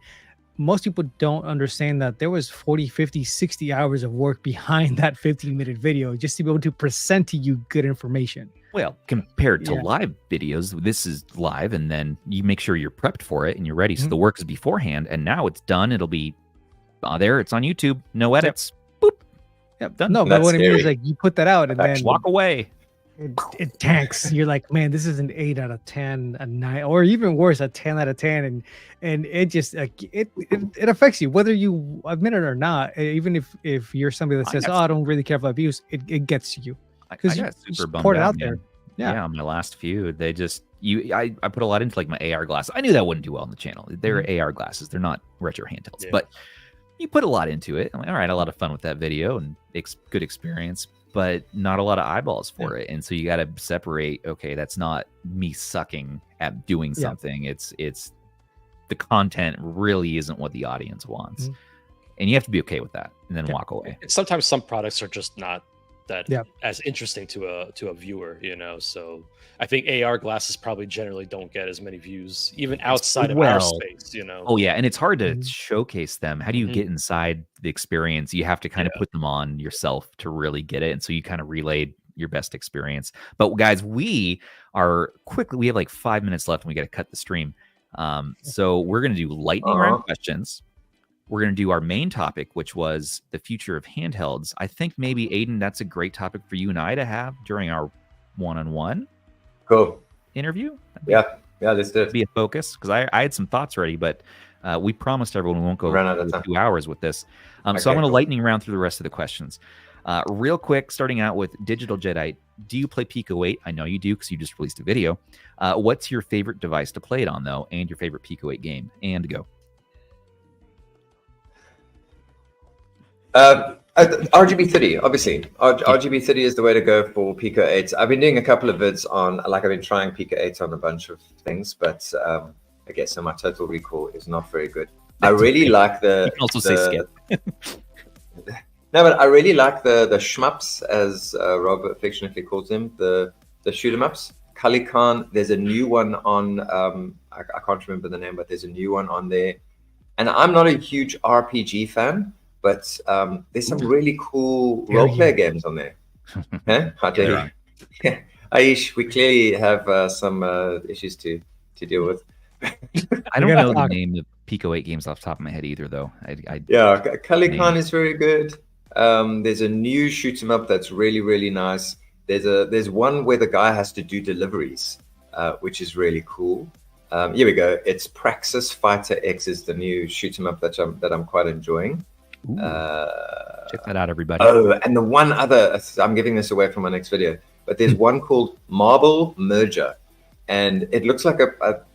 most people don't understand that there was 40, 50, 60 hours of work behind that 15-minute video just to be able to present to you good information. Well, compared to live videos, this is live, and then you make sure you're prepped for it and you're ready. So the work is beforehand, and now it's done. It'll be there. It's on YouTube. No edits. Boop. Yep, done. No, but what I mean is, like, you put that out and then walk away. It tanks. You're like, man, this is an 8 out of 10, a 9, or even worse, a 10 out of 10, and it just it affects you whether you admit it or not. Even if you're somebody that says, I don't really care about views, it gets to you. Because I got super bummed out there. Yeah, on my last few, they just I put a lot into like my AR glasses. I knew that wouldn't do well on the channel. They're AR glasses. They're not retro handhelds, but you put a lot into it. I'm like, all right, a lot of fun with that video and good experience, but not a lot of eyeballs for it. And so you got to separate. Okay, that's not me sucking at doing something. It's the content really isn't what the audience wants, and you have to be okay with that, and then walk away. Sometimes some products are just not that as interesting to a viewer, so I think AR glasses probably generally don't get as many views even outside of our space, and it's hard to showcase them. How do you get inside the experience? You have to kind of put them on yourself to really get it, and so you kind of relayed your best experience. But guys, we have like 5 minutes left and we got to cut the stream, so we're going to do lightning round questions. We're going to do our main topic, which was the future of handhelds. I think maybe, Aiden, that's a great topic for you and I to have during our one-on-one interview. Yeah, let's do it. Be a focus, because I had some thoughts ready, but we promised everyone we won't go Run out of time. 2 hours with this. Okay, So I'm going to cool. lightning round through the rest of the questions. Real quick, starting out with Digital Jedi. Do you play Pico 8? I know you do because you just released a video. What's your favorite device to play it on, though, and your favorite Pico 8 game? And go. RGB30, obviously. RGB30 is the way to go for Pico 8. I've been doing a couple of vids on, like I've been trying Pico 8 on a bunch of things, but I guess so my total recall is not very good. I really like the... You can also say skip. No, but I really like the shmups, as Rob affectionately calls them, the shoot 'em ups. Kali Khan, there's a new one on, I can't remember the name, but there's a new one on there. And I'm not a huge RPG fan, but there's some really cool role-player games on there. Huh? How dare you? Aish, we clearly have some issues to deal with. I don't know the name of Pico 8 games off the top of my head either, though. Yeah, Kali Khan is very good. There's a new shoot 'em up that's really, really nice. There's one where the guy has to do deliveries, which is really cool. Here we go. It's Praxis Fighter X is the new shoot 'em up that I'm quite enjoying. Check that out, everybody. Oh, and the one other, I'm giving this away from my next video, but there's one called Marble Merger. And it looks like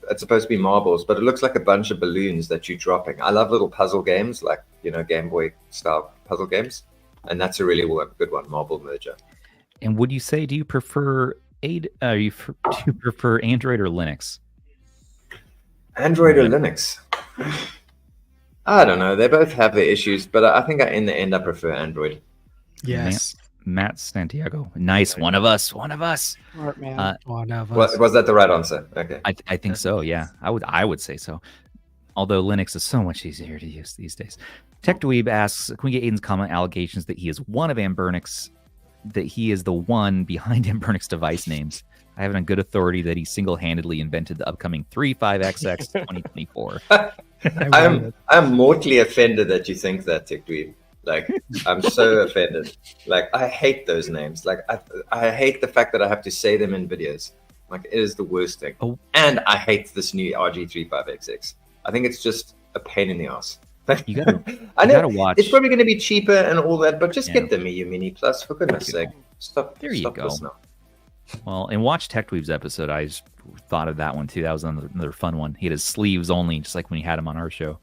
it's supposed to be marbles, but it looks like a bunch of balloons that you're dropping. I love little puzzle games, like, Game Boy style puzzle games. And that's a really good one, Marble Merger. And would you say, do you prefer do you prefer Android or Linux? Android or Linux? I don't know. They both have their issues, but I think in the end, I prefer Android. Yes. Matt Santiago. Nice. One of us. One of us. Was that the right answer? Okay. I think so. Yeah. I would say so. Although Linux is so much easier to use these days. TechDweeb asks, can we get Aiden's comment allegations that he is one of Anbernic's, that he is the one behind Anbernic's device names? I have it on good authority that he single-handedly invented the upcoming 35XX 2024. I'm mortally offended that you think that, TechDweeb. Like, I'm so offended. Like, I hate those names. Like, I hate the fact that I have to say them in videos. Like, it is the worst thing. Oh. And I hate this new RG35XX. I think it's just a pain in the ass. You gotta, I know gotta watch. It's probably going to be cheaper and all that, but just get the Miu Mini Plus, for goodness sake. Stop. There you go. This now. Well, and watch TechDweeb's episode. I just thought of that one too. That was another fun one. He had his sleeves only, just like when he had him on our show.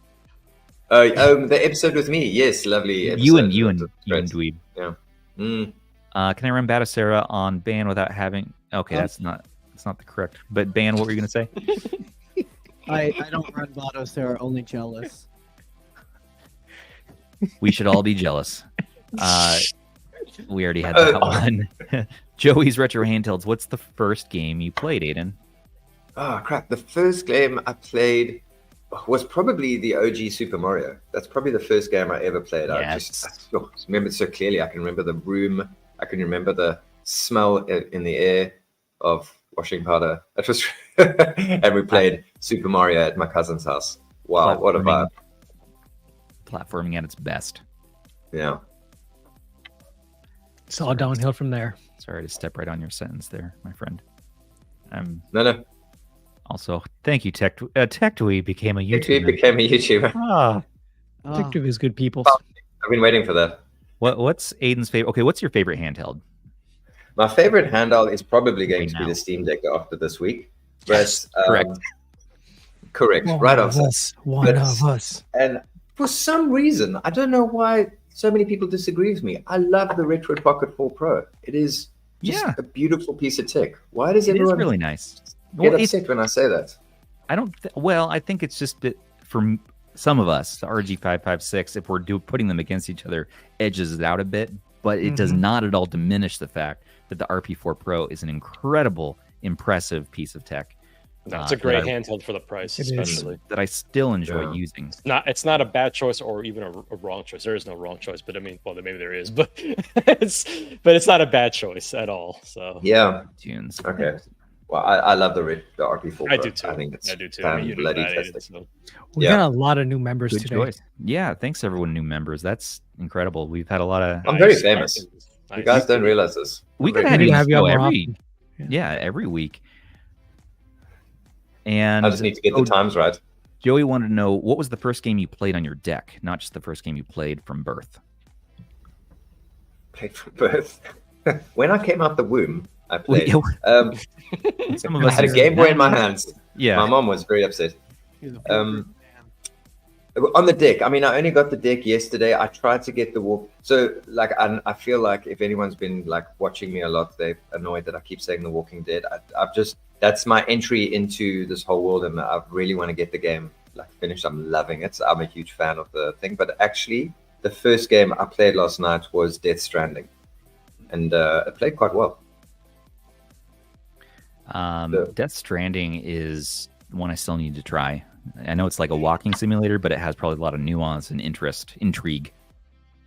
The episode with me, yes, lovely. Episode. You and Dweeb. Yeah. Can I run Batocera on ban without having? Okay, that's not the correct. But ban, what were you gonna say? I don't run Batocera, only jealous. We should all be jealous. We already had that one. Joey's Retro Handhelds. What's the first game you played, Aiden? Oh crap! The first game I played was probably the OG Super Mario. That's probably the first game I ever played. Yes. I just remember it so clearly. I can remember the room. I can remember the smell in the air of washing powder. It was, and we played Super Mario at my cousin's house. Wow, what a vibe! Platforming at its best. Yeah. It's all downhill from there. Sorry to step right on your sentence there, my friend. No. Also, thank you, TechDweeb became a YouTuber. TechDweeb became a YouTuber. TechDweeb is good people. I've been waiting for that. What's Aiden's favorite? Okay, what's your favorite handheld? My favorite handheld is probably going to be the Steam Deck after this week. Yes, correct. Correct. Right off. One of us. And for some reason, I don't know why so many people disagree with me. I love the Retro Pocket 4 Pro. It is just a beautiful piece of tech. Why does everyone really nice get upset when I say that? I think it's just that for some of us, the RG556, if we're putting them against each other, edges it out a bit, but it does not at all diminish the fact that the RP4 Pro is an incredible, impressive piece of tech. It's a great handheld for the price, especially. That I still enjoy using. It's not a bad choice or even a wrong choice. There is no wrong choice, but I mean, well, maybe there is, but it's not a bad choice at all. So yeah, tunes. Okay. Well, I love the RP4. I do too. I think it's too. bloody fantastic. We got a lot of new members today. Choice. Yeah, thanks everyone, new members. That's incredible. We've had a lot of. I'm very famous. You guys don't realize this. We could have you every week. And I just need to get the times right. Joey wanted to know, what was the first game you played on your deck, not just the first game you played from birth? Played from birth. When I came out the womb, I played. Some of us I had a Game Boy in my hands. Yeah. My mom was very upset. On the deck, I mean, I only got the deck yesterday. I tried to get the walk. So, like, I feel like if anyone's been like watching me a lot, they're annoyed that I keep saying The Walking Dead. I've just, that's my entry into this whole world, and I really want to get the game like finished. I'm loving it. I'm a huge fan of the thing. But actually, the first game I played last night was Death Stranding, and it played quite well. Death Stranding is one I still need to try. I know it's like a walking simulator, but it has probably a lot of nuance and intrigue.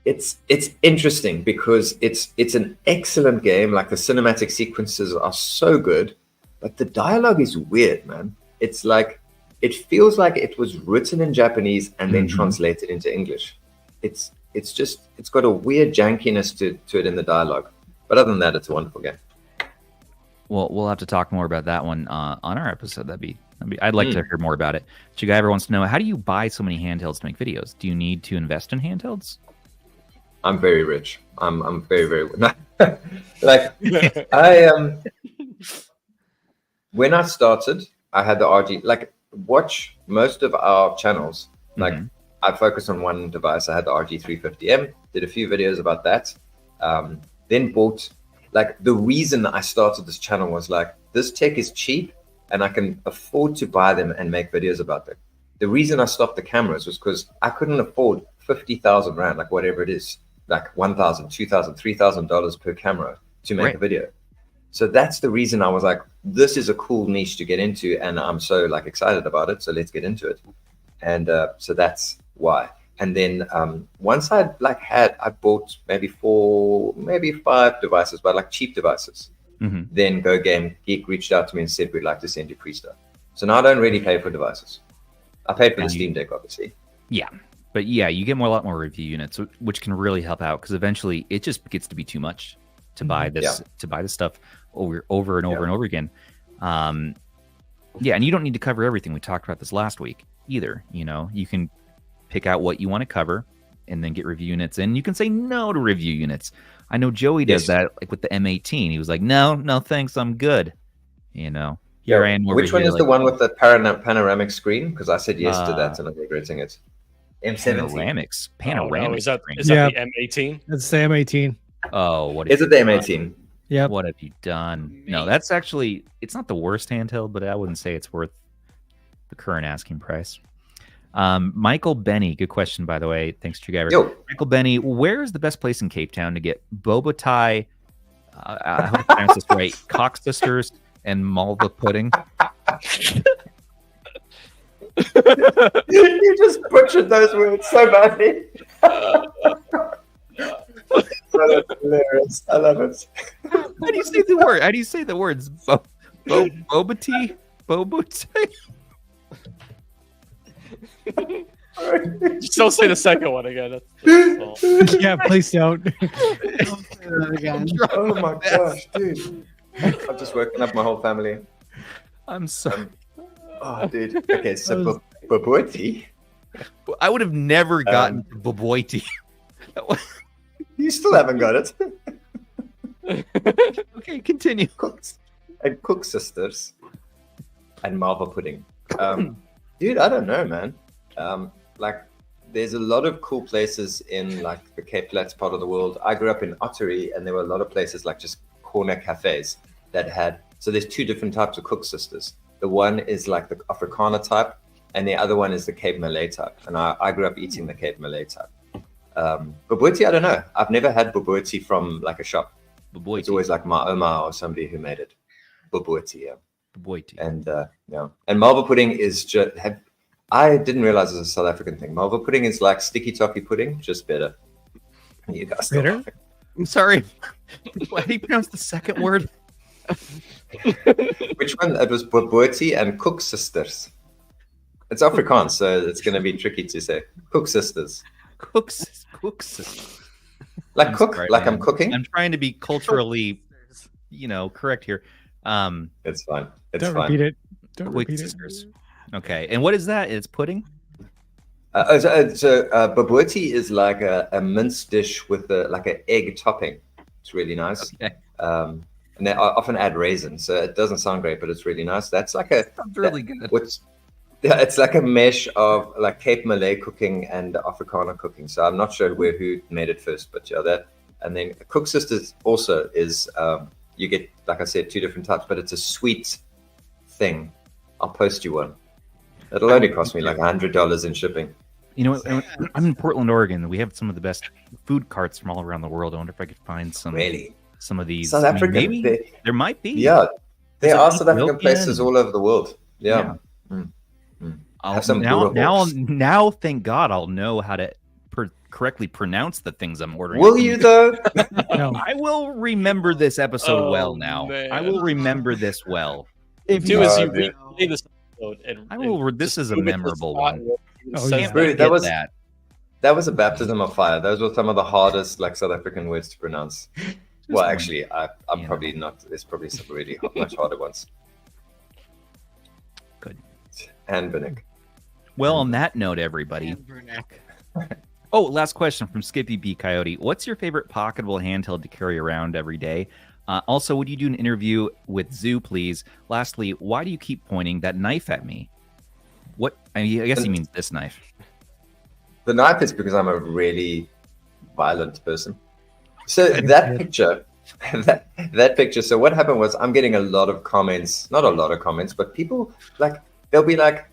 It's interesting because it's an excellent game. Like, the cinematic sequences are so good, but the dialogue is weird, man. It's like, it feels like it was written in Japanese and then translated into English. It's got a weird jankiness to it in the dialogue. But other than that, it's a wonderful game. Well, we'll have to talk more about that one on our episode. I'd like to hear more about it. Chigai ever wants to know, how do you buy so many handhelds to make videos? Do you need to invest in handhelds? I'm very rich. I'm very, very like I when I started, I had the RG. Like, watch most of our channels. Like, I focused on one device. I had the RG350M. Did a few videos about that. Then bought. Like, the reason I started this channel was like, this tech is cheap and I can afford to buy them and make videos about them. The reason I stopped the cameras was because I couldn't afford 50,000 Rand, like whatever it is, like $1,000, $2,000, $3,000 per camera to make a video. So that's the reason I was like, this is a cool niche to get into, and I'm so like excited about it. So let's get into it. And so that's why. And then once I bought maybe 4, maybe 5 devices, but like cheap devices. Then Go Game Geek reached out to me and said, we'd like to send you free stuff. So now I don't really pay for devices. I pay for the Steam Deck, obviously. Yeah. But yeah, you get a lot more review units, which can really help out, because eventually it just gets to be too much to buy this stuff over and over again. And you don't need to cover everything. We talked about this last week either. You know, you can pick out what you want to cover and then get review units in. You can say no to review units. I know Joey does that, like with the M18. He was like, no, thanks, I'm good. You know, here I am. Which one is the one with the panoramic screen? Because I said yes to that and I'm regretting it. M17. Panoramic. Oh, no. Is that the M18? It's the M18. Oh, what is it? The M18? Yeah. What have you done? No, that's actually, it's not the worst handheld, but I wouldn't say it's worth the current asking price. Michael Benny, good question, by the way. Thanks, Chigaver. Michael Benny, where is the best place in Cape Town to get boba tie, I hope I pronounced this right, Cock Sisters and Malva pudding? You just butchered those words so badly. That's hilarious. I love it. How do you say the word? How do you say the words? Boba tea? Boba tea? Just don't say the second one again. Yeah, please don't. Oh my gosh, dude. I've just woken up my whole family. I'm sorry. Oh, dude. Okay, so Boboiti. I would have never gotten Boboiti. You still haven't got it. Okay, continue. Cook Sisters and Malva pudding. Dude, I don't know, man. Like, there's a lot of cool places in like the Cape Flats part of the world. I grew up in Ottery, and there were a lot of places like just corner cafes that had. So there's 2 different types of Cook Sisters. The one is like the Afrikaner type, and the other one is the Cape Malay type. And I grew up eating the Cape Malay type. Boboiti, I don't know. I've never had boboiti from like a shop. Boboiti. It's always like my Oma or somebody who made it. Boboiti, yeah. Boboiti. And and Malva pudding is just. I didn't realize it's a South African thing. Malva pudding is like sticky toffee pudding, just better. You guys better? I'm sorry. How do you pronounce the second word? Which one? It was Boboiti and Cook Sisters. It's Afrikaans, so it's going to be tricky to say. Cook Sisters. Cook Sisters. Like I'm cook, sorry, like man. I'm cooking. I'm trying to be culturally, correct here. It's fine. It's Don't fine. repeat it. Quake Sisters. Okay, and what is that? It's pudding. Bobotie is like a mince dish with like an egg topping. It's really nice. Okay. And they often add raisins, so it doesn't sound great, but it's really nice. That's like sounds really good. Yeah, it's like a mesh of like Cape Malay cooking and Afrikaner cooking. So I'm not sure who made it first, but yeah, that. And then Cook Sisters also is you get, like I said, 2 different types, but it's a sweet thing. I'll post you one. It'll only cost me like $100 in shipping. You know, I'm in Portland, Oregon. We have some of the best food carts from all around the world. I wonder if I could find some of these. South Africa, maybe there might be. Yeah, there are South African places all over the world. Yeah. Have some now, thank God, I'll know how to correctly pronounce the things I'm ordering. Will you though? No, I will remember this episode well. Now man. I will remember this well. If you replay this episode, and This is a memorable one. That was a baptism of fire. Those were some of the hardest, like, South African words to pronounce. Well, actually, I'm probably not. There's probably some really much harder ones. Good. Anbernic. Well, on that note, everybody. Oh, last question from Skippy B. Coyote. What's your favorite pocketable handheld to carry around every day? Also, would you do an interview with Zoo, please? Lastly, why do you keep pointing that knife at me? What? I guess he means this knife. The knife is because I'm a really violent person. So that picture, that picture. So what happened was, I'm getting a lot of comments, not a lot of comments, but people they'll be like,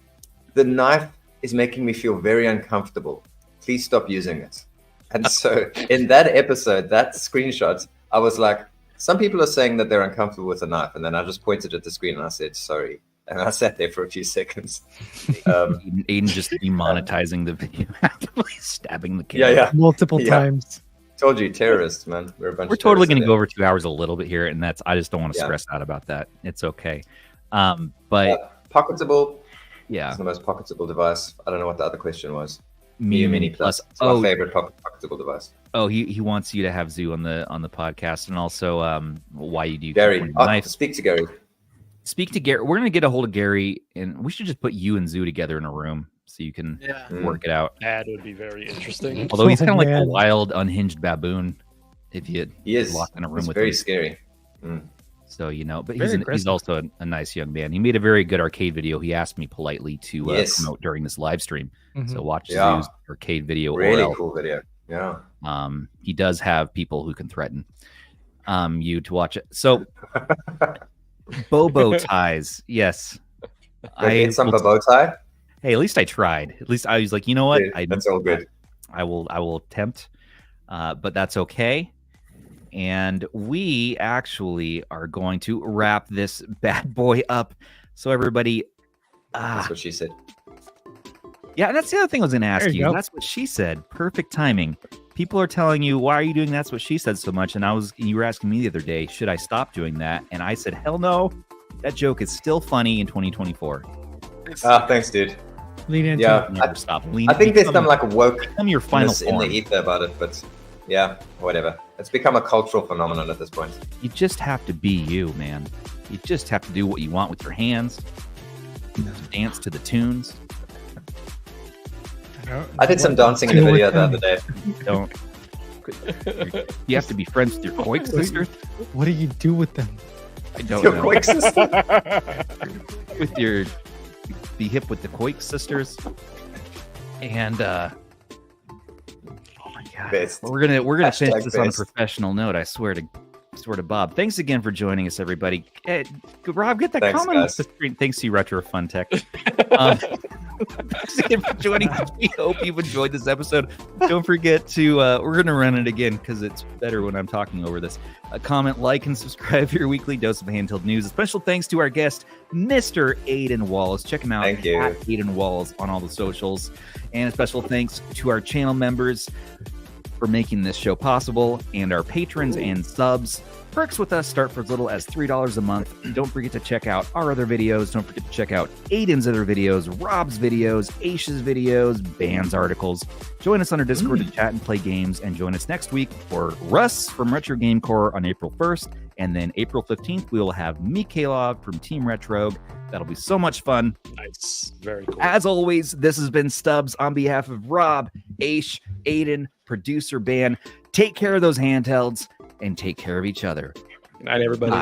the knife is making me feel very uncomfortable. Please stop using it. And so in that episode, that screenshot, I was like, some people are saying that they're uncomfortable with a knife. And then I just pointed at the screen and I said, sorry. And I sat there for a few seconds. Aiden just demonetizing the video, actively stabbing the camera. Yeah. Multiple times. Told you, terrorists, man. We're totally going to go over 2 hours a little bit here, and I just don't want to stress out about that. It's okay. But pocketable. Yeah, it's the most pocketable device. I don't know what the other question was. Miyoo Mini Plus. It's my favorite pocketable device. Oh, he wants you to have Zoo on the podcast, and also why you do Gary. Speak to Gary. Speak to Gary. We're gonna get a hold of Gary, and we should just put you and Zoo together in a room so you can work it out. That would be very interesting. Although he's kind of like a wild, unhinged baboon. If you locked in a room with him, very scary. So but he's also a nice young man. He made a very good arcade video. He asked me politely to promote during this live stream. So watch Zoo's arcade video. Really cool video. Yeah. He does have people who can threaten you to watch it. So Bobo ties, yes. I get some bow tie. Hey, at least I tried. At least I was like, you know what? That's all good. I will attempt, but that's okay. And we actually are going to wrap this bad boy up. So everybody, that's what she said. Yeah, and that's the other thing I was going to ask you. That's what she said. Perfect timing. People are telling you, why are you doing That's What She Said so much? And you were asking me the other day, should I stop doing that? And I said, hell no. That joke is still funny in 2024. Thanks, dude. Lean into it. Never stop. I think there's some like woke your final in the ether about it, but yeah, whatever. It's become a cultural phenomenon at this point. You just have to be you, man. You just have to do what you want with your hands. Dance to the tunes. I did some dancing in a video the other day. Don't. You have to be friends with your Quake sisters. What do you do with them? I don't know. Quake sister? Be hip with the Quake sisters. And oh my god, best. we're gonna finish this on a professional note. I swear to Bob. Thanks again for joining us, everybody. Hey, Rob, get that comment off the screen. Thanks to you, Retro Fun Tech. Thanks again for joining us. We hope you've enjoyed this episode. Don't forget to we're gonna run it again because it's better when I'm talking over this. Comment, like, and subscribe for your weekly dose of handheld news. A special thanks to our guest, Mr. Adin Walls. Check him out at Adin Walls on all the socials. And a special thanks to our channel members for making this show possible, and our patrons and subs. Perks with us start for as little as $3 a month. Don't forget to check out our other videos. Don't forget to check out Aiden's other videos, Rob's videos, Aish's videos, Band's articles. Join us on our Discord to chat and play games, and join us next week for Russ from Retro Game Core on April 1st, And then April 15th, we will have Mikhailov from Team Retro. That'll be so much fun. Nice. Very cool. As always, this has been Stubbs on behalf of Rob, Aish, Adin, producer Ban. Take care of those handhelds and take care of each other. Good night, everybody. Bye.